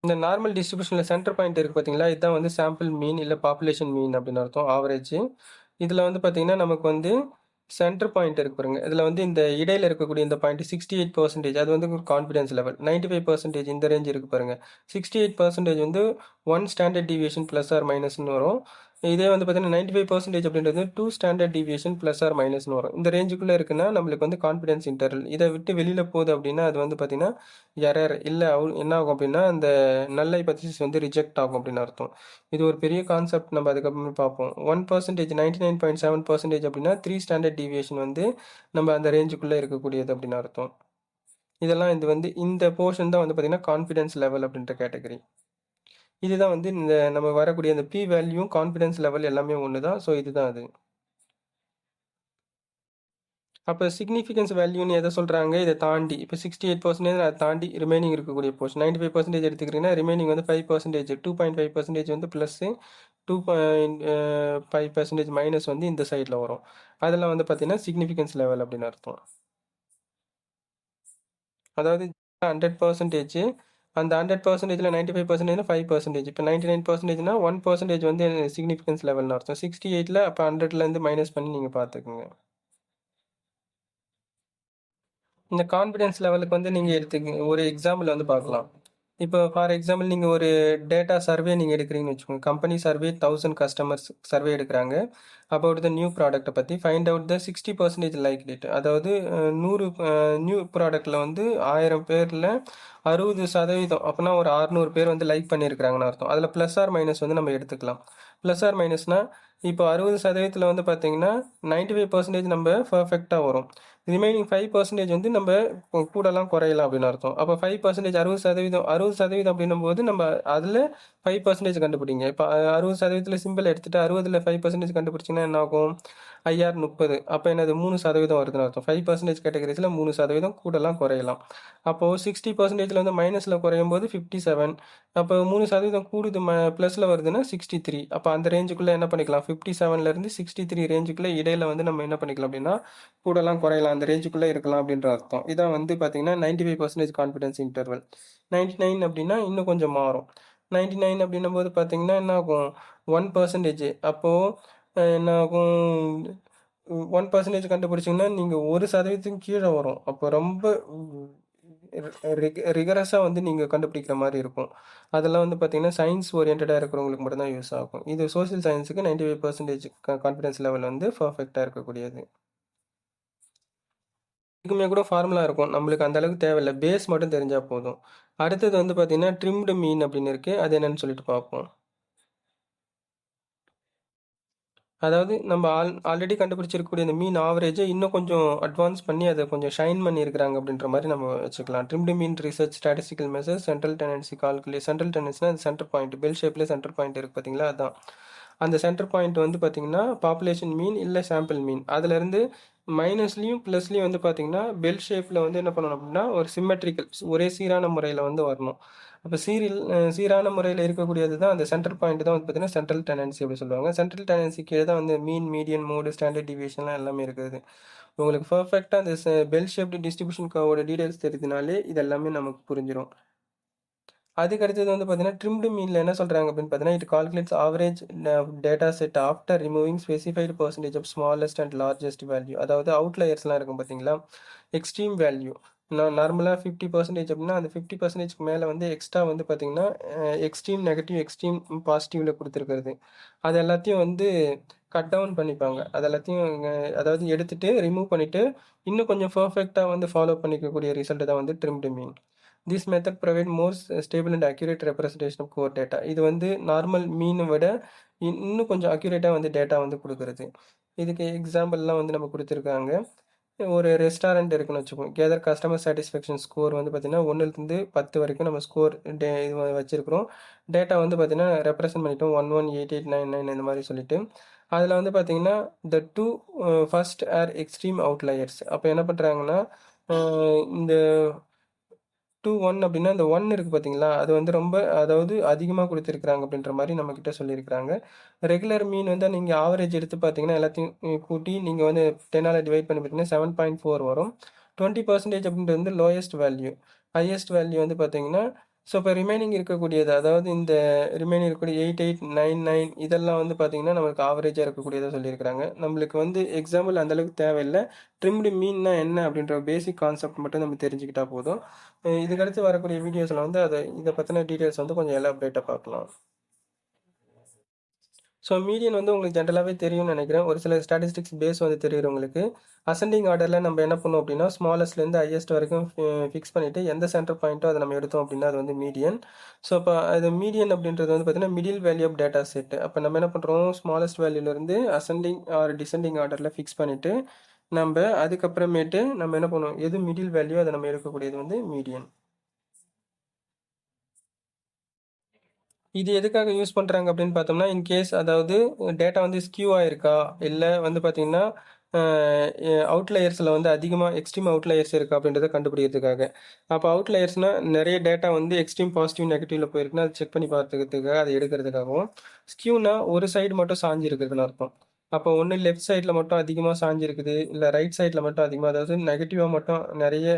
இந்த நார்மல் டிஸ்ட்ரிபியூஷனில் சென்டர் பாயிண்ட் இருக்குது பார்த்தீங்களா, இதுதான் வந்து சாம்பிள் மீன் இல்லை பாப்புலேஷன் மீன் அப்படின்னு அர்த்தம், ஆவரேஜ். இதில் வந்து பார்த்தீங்கன்னா நமக்கு வந்து சென்டர் பாயிண்ட் இருக்கு பாருங்க. இதில் வந்து இந்த இடையில இருக்கக்கூடிய இந்த பாயிண்ட் 68% அது வந்து ஒரு கான்ஃபிடன்ஸ் லெவல். 95% இந்த ரேஞ்ச் இருக்கு பாருங்க. 68% வந்து 1 ஸ்டாண்டர்ட் டிவியேஷன் ப்ளஸ் ஆர் மைனஸ்னு வரும். இதே வந்து பார்த்தீங்கன்னா 95% அப்படின்றது 2 ஸ்டாண்டர்ட் டிவியேஷன் ப்ளஸ் ஆர் மைனஸ்னு வரும். இந்த ரேஞ்சுக்குள்ளே இருக்குன்னா நம்மளுக்கு வந்து கான்ஃபிடன்ஸ் இன்டர்வல். இதை விட்டு வெளியில் போகுது அப்படின்னா அது வந்து பார்த்தீங்கன்னா எரர் இல்லை என்ன ஆகும் அப்படின்னா அந்த நல் ஹைபோதீசிஸ் வந்து ரிஜெக்ட் ஆகும் அப்படின்னு அர்த்தம். இது ஒரு பெரிய கான்செப்ட், நம்ம அதுக்கப்புறம் பார்ப்போம். 1% 99.7% அப்படின்னா 3 ஸ்டாண்டர்ட் டிவியேஷன் வந்து நம்ம அந்த ரேஞ்சுக்குள்ளே இருக்கக்கூடியது அப்படின்னு அர்த்தம். இதெல்லாம் இது வந்து இந்த போர்ஷன் தான் வந்து பார்த்தீங்கன்னா கான்ஃபிடன்ஸ் லெவல் அப்படின்ற கேட்டகரி. இதுதான் வந்து இந்த நம்ம வரக்கூடிய அந்த பி வேல்யூ கான்ஃபிடன்ஸ் லெவல் எல்லாமே ஒன்று தான். ஸோ இதுதான் அது. அப்போ சிக்னிஃபிகன்ஸ் வேல்யூன்னு எதை சொல்கிறாங்க, இதை தாண்டி இப்போ 68% அதை தாண்டி ரிமைனிங் இருக்கக்கூடிய போர்ஷன் 95% எடுத்துக்கிறீங்கன்னா ரிமைனிங் வந்து 5%, 2.5% வந்து ப்ளஸ்ஸு, 2.5% மைனஸ் வந்து இந்த சைடில் வரும். அதெல்லாம் வந்து பார்த்தீங்கன்னா சிக்னிஃபிகன்ஸ் லெவல் அப்படின்னு அர்த்தம். அதாவது 100%, அந்த 100%ல 95% 5%, இப்போ 99%னா 1% வந்து சிக்னிஃபிகன்ஸ் லெவல்னு அர்த்தம். 68ல் அப்போ 100லேருந்து மைனஸ் பண்ணி நீங்கள் பார்த்துக்குங்க. இந்த கான்ஃபிடன்ஸ் லெவலுக்கு வந்து நீங்கள் எடுத்துக்க ஒரு எக்ஸாம்பிள் வந்து பார்க்கலாம். இப்போ ஃபார் எக்ஸாம்பிள் நீங்கள் ஒரு டேட்டா சர்வே நீங்கள் எடுக்கிறீங்கன்னு வச்சுக்கோங்க. கம்பெனி சர்வே 1000 கஸ்டமர்ஸ் சர்வே எடுக்கிறாங்க அபவுட் த நியூ ப்ராடக்ட்டை பற்றி. Find out the 60% like date. அதாவது 100 நியூ ப்ராடக்ட்டில் வந்து 1000 பேரில் 60% அப்படின்னா ஒரு 600 பேர் வந்து லைக் பண்ணியிருக்கிறாங்கன்னு அர்த்தம். அதில் ப்ளஸ் ஆர் மைனஸ் வந்து நம்ம எடுத்துக்கலாம். ப்ளஸ் ஆர் மைனஸ்னால் இப்போ 60% வந்து பார்த்தீங்கன்னா 95% நம்ம பர்ஃபெக்டாக வரும். ரிமைனிங் 5% வந்து நம்ம கூடலாம் குறையலாம் அப்படின்னு அர்த்தம். அப்போ 5% 60% அப்படின்னும் போது நம்ம அதில் 5% கண்டுபிடிங்க. இப்போ 60%ல சிம்பிள் எடுத்துகிட்டு 60ல் 5% கண்டுபிடிச்சிங்கன்னா என்ன ஆகும், ஐஆர் 30. அப்போ என்னது 3% வருதுன்னு அர்த்தம். 5% கேட்டகரிஸில் 3% கூடலாம் குறையலாம். அப்போது 60%ல் வந்து மைனஸில் குறையும் போது 57. அப்போ 3% கூடுது ப்ளஸில் வருதுன்னா 63. அப்போ அந்த ரேஞ்சுக்குள்ளே என்ன பண்ணிக்கலாம், 57லேருந்து 63 ரேஞ்சுக்குள்ளே இடையில வந்து நம்ம என்ன பண்ணிக்கலாம் அப்படின்னா கூடலாம் குறையலாம், அந்த ரேஞ்சுக்குள்ளே இருக்கலாம் அப்படின்ற அர்த்தம். இதான் வந்து பார்த்தீங்கன்னா 95% கான்ஃபிடன்ஸ் இன்டர்வல். 99 அப்படின்னா இன்னும் கொஞ்சம் மாறும். 99 அப்படின்னும் போது பார்த்தீங்கன்னா என்ன ஆகும், 1%. அப்போது என்ன ஆகும், 1% கண்டுபிடிச்சிங்கன்னா நீங்கள் 1%க்கு கீழே வரும். அப்போ ரொம்ப ரிகரஸாக வந்து நீங்கள் கண்டுபிடிக்கிற மாதிரி இருக்கும். அதெல்லாம் வந்து பார்த்தீங்கன்னா சயின்ஸ் ஓரியன்டாக இருக்கிறவங்களுக்கு மட்டும்தான் யூஸ் ஆகும். இது சோசியல் சயின்ஸுக்கு 95% கான்ஃபிடன்ஸ் லெவல் வந்து பர்ஃபெக்டாக இருக்கக்கூடியது. இதுக்குமே கூட ஃபார்முலா இருக்கும், நம்மளுக்கு அந்த அளவுக்கு தேவையில்லை, பேஸ் மட்டும் தெரிஞ்சால் போதும். அடுத்தது வந்து பார்த்தீங்கன்னா ட்ரிம்டு மீன் அப்படின்னு இருக்குது, அது என்னன்னு சொல்லிட்டு பார்ப்போம். அதாவது நம்ம ஆல்ரெடி கண்டுபிடிச்சிருக்கக்கூடிய இந்த மீன் ஆவரேஜை இன்னும் கொஞ்சம் அட்வான்ஸ் பண்ணி அதை கொஞ்சம் ஷைன் பண்ணியிருக்கிறாங்க அப்படின்ற மாதிரி நம்ம வச்சுக்கலாம். Trimmed mean research statistical measures central tendency calculate. Central டெண்டன்சினா அது சென்டர் பாயிண்ட், பெல் ஷேப்லேயே சென்டர் பாயிண்ட் இருக்குது பார்த்தீங்களா, அதுதான். அந்த சென்டர் பாயிண்ட் வந்து பார்த்தீங்கன்னா பாப்புலேஷன் மீன் இல்லை சாம்பிள் மீன். அதுலேருந்து மைனஸ்லேயும் ப்ளஸ்லேயும் வந்து பார்த்தீங்கன்னா பெல் ஷேப்பில் வந்து என்ன பண்ணணும் அப்படின்னா ஒரு சிம்மெட்ரிக்கல் ஒரே சீரான முறையில் வந்து வரணும். அப்போ சீரான முறையில் இருக்கக்கூடியது தான் அந்த சென்டர் பாயிண்ட் தான் வந்து பார்த்தீங்கன்னா சென்ட்ரல் டெண்டன்சி அப்படி சொல்லுவாங்க. சென்ட்ரல் டெண்டன்சி கீழே தான் வந்து மீன், மீடியன், மோடு, ஸ்டாண்டர்ட் டிவியேஷன்லாம் எல்லாமே இருக்குது. உங்களுக்கு பர்ஃபெக்டாக அந்த பெல் ஷேப்டு டிஸ்ட்ரிபியூஷன் கர்வோட டீடைல்ஸ் தெரிஞ்சதுனாலே இது எல்லாமே நமக்கு புரிஞ்சிடும். அதுக்கு அடுத்தது வந்து பார்த்தீங்கன்னா ட்ரிம்டு மீனில் என்ன சொல்கிறாங்க அப்படின்னு பார்த்தீங்கன்னா it calculates average data set after removing specified percentage of smallest and largest value. அதாவது அவுட்லயர்ஸ்லாம் இருக்கும் பார்த்தீங்களா, எக்ஸ்ட்ரீம் வேல்யூ. நார்மலாக 50% அப்படின்னா அந்த 50%க்கு மேலே வந்து எக்ஸ்ட்ரா வந்து பார்த்தீங்கன்னா எக்ஸ்ட்ரீம் நெகட்டிவ், எக்ஸ்ட்ரீம் பாசிட்டிவில் கொடுத்துருக்கிறது, அது எல்லாத்தையும் வந்து கட் டவுன் பண்ணிப்பாங்க. அது எல்லாத்தையும் அதாவது எடுத்துகிட்டு ரிமூவ் பண்ணிவிட்டு இன்னும் கொஞ்சம் பர்ஃபெக்டாக வந்து ஃபாலோ பண்ணிக்கக்கூடிய ரிசல்ட் தான் வந்து trimmed mean. This method provide more stable and accurate representation of core data. இது வந்து நார்மல் மீனை விட இன்னும் கொஞ்சம் அக்யூரேட்டாக வந்து டேட்டா வந்து கொடுக்குறது. இதுக்கு எக்ஸாம்பிள்லாம் வந்து நம்ம கொடுத்துருக்காங்க. ஒரு ரெஸ்டாரண்ட் இருக்குன்னு வச்சுப்போம். கேதர் கஸ்டமர் சாட்டிஸ்ஃபேக்ஷன் ஸ்கோர் வந்து பார்த்தீங்கன்னா, 1லிருந்து 10 வரைக்கும் நம்ம ஸ்கோர் இது வச்சிருக்கிறோம். டேட்டா வந்து பார்த்தீங்கன்னா, ரெப்ரசன்ட் பண்ணிட்டோம். 118899 இந்த மாரி சொல்லிட்டு. அதில வந்து பார்த்தீங்கன்னா, த 2 ஃபர்ஸ்ட் ஆர் எக்ஸ்ட்ரீம் அவுட்லயர்ஸ். அப்ப என்ன பண்றாங்கன்னா, அ இந்த 2, 1 அப்படின்னா, இந்த 1 இருக்கு பார்த்தீங்களா? அது வந்து ரொம்ப அதாவது அதிகமா குடுத்திருக்கிறாங்க அப்படின்ற மாரி நம்மகிட்ட சொல்லியிருக்கிறாங்க. ரெகுலர் மீன் வந்து நீங்க ஆவரேஜ் எடுத்து பார்த்தீங்கன்னா, எல்லாத்தையும் கூட்டி நீங்க வந்து 10ஆல டிவைட் பண்ணி பார்த்தீங்கன்னா 7.4 வரும். 20% அப்படின்றது வந்து லோயஸ்ட் வேல்யூ. ஹையஸ்ட் வேல்யூ வந்து பார்த்தீங்கன்னா, ஸோ இப்போ ரிமைனிங் இருக்கக்கூடியது அதாவது இந்த ரிமைனிங் இருக்கக்கூடிய 8899 இதெல்லாம் வந்து பார்த்தீங்கன்னா, நமக்கு ஆவரேஜா இருக்கக்கூடியதா சொல்லியிருக்கிறாங்க. நம்மளுக்கு வந்து எக்ஸாம்பிள் அந்த அளவுக்கு தேவையில்ல. ட்ரிம்டு மீன்னா என்ன அப்படின்ற பேசிக் கான்செப்ட் மட்டும் நம்ம தெரிஞ்சுக்கிட்டா போதும். இதுக்கடுத்து வரக்கூடிய வீடியோஸ்ல வந்து இத பத்தின டீட்டெயில்ஸ் வந்து கொஞ்சம் எலாபரேட்டா பார்க்கலாம். ஸோ மீடியன் வந்து உங்களுக்கு ஜென்ரலாவே தெரியும்னு நெனைக்கிறேன். ஒரு சில ஸ்டாட்டிஸ்டிக்ஸ் பேஸ் வந்து தெரியும் உங்களுக்கு. அசெண்டிங் ஆர்டர்ல நம்ம என்ன பண்ணுவோம் அப்டின்னா, ஸ்மாலஸ்ட்லேருந்து ஹையஸ்ட் வரைக்கும் ஃபிக்ஸ் பண்ணிட்டு எந்த சென்டர் பாயிண்ட்டோ அத நம்ம எடுத்தோம் அப்டின்னா, அது வந்து மீடியன். ஸோ அப்ப அது மீடியன் அப்டின்றது வந்து பார்த்தீங்கன்னா, middle value of data set. அப்ப நம்ம என்ன பண்றோம், ஸ்மாலஸ்ட் வேல்யூலேருந்து அசெண்டிங் ஆர் டிசெண்டிங் ஆர்டர்ல ஃபிக்ஸ் பண்ணிட்டு, நம்ப அதுக்கப்புறமேட்டு நம்ம என்ன பண்ணுவோம், எது மிடில் வேல்யூ அத நம்ம எடுக்கக்கூடியது வந்து மீடியன். இது எதுக்காக யூஸ் பண்றாங்க அப்படின்னு பார்த்தோம்னா, இன்கேஸ் அதாவது டேட்டா வந்து ஸ்க்யூ ஆயிருக்கா? இல்ல வந்து பார்த்தீங்கன்னா, அ எ அவுட்லயர்ஸ்ல வந்து அதிகமா எக்ஸ்ட்ரீம் அவுட்லயர்ஸ் இருக்கா? அப்படின்றத கண்டுபிடிக்கிறதுக்காக. அப்ப அவுட்லயர்ஸ்னா நெறைய டேட்டா வந்து எக்ஸ்ட்ரீம் பாசிட்டிவ், நெகட்டிவ்ல போயிருக்குன்னா, அத செக் பண்ணி பார்த்துக்கிறதுக்காக அத எடுக்கிறதுக்காகவும், ஸ்க்யூனா ஒரு சைடு மட்டும் சாய்ஞ்சு இருக்குதுன்னு அர்த்தம். அப்போ ஒண்ணு லெஃப்ட் சைட்ல மட்டும் அதிகமா சாய்ஞ்சிருக்குது, இல்ல ரைட் சைட்ல மட்டும் அதிகமா அதாவது நெகட்டிவா மட்டும் நெறைய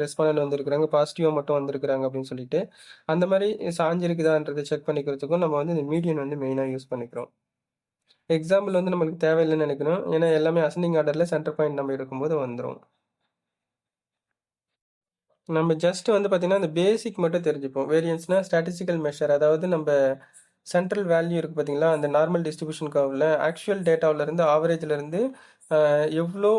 ரெஸ்பாண்டன்ட் வந்திருக்கிறாங்க, பாசிட்டிவா மட்டும் வந்திருக்கிறாங்க அப்படின்னு சொல்லிட்டு, அந்த மாரி சாய்ஞ்சிருக்குதான்றத செக் பண்ணிக்கிறதுக்கும் நம்ம வந்து இந்த மீடியன் வந்து மெயினா யூஸ் பண்ணிக்கிறோம். எக்ஸாம்பிள் வந்து நம்மளுக்கு தேவையில்லன்னு நெனைக்கிறோம். ஏன்னா எல்லாமே அசெண்டிங் ஆர்டர்ல சென்டர் பாயிண்ட் நம்ம எடுக்கும்போது வந்துரும். நம்ம ஜஸ்ட் வந்து பார்த்தீங்கன்னா, அந்த பேசிக் மட்டும் தெரிஞ்சுப்போம். வேரியன்ஸ்னா ஸ்டாட்டிஸ்டிக்கல் மெஷர் அதாவது நம்ப சென்ட்ரல் வேல்யூ இருக்கு பார்த்தீங்களா? அந்த நார்மல் டிஸ்ட்ரிபியூஷன் கர்வ்ல ஆக்சுவல் டேட்டாவுலருந்து ஆவரேஜ்லருந்து எவ்ளோ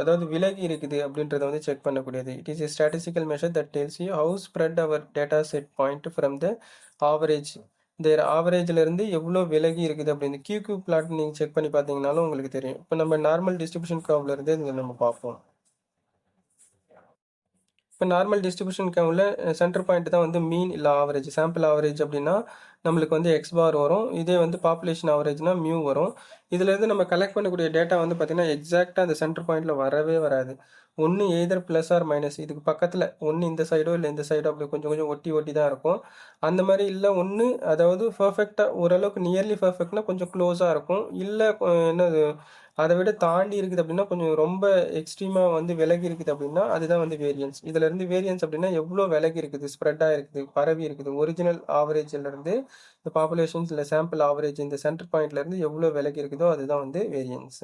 அதாவது விலகி இருக்குது அப்படின்றத வந்து செக் பண்ணக்கூடியது. It is a statistical measure that tells you how spread our data set point from the average. Their ஆவரேஜ்லருந்து எவ்ளோ விலகி இருக்குது அப்படின்னு QQ பிளாட் நீங்க செக் பண்ணி பார்த்தீங்கனாலும் உங்களுக்கு தெரியும். இப்ப நம்ம நார்மல் டிஸ்ட்ரிபியூஷன் கர்வ்லருந்து இத நம்ம பார்ப்போம். இப்போ நார்மல் டிஸ்ட்ரிபியூஷன் கர்வ்ல சென்டர் பாயிண்ட் தான் வந்து மீன் இல்ல ஆவரேஜ். சாம்பிள் ஆவரேஜ் அப்படின்னா, நம்மளுக்கு வந்து எக்ஸ் பார் வரும். இதே வந்து பாப்புலேஷன் ஆவரேஜ்னா மியூ வரும். இதுலேருந்து நம்ம கலெக்ட் பண்ணக்கூடிய டேட்டா வந்து பார்த்தீங்கன்னா, எக்ஸாக்ட்டா அந்த சென்டர் பாயிண்ட்ல வரவே வராது. ஒண்ணு எய்தர் பிளஸ் ஆர் மைனஸ் இதுக்கு பக்கத்துல ஒண்ணு இந்த சைடோ இல்ல இந்த சைடோ அப்படி கொஞ்சம் கொஞ்சம் ஒட்டி ஒட்டி தான் இருக்கும். அந்த மாரி இல்ல ஒண்ணு அதாவது பெர்ஃபெக்ட்டா ஓரளவுக்கு நியர்லி பெர்ஃபெக்ட்னா கொஞ்சம் க்ளோஸா இருக்கும். இல்ல என்னது அத விட தாண்டி இருக்குது அப்படின்னா, கொஞ்சம் ரொம்ப எக்ஸ்ட்ரீமா வந்து விலகி இருக்குது அப்படின்னா, அதுதான் வந்து வேரியன்ஸ். இதுலருந்து வேரியன்ஸ் அப்படின்னா, எவ்ளோ விலகி இருக்குது, ஸ்ப்ரெட் ஆயிருக்குது, பரவி இருக்குது. ஒரிஜினல் ஆவரேஜ்லருந்து இந்த பாப்புலேஷன்ஸ் இல்ல சாம்பிள் ஆவரேஜ் இந்த சென்டர் பாயிண்ட்லருந்து எவ்ளோ விலகி இருக்குதோ, அதுதான் வந்து வேரியன்ஸ்.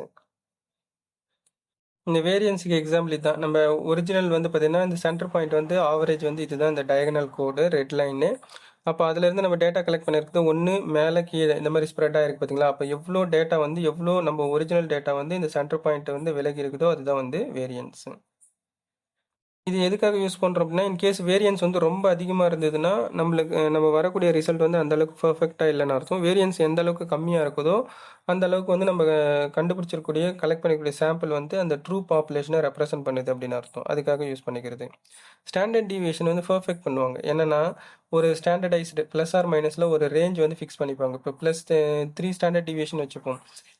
இந்த வேரியன்ஸ்க்கு எக்ஸாம்பிள் இதான். நம்ம ஒரிஜினல் வந்து பார்த்தீங்கன்னா, இந்த சென்டர் பாயிண்ட் வந்து ஆவரேஜ் வந்து இதுதான் இந்த டயகனல் கோடு ரெட் லைனு. அப்ப அதுலேருந்து நம்ம டேட்டா கலெக்ட் பண்ணியிருக்கிறது ஒண்ணு மேல, கீழ இந்த மாரி ஸ்ப்ரெட் ஆயிருக்கு பார்த்தீங்களா? அப்ப எவ்ளோ டேட்டா வந்து எவ்ளோ நம்ம ஒரிஜினல் டேட்டா வந்து இந்த சென்டர் பாயிண்ட் வந்து விலகி இருக்குதோ, அதுதான் வந்து வேரியன்ஸ். இது எதுக்காக யூஸ் பண்றோம் அப்படின்னா, இன்கேஸ் வேரியன்ஸ் வந்து ரொம்ப அதிகமா இருந்ததுன்னா, நம்மளுக்கு நம்ம வரக்கூடிய ரிசல்ட் வந்து அந்த அளவுக்கு பெர்ஃபெக்ட்டா இல்லன்னு அர்த்தம். வேரியன்ஸ் எந்த அளவுக்கு கம்மியா இருக்குதோ, அந்த அளவுக்கு வந்து நம்ம கண்டுபிடிச்சிருக்கக்கூடிய, கலெக்ட் பண்ணிக்கக்கூடிய சாம்பிள் வந்து அந்த ட்ரூ பாப்புலேஷன ரெப்ரசென்ட் பண்ணுது அப்படின்னு அர்த்தம். அதுக்காக யூஸ் பண்ணிக்கிறது. ஸ்டாண்டர்ட் டீவியேஷன் வந்து பெர்ஃபெக்ட் பண்ணுவாங்க. என்னன்னா, ஒரு ஸ்டாண்டர்டைஸ்டு பிளஸ் ஆர் மைனஸ்ல ஒரு ரேஞ்ச் வந்து ஃபிக்ஸ் பண்ணிப்பாங்க. இப்போ பிளஸ் 3 ஸ்டாண்டர்ட் டீவியேஷன் வச்சுப்போம்.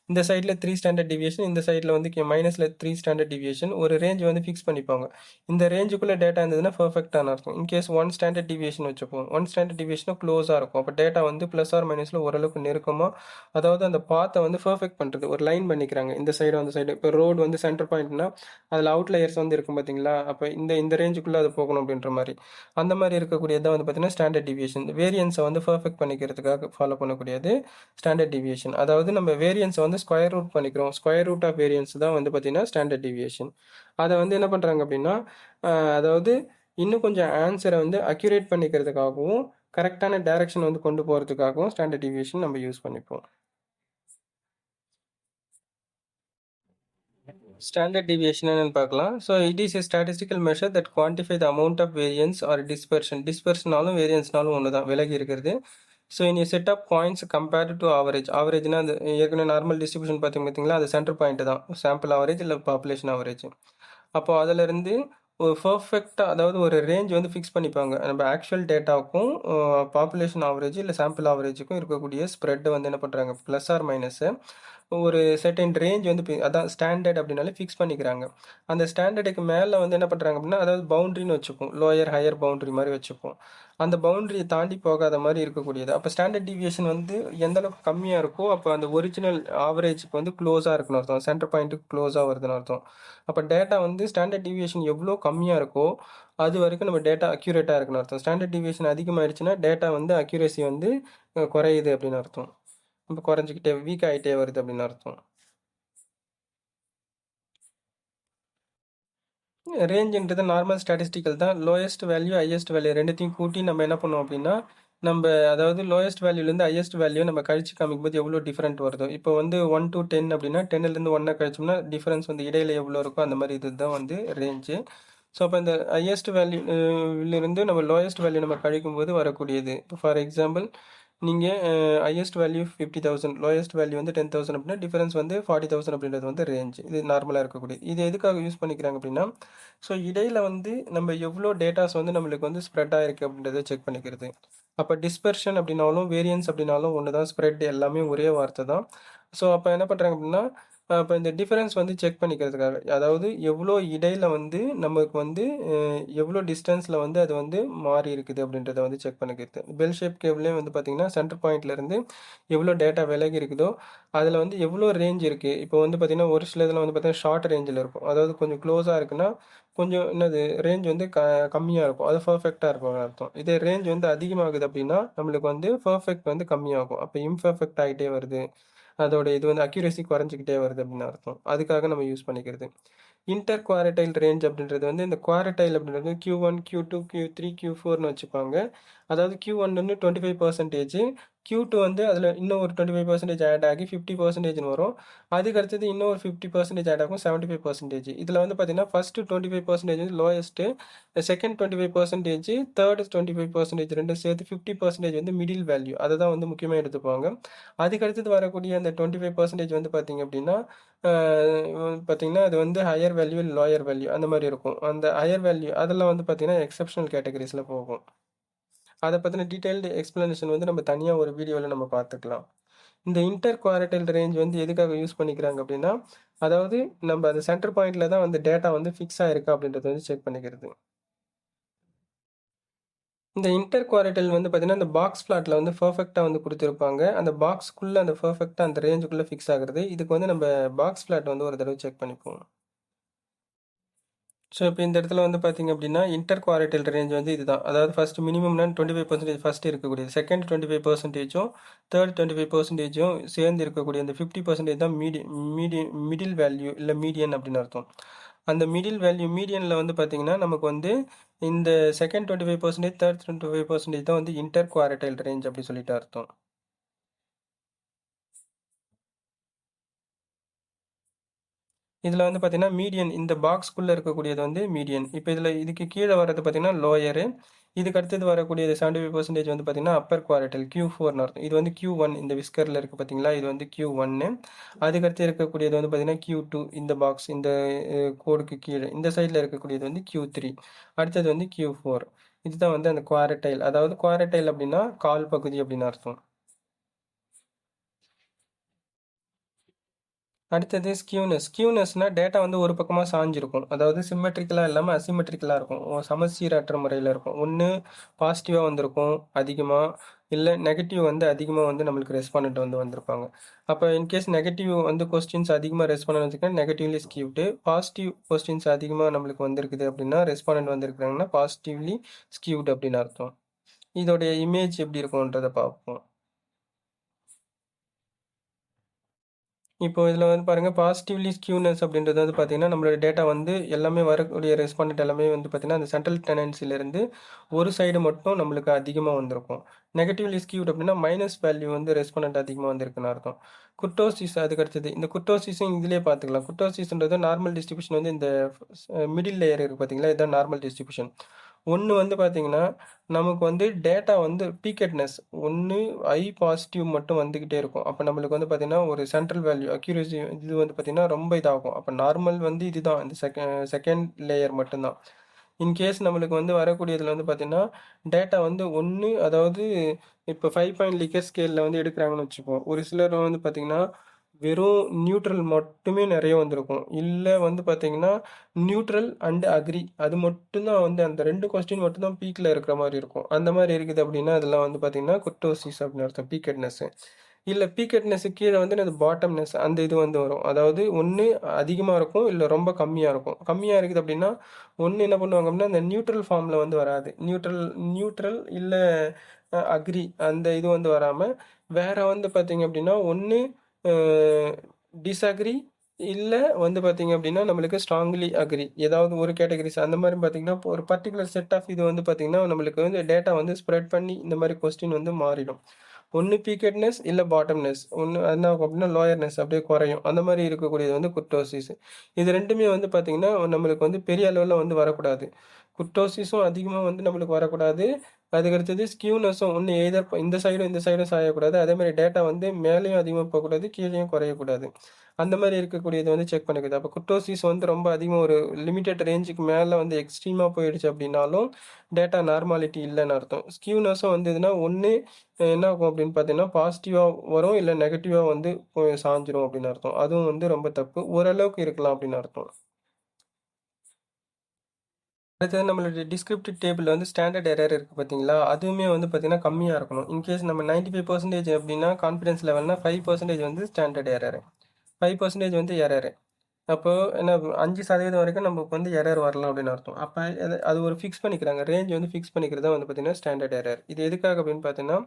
இந்த சைட்ல 3 ஸ்டாண்டர்ட் டீவியேஷன், இந்த சைட்ல வந்து மைனஸ்ல 3 ஸ்டாண்டர்ட் டீவியேஷன் ஒரு ரேஞ்ச் வந்து ஃபிக்ஸ் பண்ணிப்பாங்க. இந்த ரேஞ்சுக்குள்ள டேட்டா இருந்ததுன்னா பெர்ஃபெக்ட்டான அர்த்தம். இன்கேஸ் 1 ஸ்டாண்டர்ட் டீவியேஷன் வச்சுப்போம். 1 ஸ்டாண்டர்ட் டீவியேஷனா க்ளோஸா இருக்கும். அப்ப டேட்டா வந்து பிளஸ் ஆர் மைனஸ்ல ஓரளவுக்கு நெருக்கமா, அதாவது அந்த பாத்த வந்து பெர்ஃபெக்ட் பண்றது. ஒரு லைன் பண்ணிக்கிறாங்க. இந்த சைடு அந்த சைடு. இப்போ ரோடு வந்து சென்டர் பாயிண்ட்னா, அதுல அவுட்லயர்ஸ் வந்து இருக்கும் பாத்தீங்களா? அப்ப இந்த இந்த ரேஞ்சுக்குள்ள அது போகணும் அப்படின்ற மாரி. அந்த மாரி இருக்கக்கூடியது தான் வந்து பாத்தீங்கன்னா ஸ்டாண்டர்ட் டீவியேஷன். வேரியன்ஸ வந்து பெர்ஃபெக்ட் பண்ணிக்கிறதுக்காக ஃபாலோ பண்ணக்கூடியது ஸ்டாண்டர்ட் டீவியேஷன். அதாவது நம்ம வேரியன்ஸ வந்து ஸ்கொயர் ரூட் பண்ணிக்கிறோம். ஸ்கொயர் ரூட் ஆஃப் வேரியன்ஸ் தான் வந்து பாத்தீங்கன்னா ஸ்டாண்டர்ட் டீவியேஷன். அத வந்து என்ன பண்றாங்க அப்படின்னா, அதாவது இன்னும் கொஞ்சம் ஆன்ஸர வந்து அக்யூரேட் பண்ணிக்கிறதுக்காகவும், கரெக்ட்டான டைரக்ஷன் வந்து கொண்டு போறதுக்காகவும் ஸ்டாண்டர்ட் டீவியேஷன் நம்ம யூஸ் பண்ணிப்போம். ஸ்டாண்டர்ட் டீவியேஷன் என்னன்னு பார்க்கலாம். So it is a statistical measure that quantify the amount of variance or dispersion. டிஸ்பெர்ஷனாலும் வேரியன்ஸ்னாலும் ஒன்று தான் விலகி இருக்கிறது. So in a set of points compared to average. ஆவரேஜ்னா அது ஏற்கனவே நார்மல் டிஸ்ட்ரிபியூஷன் பார்த்தீங்க பார்த்தீங்களா, அது சென்டர் பாயிண்ட் தான். சாம்பிள் ஆவரேஜ் இல்லை பாப்புலேஷன் ஆவரேஜ். அப்போ அதிலிருந்து ஒரு பெர்ஃபெக்டாக, அதாவது ஒரு ரேஞ்ச் வந்து ஃபிக்ஸ் பண்ணிப்பாங்க. நம்ம ஆக்சுவல் டேட்டாவுக்கும் பாப்புலேஷன் ஆவரேஜ் இல்லை சாம்பிள் ஆவரேஜுக்கும் இருக்கக்கூடிய ஸ்ப்ரெட் வந்து என்ன பண்ணுறாங்க, ப்ளஸ் ஆர் மைனஸை ஒரு செர்டைன் ரேஞ்ச் வந்து அதான் ஸ்டாண்டர்ட் அப்படின்னாலே ஃபிக்ஸ் பண்ணிக்கிறாங்க. அந்த ஸ்டாண்டர்டுக்கு மேலே வந்து என்ன பண்ணுறாங்க அப்படின்னா, அதாவது பவுண்ட்ரின்னு வச்சுப்போம், லோயர் ஹையர் பவுண்ட்ரி மாதிரி வச்சுப்போம். அந்த பவுண்டரியை தாண்டி போகாத மாதிரி இருக்கக்கூடியது. அப்போ ஸ்டாண்டர்ட் டிவியேஷன் வந்து எந்த அளவுக்கு கம்மியாக இருக்கோ அப்போ அந்த ஒரிஜினல் ஆவரேஜுக்கு வந்து க்ளோஸாக இருக்குன்னு அர்த்தம், சென்டர் பாயிண்ட்டுக்கு க்ளோஸாக வருதுன்னு அர்த்தம். அப்போ டேட்டா வந்து ஸ்டாண்டர்ட் டிவியேஷன் எவ்வளோ கம்மியாக இருக்கோ அது வரைக்கும் நம்ம டேட்டா அக்யூரேட்டாக இருக்குன்னு அர்த்தம். ஸ்டாண்டர்ட் டிவியேஷன் அதிகமாகிடுச்சுன்னா டேட்டா வந்து அக்யூரேசி வந்து குறையுது அப்படின்னு அர்த்தம். இப்போ குறைஞ்சிக்கிட்டே வீக் ஆகிட்டே வருது அப்படின்னு அர்த்தம். ரேஞ்சுன்றது நார்மல் ஸ்டாட்டிஸ்டிக்கல் தான். லோயஸ்ட் வேல்யூ ஹையஸ்ட் வேல்யூ ரெண்டுத்தையும் கூட்டி நம்ம என்ன பண்ணுவோம் அப்படின்னா, நம்ம அதாவது லோயஸ்ட் வேல்யூலேருந்து ஹையஸ்ட் வேல்யூ நம்ம கழிச்சு காமிக்கும்போது எவ்வளோ டிஃப்ரெண்ட் வருதோ, இப்போ வந்து 1 to 10 அப்படின்னா 10லேருந்து 1 கழிச்சோம்னா டிஃப்ரென்ஸ் வந்து இடையில எவ்வளோ இருக்கோ அந்த மாதிரி இதுதான் வந்து ரேஞ்சு. ஸோ அப்போ இந்த ஹையஸ்ட் வேல்யூலேருந்து நம்ம லோயஸ்ட் வேல்யூ நம்ம கழிக்கும்போது வரக்கூடியது. இப்போ ஃபார் எக்ஸாம்பிள் நீங்கள் ஹையஸ்ட் வேல்யூ 50,000, லோயஸ்ட் வேல்யூ வந்து 10,000 அப்படின்னா டிஃபரன்ஸ் வந்து 40,000 அப்படின்றது வந்து ரேஞ்ச். இது நார்மலாக இருக்கக்கூடிய இது எதுக்காக யூஸ் பண்ணிக்கிறாங்க அப்படின்னா, ஸோ இடையில வந்து நம்ம எவ்வளோ டேட்டாஸ் வந்து நம்மளுக்கு வந்து ஸ்ப்ரெட் ஆகிருக்கு அப்படின்றத செக் பண்ணிக்கிறது. அப்போ டிஸ்பெர்ஷன் அப்படின்னாலும் வேரியன்ஸ் அப்படின்னாலும் ஒன்று தான், ஸ்ப்ரெட் எல்லாமே ஒரே வார்த்தை தான். ஸோ அப்போ என்ன பண்ணுறாங்க அப்படின்னா, அப்போ இந்த டிஃபரன்ஸ் வந்து செக் பண்ணிக்கிறதுக்காக, அதாவது எவ்வளோ இடையில வந்து நமக்கு வந்து எவ்வளோ டிஸ்டன்ஸில் வந்து அது வந்து மாறி இருக்குது அப்படின்றத வந்து செக் பண்ணிக்கிறது. பெல் ஷேப் கேபிளே வந்து பார்த்திங்கன்னா சென்டர் பாயிண்ட்லேருந்து எவ்வளோ டேட்டா விலகி இருக்குதோ அதில் வந்து எவ்வளோ ரேஞ்ச் இருக்குது. இப்போ வந்து பார்த்திங்கன்னா ஒரு சில இதில் வந்து பார்த்திங்கன்னா ஷார்ட் ரேஞ்சில் இருக்கும், அதாவது கொஞ்சம் க்ளோஸாக இருக்குன்னா கொஞ்சம் என்னது ரேஞ்ச் வந்து கம்மியாக இருக்கும், அது பர்ஃபெக்டாக இருக்கும் அர்த்தம். இதே ரேஞ்ச் வந்து அதிகமாகுது அப்படின்னா நம்மளுக்கு வந்து பர்ஃபெக்ட் வந்து கம்மியாகும், அப்போ இம்பர்ஃபெக்ட் ஆகிட்டே வருது, அதோட இது வந்து அக்யூரேசி குறைஞ்சிக்கிட்டே வருது அப்படின்னு அர்த்தம். அதுக்காக நம்ம யூஸ் பண்ணிக்கிறது. இன்டர் குவாரடைல் ரேஞ்ச் அப்படின்றது வந்து இந்த குவாரடைல் அப்படின்றது Q1 Q2 Q3 Q4ன்னு வச்சுப்பாங்க. அதாவது Q1 வந்து 25%, Q2 வந்து அதில் இன்னும் ஒரு 25% ஆட் ஆகி 50%ன்னு வரும். அதுக்கு அடுத்தது இன்னும் ஒரு 50% ஆட் ஆகும், 75%. இதில் வந்து பார்த்தீங்கன்னா ஃபஸ்ட்டு 25% வந்து லோயஸ்ட்டு, செகண்ட் 25%, தேர்டு 25%, ரெண்டும் சேர்த்து 50% வந்து மிடில் வேல்யூ. அதை தான் வந்து முக்கியமாக எடுத்துப்பாங்க. அதுக்கு அடுத்தது வரக்கூடிய அந்த 25% வந்து பார்த்தீங்க அப்படின்னா பார்த்தீங்கன்னா அது வந்து ஹையர் வேல்யூ லோயர் வேல்யூ அந்த மாதிரி இருக்கும். அந்த ஹையர் வேல்யூ அதெல்லாம் வந்து பார்த்தீங்கன்னா எக்ஸப்ஷனல் கேட்டகரிஸில் போகும். அதை பற்றின டீட்டெயில்டு எக்ஸ்ப்ளனேஷன் வந்து நம்ம தனியாக ஒரு வீடியோவில் நம்ம பார்த்துக்கலாம். இந்த இன்டர் குவாரடைல் ரேஞ்ச் வந்து எதுக்காக யூஸ் பண்ணிக்கிறாங்க அப்படின்னா, அதாவது நம்ம அந்த சென்டர் பாயிண்டில் தான் வந்து டேட்டா வந்து ஃபிக்ஸ் ஆகிருக்கா அப்படின்றத வந்து செக் பண்ணிக்கிறது. இந்த இன்டர் குவாரடைல் வந்து பார்த்தீங்கன்னா இந்த பாக்ஸ் பிளாட்டில் வந்து பர்ஃபெக்டாக வந்து கொடுத்துருப்பாங்க. அந்த பாக்ஸ்க்குள்ளே அந்த பர்ஃபெக்டாக அந்த ரேஞ்சுக்குள்ளே ஃபிக்ஸ் ஆகுறது. இதுக்கு வந்து நம்ம பாக்ஸ் பிளாட் வந்து ஒரு தடவை செக் பண்ணிப்போம். ஸோ இப்போ இந்த இடத்துல வந்து பார்த்தீங்க அப்படின்னா இன்டர் குவாரடைல் ரேஞ்ச் வந்து இதுதான். அதாவது ஃபஸ்ட் மினிமம்னா 25% ஃபஸ்ட்டு இருக்கக்கூடியது, செகண்ட் 25%, தேர்ட் 25%, சேர்ந்து இருக்கக்கூடிய அந்த 50% தான் மிடில் வேல்யூ இல்லை மீடியன் அப்படின்னு அர்த்தம். அந்த மிடில் வேல்யூ மீடியனில் வந்து பார்த்தீங்கன்னா நமக்கு வந்து இந்த செகண்ட் 25%, தேர்ட் 25% தான் வந்து இன்டர் குவாரடைல் ரேஞ்ச் அப்படி சொல்லிட்டு அர்த்தம். இதில் வந்து பார்த்தீங்கன்னா மீடியன் இந்த பாக்ஸ்க்குள்ளே இருக்கக்கூடியது வந்து மீடியன். இப்போ இதில் இதுக்கு கீழே வர்றது பார்த்தீங்கன்னா லோயரு. இதுக்கு அடுத்தது வரக்கூடியது 75% வந்து பார்த்தீங்கன்னா அப்பர் குவாரடைல் Q4ன்னு அர்த்தம். இது வந்து Q1 இந்த விஸ்கரில் இருக்குது பார்த்தீங்களா, இது வந்து Q1. அதுக்கடுத்து இருக்கக்கூடியது வந்து பார்த்தீங்கன்னா Q2 இந்த பாக்ஸ் இந்த கோடுக்கு கீழே இந்த சைடில் இருக்கக்கூடியது வந்து Q3. அடுத்தது வந்து Q4. இதுதான் வந்து அந்த குவாரடைல். அதாவது குவாரடைல் அப்படின்னா கால் பகுதி அப்படின்னு அர்த்தம். அடுத்தது ஸ்கியூனஸ்னால் டேட்டா வந்து ஒரு பக்கமாக சாஞ்சிருக்கும், அதாவது சிம்மெட்ரிக்கலாக இல்லாமல் அசிமெட்ரிக்கலாக இருக்கும், சமச்சீரற்ற முறையில் இருக்கும். ஒன்று பாசிட்டிவாக வந்திருக்கும் அதிகமாக, இல்லை நெகட்டிவ் வந்து அதிகமாக வந்து நம்மளுக்கு ரெஸ்பாண்டன்ட் வந்து வந்திருப்பாங்க. அப்போ இன்கேஸ் நெகட்டிவ் வந்து கொஸ்டின்ஸ் அதிகமாக ரெஸ்பாண்ட் வச்சுக்கோங்க, நெகட்டிவ்லி ஸ்கியூடு. பாசிட்டிவ் கொஸ்டின்ஸ் அதிகமாக நம்மளுக்கு வந்திருக்குது அப்படின்னா ரெஸ்பாண்டன்ட் வந்திருக்காங்கன்னா பாசிட்டிவ்லி ஸ்கியூடு அப்படின்னு அர்த்தம். இதோடைய இமேஜ் எப்படி இருக்கும்ன்றதை பார்ப்போம். இப்போ இதில் வந்து பாருங்கள் பாசிட்டிவ்லி ஸ்கியூனஸ் அப்படின்றது வந்து பார்த்திங்கன்னா நம்மளோட டேட்டா வந்து எல்லாமே வரக்கூடிய ரெஸ்பாண்டன்ட் எல்லாமே வந்து பார்த்திங்கன்னா அந்த சென்ட்ரல் டெண்டன்சிலேருந்து ஒரு சைடு மட்டும் நம்மளுக்கு அதிகமாக வந்திருக்கும். நெகட்டிவ்லி ஸ்கியூட் அப்படின்னா மைனஸ் வேல்யூ வந்து ரெஸ்பாண்டன்ட் அதிகமாக வந்திருக்குன்னு அர்த்தம். குர்டோசிஸ் அதுக்கு அடுத்தது இந்த குர்டோசிஸும் இதிலே பார்த்துக்கலாம். குர்டோசிஸ்ன்றது நார்மல் டிஸ்ட்ரிபியூஷன் வந்து இந்த மிடில் லேயர் இருக்குது பார்த்தீங்களா, இதுதான் நார்மல் டிஸ்ட்ரிபியூஷன். ஒன்று வந்து பார்த்தீங்கன்னா நமக்கு வந்து டேட்டா வந்து பீக்கெட்னஸ் ஒன்று ஐ பாசிட்டிவ் மட்டும் வந்துக்கிட்டே இருக்கும். அப்போ நம்மளுக்கு வந்து பார்த்தீங்கன்னா ஒரு சென்ட்ரல் வேல்யூ அக்யூரசி இது வந்து பார்த்தீங்கன்னா ரொம்ப இதாகும். அப்போ நார்மல் வந்து இதுதான் இந்த செகண்ட் லேயர் மட்டும்தான். இன்கேஸ் நம்மளுக்கு வந்து வரக்கூடியதில் வந்து பார்த்தீங்கன்னா டேட்டா வந்து ஒன்று அதாவது இப்போ 5 பாயிண்ட் லிக்கர் ஸ்கேலில் வந்து எடுக்கிறாங்கன்னு வச்சுப்போம். ஒரு சிலர் வந்து பார்த்தீங்கன்னா வெறும் நியூட்ரல் மட்டுமே நிறைய வந்திருக்கும். இல்லை வந்து பார்த்தீங்கன்னா நியூட்ரல் அண்ட் அக்ரி அது மட்டும்தான் வந்து அந்த 2 கொஸ்டின் மட்டும்தான் பீக்கில் இருக்கிற மாதிரி இருக்கும். அந்த மாதிரி இருக்குது அப்படின்னா அதெல்லாம் வந்து பார்த்தீங்கன்னா குர்டோசிஸ் அப்படின்னு அர்த்தம் பீக்கெட்னஸ். இல்லை பீக்கெட்னஸ் கீழே வந்து அந்த பாட்டம்னஸ் அந்த இது வந்து வரும். அதாவது ஒன்று அதிகமாக இருக்கும் இல்லை ரொம்ப கம்மியாக இருக்கும். கம்மியாக இருக்குது அப்படின்னா ஒன்று என்ன பண்ணுவாங்க அப்படின்னா அந்த நியூட்ரல் ஃபார்மில் வந்து வராது. நியூட்ரல் நியூட்ரல் இல்லை அக்ரி அந்த இது வந்து வராமல் வேற வந்து பார்த்தீங்க அப்படின்னா ஒன்று டிஸ்அக்ரி இல்லை வந்து பார்த்தீங்க அப்படின்னா நம்மளுக்கு ஸ்ட்ராங்லி அக்ரி ஏதாவது ஒரு கேட்டகரிஸ் அந்த மாதிரி பார்த்தீங்கன்னா ஒரு பர்டிகுலர் செட் ஆஃப் இது வந்து பார்த்தீங்கன்னா நம்மளுக்கு வந்து டேட்டா வந்து ஸ்ப்ரெட் பண்ணி இந்த மாதிரி கொஸ்டின் வந்து மாறிடும். ஒன்று பீக்கெட்னஸ் இல்லை பாட்டம்னஸ் ஒன்று என்ன ஆகும் அப்படின்னா லோயர்னஸ் அப்படியே குறையும். அந்த மாதிரி இருக்கக்கூடியது வந்து குர்டோசிஸ். இது ரெண்டுமே வந்து பார்த்தீங்கன்னா நம்மளுக்கு வந்து பெரிய அளவில் வந்து வரக்கூடாது. குர்டோசிஸும் அதிகமாக வந்து நம்மளுக்கு வரக்கூடாது. அதுக்கடுத்தது ஸ்கியூனஸும் ஒன்று எய்தர் இந்த சைடும் சாயக்கூடாது. அதே மாதிரி டேட்டா வந்து மேலேயும் அதிகமாக போகக்கூடாது கீழேயும் குறையக்கூடாது. அந்த மாதிரி இருக்கக்கூடியது வந்து செக் பண்ணிக்குது. அப்போ குர்டோசிஸ் வந்து ரொம்ப அதிகமாக ஒரு லிமிட்டட் ரேஞ்சுக்கு மேலே வந்து எக்ஸ்ட்ரீமாக போயிடுச்சு அப்படின்னாலும் டேட்டா நார்மாலிட்டி இல்லைன்னு அர்த்தம். ஸ்கியூனஸும் வந்து இதுனா ஒன்று என்ன ஆகும் அப்படின்னு பார்த்தீங்கன்னா பாசிட்டிவாக வரும் இல்லை நெகட்டிவாக வந்து போய் சாஞ்சிரும் அப்படின்னு அர்த்தம். அதுவும் வந்து ரொம்ப தப்பு. ஓரளவுக்கு இருக்கலாம் அப்படின்னு அர்த்தம். அடுத்தது நம்மளுடைய டிஸ்கிரிப்டிவ் டேபிள் வந்து ஸ்டாண்டர்ட் எரர் இருக்குது பார்த்தீங்களா? அதுவுமே வந்து பார்த்தீங்கன்னா கம்மியாக இருக்கணும். இன்கேஸ் நம்ம 95% அப்படின்னா கான்ஃபிடன்ஸ் லெவல்னா 5% வந்து ஸ்டாண்டர்ட் எரர். 5% வந்து எரர். அப்போ என்ன 5% வரைக்கும் நமக்கு வந்து எரர் வரலாம் அப்படின்னு அர்த்தம். அப்போ அது ஒரு ஃபிக்ஸ் பண்ணிக்கிறாங்க. ரேஞ்ச் வந்து ஃபிக்ஸ் பண்ணிக்கிறது தான் வந்து பார்த்தீங்கன்னா ஸ்டாண்டர்ட் எரர். இது எதுக்காக அப்படின்னு பார்த்தீங்கன்னா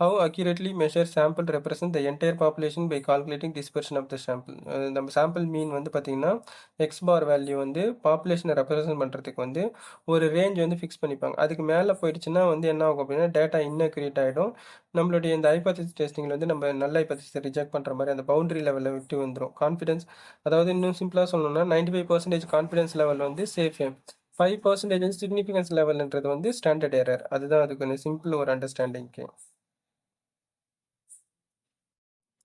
how accurately measure sample represent the entire population by calculating dispersion of the sample. நம்ம சாம்பிள் மீன் வந்து பார்த்தீங்கன்னா எக்ஸ் பார் வேல்யூ வந்து பாப்புலேஷனை ரெப்ரசன்ட் பண்ணுறதுக்கு வந்து ஒரு ரேஞ்ச் வந்து ஃபிக்ஸ் பண்ணிப்பாங்க. அதுக்கு மேலே போயிடுச்சுன்னா வந்து என்ன ஆகும் அப்படின்னா டேட்டா இன்னக்யூரேட் ஆகிடும். நம்மளுடைய இந்த ஹைபோதசிஸ் டெஸ்டிங்கில் வந்து நம்ம நல்ல ஹைபோதசிஸை ரிஜெக்ட் பண்ணுற மாதிரி அந்த பவுண்டரி லெவலில் விட்டு வந்துடும். கான்ஃபிடன்ஸ் அதாவது இன்னும் சிம்பிளாக சொல்லணும்னா 95% கான்ஃபிடன்ஸ் லெவல் வந்து சேஃப். 5% வந்து சிக்னிஃபிகன்ஸ் லெவல்ன்றது வந்து ஸ்டாண்டர்ட் எரர். அதுதான் அதுக்கு கொஞ்சம் சிம்பிள் ஒரு அண்டர்ஸ்டாண்டிங்க்கு.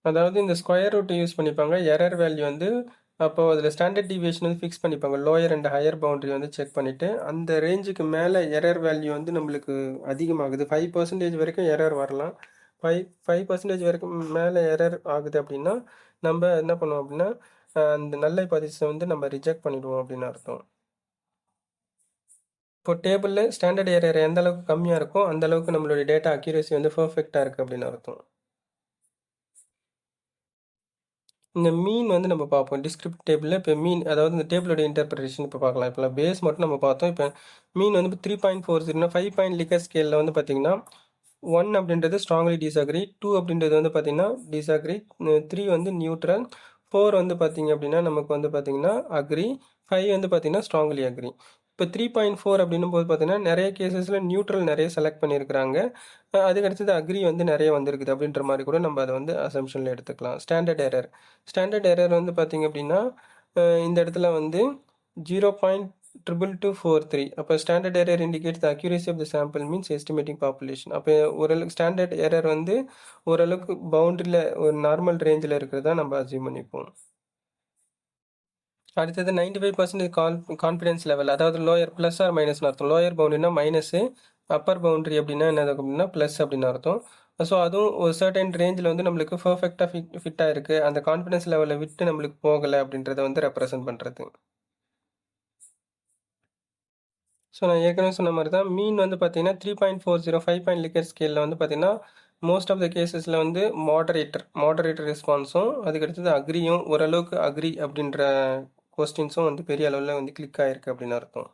அதாவது இந்த ஸ்கொயர் ரூட் யூஸ் பண்ணிப்பாங்க. எரர் வேல்யூ வந்து அப்போ அதில் ஸ்டாண்டர்ட் டிவியேஷன் வந்து ஃபிக்ஸ் பண்ணிப்பாங்க. லோயர் அண்ட் ஹையர் பவுண்டரி வந்து செக் பண்ணிவிட்டு அந்த ரேஞ்சுக்கு மேலே எரர் வேல்யூ வந்து நம்மளுக்கு அதிகமாகுது. 5% வரைக்கும் எரர் வரலாம். 5% வரைக்கும் மேலே எரர் ஆகுது அப்படின்னா நம்ம என்ன பண்ணுவோம் அப்படின்னா அந்த நல்ல ஹைபோதசிஸை வந்து நம்ம ரிஜெக்ட் பண்ணிடுவோம் அப்படின்னு அர்த்தம். இப்போ டேபிளில் ஸ்டாண்டர்ட் எரர் எந்த அளவுக்கு கம்மியாக இருக்கோ அந்த அளவுக்கு நம்மளுடைய டேட்டா அக்யூரசி வந்து பர்ஃபெக்டாக இருக்குது அப்படின்னு அர்த்தம். இந்த மீன் வந்து நம்ம பார்ப்போம். டிஸ்கிரிப்ட் டேபிளில் இப்போ மீன் அதாவது இந்த டேபிளோட இன்டர்பிரேஷன் இப்போ பார்க்கலாம். இப்போ பேஸ் மட்டும் நம்ம பார்த்தோம். இப்போ மீன் வந்து 3.40 5 பாயிண்ட் லிக்கர் ஸ்கேலில் வந்து பார்த்தீங்கன்னா 1 அப்படின்றது ஸ்ட்ராங்லி டிஸ்அக்ரி, 2 அப்படின்றது வந்து பார்த்தீங்கன்னா டிஸ்அக்ரி, 3 வந்து நியூட்ரல், 4 வந்து பார்த்தீங்க அப்படின்னா நமக்கு வந்து பார்த்தீங்கன்னா அக்ரி, 5 வந்து பார்த்தீங்கன்னா ஸ்ட்ராங்லி அக்ரி. இப்போ 3.4 அப்படின்னும் போது பார்த்தீங்கன்னா நிறைய கேசஸில் நியூட்ரல் நிறைய செலக்ட் பண்ணியிருக்கிறாங்க. அதுக்கு அடுத்தது அக்ரி வந்து நிறைய வந்திருக்குது அப்படின்ற மாதிரி கூட நம்ம அதை வந்து அசம்ஷனில் எடுத்துக்கலாம். ஸ்டாண்டர்ட் எரர் வந்து பார்த்தீங்க அப்படின்னா இந்த இடத்துல வந்து 0.22243. அப்போ standard error indicates the accuracy of the sample means estimating population. அப்போ ஓரளவுக்கு ஸ்டாண்டர்ட் எரர் வந்து ஓரளவுக்கு பவுண்டரியில் ஒரு நார்மல் ரேஞ்சில் இருக்கிறதா நம்ம அசியூம் பண்ணிப்போம். அடுத்தது 95% கான்ஃபிடன்ஸ் லெவல், அதாவது லோயர் ப்ளஸ் ஆர் மைனஸ்னு அர்த்தம். லோயர் பவுண்டரினா மைனஸு, அப்பர் பவுண்டரி அப்படின்னா என்னது அப்படின்னா ப்ளஸ் அப்படின்னு அர்த்தம். ஸோ அதுவும் ஒரு சர்டன் ரேஞ்சில் வந்து நம்மளுக்கு பர்ஃபெக்டாக ஃபிட்டாக இருக்குது, அந்த கான்ஃபிடன்ஸ் லெவலை விட்டு நம்மளுக்கு போகலை அப்படின்றத வந்து ரெப்ரசன்ட் பண்ணுறது. ஸோ நான் ஏற்கனவே சொன்ன மாதிரி தான் மீன் வந்து பார்த்தீங்கன்னா 3.40 5 பாயிண்ட் லிக்கர் ஸ்கேலில் வந்து பார்த்தீங்கன்னா மோஸ்ட் ஆஃப் த கேசஸில் வந்து மாடரேட்டர் ரெஸ்பான்ஸும் அதுக்கடுத்தது அக்ரியும் ஓரளவுக்கு அக்ரி அப்படின்ற கொஸ்டின்ஸும் வந்து பெரிய அளவில் வந்து கிளிக் ஆகிருக்கு அப்படின்னு அர்த்தம்.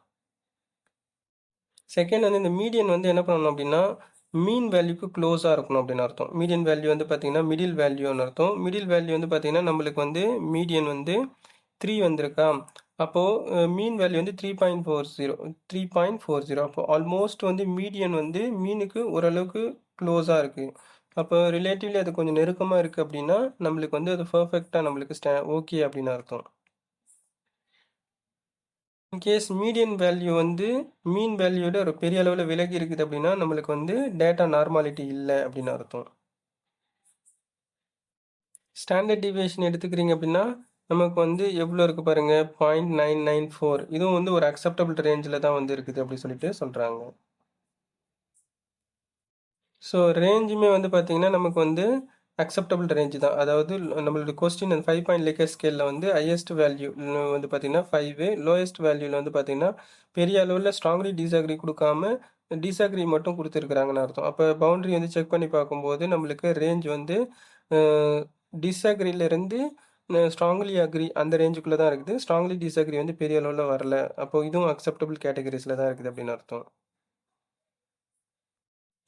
செகண்ட் வந்து இந்த மீடியன் வந்து என்ன பண்ணணும் அப்படின்னா மீன் வேல்யூக்கு க்ளோஸாக இருக்கணும் அப்படின்னு அர்த்தம். மீடியன் வேல்யூ வந்து பார்த்தீங்கன்னா மிடில் வேல்யூன்னு அர்த்தம். மிடில் வேல்யூ வந்து பார்த்தீங்கன்னா நம்மளுக்கு வந்து மீடியன் வந்து 3 வந்திருக்கா. அப்போது மீன் வேல்யூ வந்து 3.40 அப்போ ஆல்மோஸ்ட் வந்து மீடியன் வந்து மீனுக்கு ஓரளவுக்கு க்ளோஸாக இருக்குது. அப்போ ரிலேட்டிவ்லி அது கொஞ்சம் நெருக்கமாக இருக்குது அப்படின்னா நம்மளுக்கு வந்து அது பர்ஃபெக்டாக நம்மளுக்கு ஓகே அப்படின்னு அர்த்தம். இன்கேஸ் மீடியன் வேல்யூ வந்து மீன் வேல்யூட ஒரு பெரிய அளவில் விலகி இருக்குது அப்படின்னா நம்மளுக்கு வந்து டேட்டா நார்மாலிட்டி இல்லை அப்படின்னு அர்த்தம். ஸ்டாண்டர்ட் டிவியேஷன் எடுத்துக்கிறீங்க அப்படின்னா நமக்கு வந்து எவ்வளோ இருக்குது பாருங்கள், 0.994. இதுவும் வந்து ஒரு அக்செப்டபிள் ரேஞ்சில் தான் வந்து இருக்குது அப்படி சொல்லிட்டு சொல்கிறாங்க. ஸோ ரேஞ்சுமே வந்து பார்த்தீங்கன்னா நமக்கு வந்து அக்செப்டபிள் ரேஞ்சு தான். அதாவது நம்மளோட கொஸ்டின் அந்த 5 பாயிண்ட் லிக்கர் ஸ்கேலில் வந்து ஹையஸ்ட் வேல்யூ வந்து பார்த்தீங்கன்னா 5, லோயஸ்ட் வேல்யூவில் வந்து பார்த்தீங்கன்னா பெரிய அளவில் ஸ்ட்ராங்லி டிஸ்அக்ரி கொடுக்காம டிஸ்அக்ரி மட்டும் கொடுத்துருக்குறாங்கன்னு அர்த்தம். அப்போ பவுண்டரி வந்து செக் பண்ணி பார்க்கும்போது நம்மளுக்கு ரேஞ்ச் வந்து டிஸ்அக்ரியிலேருந்து ஸ்ட்ராங்லி அக்ரி அந்த ரேஞ்சுக்குள்ளே தான் இருக்குது. ஸ்ட்ராங்லி டிஸ்அக்ரி வந்து பெரிய அளவில் வரல. அப்போ இதுவும் அக்செப்டபிள் கேட்டகரிஸில் தான் இருக்குது அப்படின்னு அர்த்தம்.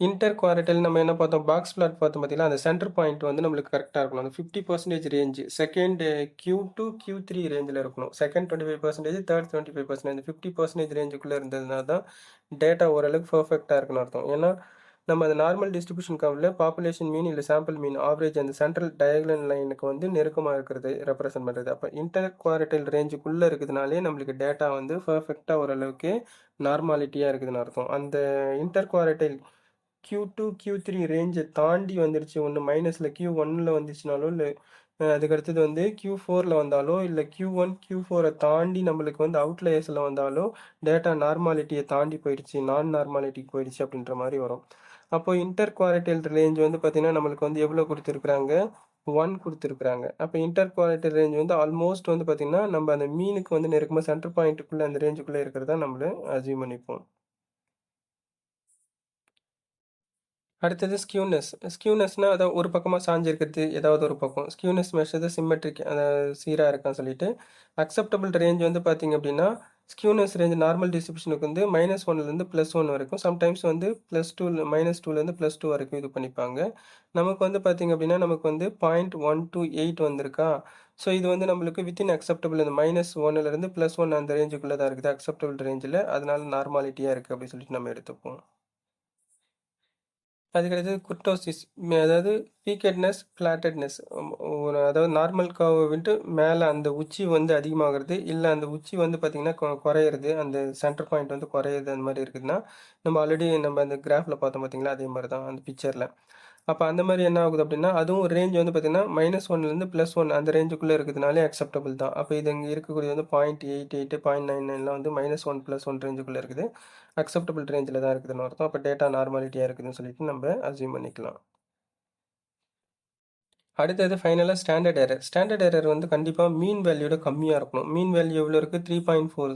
இன்டர் குவாரட்டைல் நம்ம என்ன பார்த்தோம், பாக்ஸ் பிளாட் பார்த்தோம் பார்த்தீங்களா, அந்த சென்டர் பாயிண்ட் வந்து நம்மளுக்கு கரெக்டாக இருக்கணும். அந்த 50% ரேஞ்சு செகண்ட் Q2 Q3 ரேஞ்சில் இருக்கணும். செகண்ட் 25%, தேர்ட் 25%, அந்த 50% ரேஞ்சுக்குள்ளே இருந்ததுனா தான் டேட்டா ஓரளவுக்கு பர்ஃபெக்டாக இருக்குன்னு அர்த்தம். ஏன்னா நம்ம அந்த நார்மல் டிஸ்ட்ரிபியூஷன் கர்வில் பாப்புலேஷன் மீன் இல்லை சாம்பிள் மீன் ஆவரேஜ் அந்த சென்ட்ரல் டயக்னல் லைனுக்கு வந்து நெருக்கமாக இருக்கிறது ரெப்ரசென்ட் பண்ணுறது. அப்போ இன்டர் குவாரட்டைல் ரேஞ்சுக்குள்ளே இருக்கிறதுனாலே நம்மளுக்கு டேட்டா வந்து பர்ஃபெக்டாக ஓரளவுக்கு நார்மாலிட்டியாக இருக்குதுன்னு அர்த்தம். அந்த இன்டர் குவாரட்டைல் Q2 Q3 ரேஞ்சை தாண்டி வந்துருச்சு, ஒன்று மைனஸில் Q1ல் வந்துச்சுனாலோ இல்லை அதுக்கடுத்தது வந்து Q4ல் வந்தாலோ இல்லை Q1 Q4 தாண்டி நம்மளுக்கு வந்து அவுட்லயர்ஸில் வந்தாலோ டேட்டா நார்மாலிட்டியை தாண்டி போயிடுச்சு, நான் நார்மாலிட்டிக்கு போயிடுச்சு அப்படின்ற மாதிரி வரும். அப்போ இன்டர் குவாரட்டைல் ரேஞ்ச் வந்து பார்த்தீங்கன்னா நம்மளுக்கு வந்து எவ்வளோ கொடுத்துருக்குறாங்க, 1 கொடுத்துருக்குறாங்க. அப்போ இன்டர் குவாரட்டைல் ரேஞ்ச் வந்து ஆல்மோஸ்ட் வந்து பார்த்தீங்கன்னா நம்ம அந்த மீனுக்கு வந்து நெருக்கமாக சென்டர் பாயிண்ட்டுக்குள்ளே அந்த ரேஞ்சுக்குள்ளே இருக்கிறதா நம்மள அசியூம் பண்ணிப்போம். அடுத்தது ஸ்கியூனஸ். ஸ்கியூனஸ்னால் அதாவது ஒரு பக்கமாக சாஞ்சிருக்கிறது ஏதாவது ஒரு பக்கம். ஸ்கியூனஸ் மெஷர் சிம்மெட்ரிக், சீராக இருக்கான்னு சொல்லிட்டு. அக்செப்டபிள் ரேஞ்ச் வந்து பார்த்தீங்க அப்படின்னா ஸ்கியூனஸ் ரேஞ்ச் நார்மல் டிஸ்ட்ரிபியூஷனுக்கு வந்து -1லேருந்து +1 வரைக்கும், சம்டைம்ஸ் வந்து +2 -2லேருந்து +2 வரைக்கும் இது பண்ணிப்பாங்க. நமக்கு வந்து பார்த்தீங்க அப்படின்னா நமக்கு வந்து 0.128 வந்திருக்கா. ஸோ இது வந்து நம்மளுக்கு வித்தின் அக்செப்டபிள், இந்த -1லேருந்து +1 அந்த ரேஞ்சுக்குள்ளே தான் இருக்குது அக்செப்டபிள் ரேஞ்சில். அதனால நார்மாலிட்டியாக இருக்குது அப்படின்னு சொல்லிட்டு நம்ம எடுத்துப்போம். அதுக்கடுத்தது குர்டோசிஸ், அதாவது பீக்கட்னஸ், ஃப்ளாட்டட்னஸ். அதாவது நார்மல் கர்வை விட்டு மேலே அந்த உச்சி வந்து அதிகமாகிறது, இல்லை அந்த உச்சி வந்து பார்த்திங்கன்னா குறையிறது, அந்த சென்டர் பாயிண்ட் வந்து குறையிறது, அந்த மாதிரி இருக்குதுன்னா நம்ம ஆல்ரெடி நம்ம அந்த கிராஃபில் பார்த்தோம் பார்த்தீங்களா, அதே மாதிரி தான் அந்த பிக்சரில். அப்போ அந்த மாதிரி என்ன ஆகுது அப்படின்னா அதுவும் ரேஞ்ச் வந்து பார்த்திங்கன்னா -1லேருந்து +1 அந்த ரேஞ்சுக்குள்ளே இருக்கிறதுனாலே அக்செப்டபிள் தான். அப்போ இது இங்கே இருக்கக்கூடிய வந்து 0.88, 0.99லாம் வந்து -1 +1 ரேஞ்சுக்குள்ளே இருக்குது, அக்செப்டபிள் ரேஞ்சில் தான் இருக்குதுன்னு அர்த்தம். அப்போ டேட்டா நார்மாலிட்டியாக இருக்குதுன்னு சொல்லிட்டு நம்ம அசியூம் பண்ணிக்கலாம். அடுத்தது ஃபைனலாக ஸ்டாண்டர்ட் எரர். ஸ்டாண்டர்ட் எரர் வந்து கண்டிப்பாக மீன் வேல்யூட கம்மியாக இருக்கணும். மீன் வேல்யூ எவ்வளோ இருக்குது, 3.4.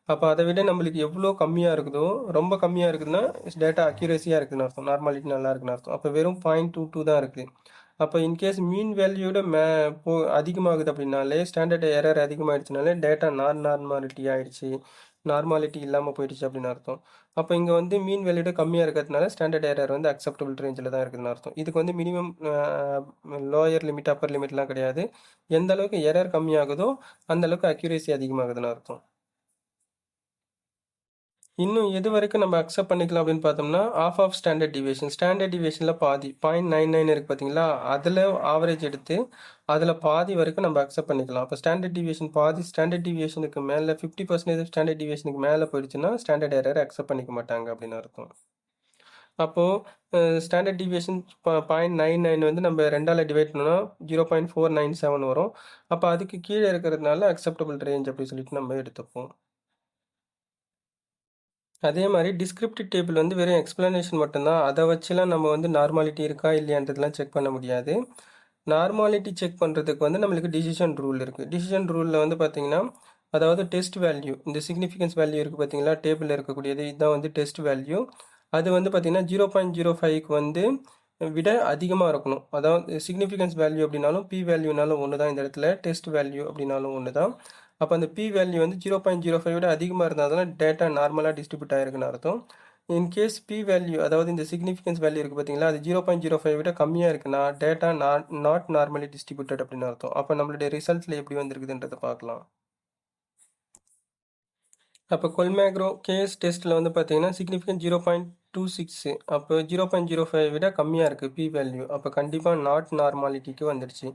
அப்போ அதை விட நம்மளுக்கு எவ்வளோ கம்மியாக இருக்குதோ, ரொம்ப கம்மியாக இருக்குதுன்னா டேட்டா அக்யூரேசியாக இருக்குதுன்னு அர்த்தம், நார்மாலிட்டி நல்லா இருக்குன்னு அர்த்தம். அப்போ வெறும் 0.22 தான் இருக்குது. அப்போ இன்கேஸ் மீன் வேல்யூட அதிகமாகுது அப்படின்னாலே, ஸ்டாண்டர்ட் எரர் அதிகமாகிடுச்சுனாலே டேட்டா நார்மாலிட்டி ஆகிடுச்சு, நார்மாலிட்டி இல்லாமல் போயிடுச்சு அப்படின்னு அர்த்தம். அப்போ இங்கே வந்து மீன் வேல்யூட கம்மியாக இருக்கிறதுனால ஸ்டாண்டர்ட் எரர் வந்து அக்செப்டபிள் ரேஞ்சில் தான் இருக்குதுன்னு அர்த்தம். இதுக்கு வந்து மினிமம் லோயர் லிமிட் அப்பர் லிமிட்லாம் கிடையாது. எந்த அளவுக்கு எரர் கம்மியாகுதோ அந்த அளவுக்கு அக்யூரேசி அதிகமாகுதுன்னு அர்த்தம். இன்னும் எது வரைக்கும் நம்ம அக்செப்ட் பண்ணிக்கலாம் அப்படின்னு பார்த்தோம்னா ஆஃப் ஸ்டாண்டர்ட் டிவியேஷன். ஸ்டாண்டர்ட் டிவியேஷனில் பாதி 0.99 இருக்குது பார்த்தீங்களா, அதில் ஆவரேஜ் எடுத்து அதில் பாதி வரைக்கும் நம்ம அக்செப்ட் பண்ணிக்கலாம். அப்போ ஸ்டாண்டர்ட் டிவியேஷன் பாதி, ஸ்டாண்டர்ட் டிவியேஷனுக்கு மேலே 50% ஸ்டாண்டர்ட் டிவியேஷனுக்கு மேலே போயிடுச்சுன்னா ஸ்டாண்டர்ட் எரர் அக்செப்ட் பண்ணிக்க மாட்டாங்க அப்படின்னு அர்த்தம். அப்போது ஸ்டாண்டர்ட் டிவியேஷன் 0.99 வந்து நம்ம 2ஆல் டிவைட் பண்ணோம்னா 0.497 வரும். அப்போ அதுக்கு கீழே இருக்கிறதுனால அக்செப்டபிள் ரேஞ்ச் அப்படி சொல்லிட்டு நம்ம எடுத்துப்போம். அதே மாதிரி டிஸ்கிரிப்டிவ் டேபிள் வந்து வெறும் எக்ஸ்பிளனேஷன் மட்டும்தான். அதை வச்சுலாம் நம்ம வந்து நார்மாலிட்டி இருக்கா இல்லையான்றதுலாம் செக் பண்ண முடியாது. நார்மாலிட்டி செக் பண்ணுறதுக்கு வந்து நம்மளுக்கு டிசிஷன் ரூல் இருக்குது. டிசிஷன் ரூலில் வந்து பார்த்திங்கன்னா அதாவது டெஸ்ட் வேல்யூ, இந்த சிக்னிஃபிகன்ஸ் வேல்யூ இருக்குது பார்த்தீங்களா, டேபிளில் இருக்கக்கூடியது இதுதான் வந்து டெஸ்ட் வேல்யூ. அது வந்து பார்த்திங்கன்னா 0.05க்கு வந்து விட அதிகமாக இருக்கணும். அதாவது சிக்னிஃபிகன்ஸ் வேல்யூ அப்படின்னாலும் பி வேல்யூனாலும் ஒன்று தான், இந்த இடத்துல டெஸ்ட் வேல்யூ அப்படின்னாலும் ஒன்று தான். அப்போ அந்த பி வேல்யூ வந்து 0.05 விட அதிகமாக இருந்தால் தான் டேட்டா நார்மலாக டிஸ்ட்ரிபியூட் ஆகிருக்குன்னு அர்த்தம். இன்கேஸ் பி வேல்யூ அதாவது இந்த சிக்னிஃபிகன்ஸ் வேல்யூ இருக்குது பார்த்தீங்களா, அது 0.05 விட கம்மியாக இருக்குன்னா டேட்டா நாட் நார்மலி டிஸ்ட்ரிபியூட்டட் அப்படின்னு அர்த்தம். அப்போ நம்மளுடைய ரிசல்ட்ஸில் எப்படி வந்திருக்குதுன்றதை பார்க்கலாம். அப்போ கொல்மேக்ரோ கேஸ் டெஸ்ட்டில் வந்து பார்த்தீங்கன்னா சிக்னிஃபிகன்ட் 0.26 அப்போ 0.05 விட கம்மியாக இருக்குது பி வேல்யூ. அப்போ கண்டிப்பாக நாட் நார்மாலிட்டிக்கு வந்துடுச்சு.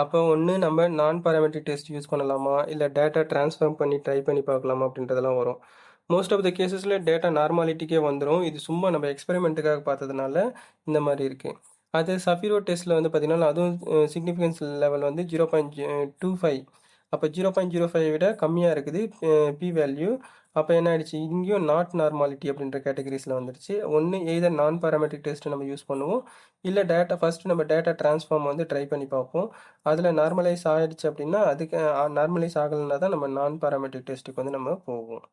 அப்போ ஒன்று நம்ம நான் பாராமெட்ரிக் டெஸ்ட் யூஸ் பண்ணலாமா, இல்லை டேட்டா ட்ரான்ஸ்ஃபார்ம் பண்ணி ட்ரை பண்ணி பார்க்கலாமா அப்படின்றதெல்லாம் வரும். மோஸ்ட் ஆஃப் த கேசஸில் டேட்டா நார்மாலிட்டிக்கே வந்துடும். இது சும்மா நம்ம எக்ஸ்பெரிமெண்ட்டுக்காக பார்த்ததுனால இந்த மாதிரி இருக்குது. அது சஃபிரோ டெஸ்ட்டில் வந்து பார்த்திங்கன்னா அதுவும் சிக்னிஃபிகன்ஸ் லெவல் வந்து 0.25. அப்போ 0.05 விட கம்மியாக இருக்குது பி வேல்யூ. அப்போ என்ன ஆயிடுச்சு, இங்கேயும் நாட் நார்மாலிட்டி அப்படின்ற கேட்டகரிஸில் வந்துடுச்சு. ஒன்று எய்தர் நான் பாராமெட்ரிக் டெஸ்ட் நம்ம யூஸ் பண்ணுவோம், இல்லை டேட்டா ஃபஸ்ட்டு நம்ம டேட்டா ட்ரான்ஸ்ஃபார்ம் வந்து ட்ரை பண்ணி பார்ப்போம். அதில் நார்மலைஸ் ஆகிடுச்சு அப்படின்னா, அதுக்கு நார்மலைஸ் ஆகலைன்னா தான் நம்ம நான் பாராமெட்ரிக் டெஸ்ட்டுக்கு வந்து நம்ம போவோம்.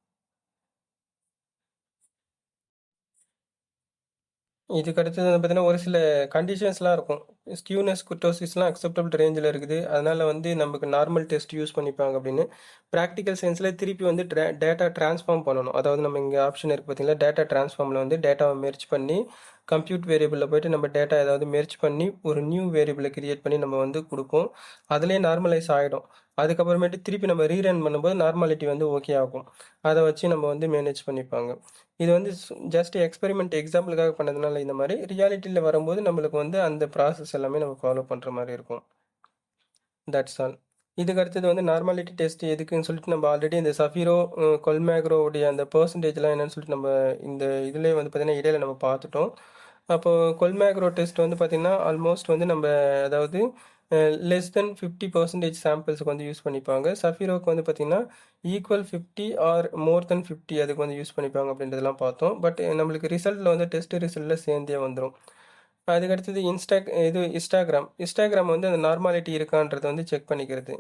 இதுக்கு அடுத்தது வந்து பார்த்தீங்கன்னா, ஒரு சில கண்டிஷன்ஸ்லாம் இருக்கும். ஸ்கியூனஸ், குர்டோசிஸ்லாம் அக்செப்டபிள் ரேஞ்சில் இருக்குது. அதனால் வந்து நமக்கு நார்மல் டெஸ்ட் யூஸ் பண்ணிப்பாங்க அப்படின்னு. ப்ராக்டிக்கல் சென்ஸில் திருப்பி வந்து டேட்டா ட்ரான்ஸ்ஃபார்ம் பண்ணணும். அதாவது நம்ம இங்கே ஆப்ஷன் இருக்குது பார்த்தீங்களா, டேட்டா ட்ரான்ஸ்ஃபார்மில் வந்து டேட்டாவை மெர்ஜ் பண்ணி கம்ப்யூட் வேரியபிளில் போயிட்டு நம்ம டேட்டா ஏதாவது மெர்ஜ் பண்ணி ஒரு நியூ வேரியபிளை கிரியேட் பண்ணி நம்ம வந்து கொடுப்போம். அதுலேயே நார்மலைஸ் ஆகிடும். அதுக்கப்புறமேட்டு திருப்பி நம்ம ரீரன் பண்ணும்போது நார்மாலிட்டி வந்து ஓகே ஆகும். அதை வச்சு நம்ம வந்து மேனேஜ் பண்ணிப்பாங்க. இது வந்து ஜஸ்ட் எக்ஸ்பெரிமெண்ட் எக்ஸாம்பிளுக்காக பண்ணதுனால இந்த மாதிரி ரியாலிட்டியில் வரும்போது நம்மளுக்கு வந்து அந்த ப்ராசஸ் எல்லாமே நம்ம ஃபாலோ பண்ணுற மாதிரி இருக்கும். That's all. இதுக்கு அடுத்தது வந்து நார்மாலிட்டி டெஸ்ட் எதுக்குன்னு சொல்லிட்டு நம்ம ஆல்ரெடி இந்த சஃபிரோ கொல்மேக்ரோவுடைய அந்த பர்சன்டேஜ்லாம் என்னன்னு சொல்லிட்டு நம்ம இந்த இதுலேயே வந்து பார்த்திங்கன்னா இடையில நம்ம பார்த்துட்டோம். அப்போது கொல்மேக்ரோ டெஸ்ட் வந்து பார்த்திங்கன்னா ஆல்மோஸ்ட் வந்து நம்ம அதாவது லெஸ் தென் 50% சாம்பிள்ஸுக்கு வந்து யூஸ் பண்ணிப்பாங்க. சஃபிரோக்கு வந்து பார்த்திங்கன்னா ஈக்குவல் 50 ஆர் மோர் தென் 50 அதுக்கு வந்து யூஸ் பண்ணிப்பாங்க அப்படின்றதெல்லாம் பார்த்தோம். பட் நம்மளுக்கு ரிசல்ட்டில் வந்து டெஸ்ட் ரிசல்ட்டில் சேர்ந்தே வந்துடும். அதுக்கடுத்தது இன்ஸ்டாகிராம் வந்து அந்த நார்மாலிட்டி இருக்கான்றதை வந்து செக் பண்ணிக்கிறது.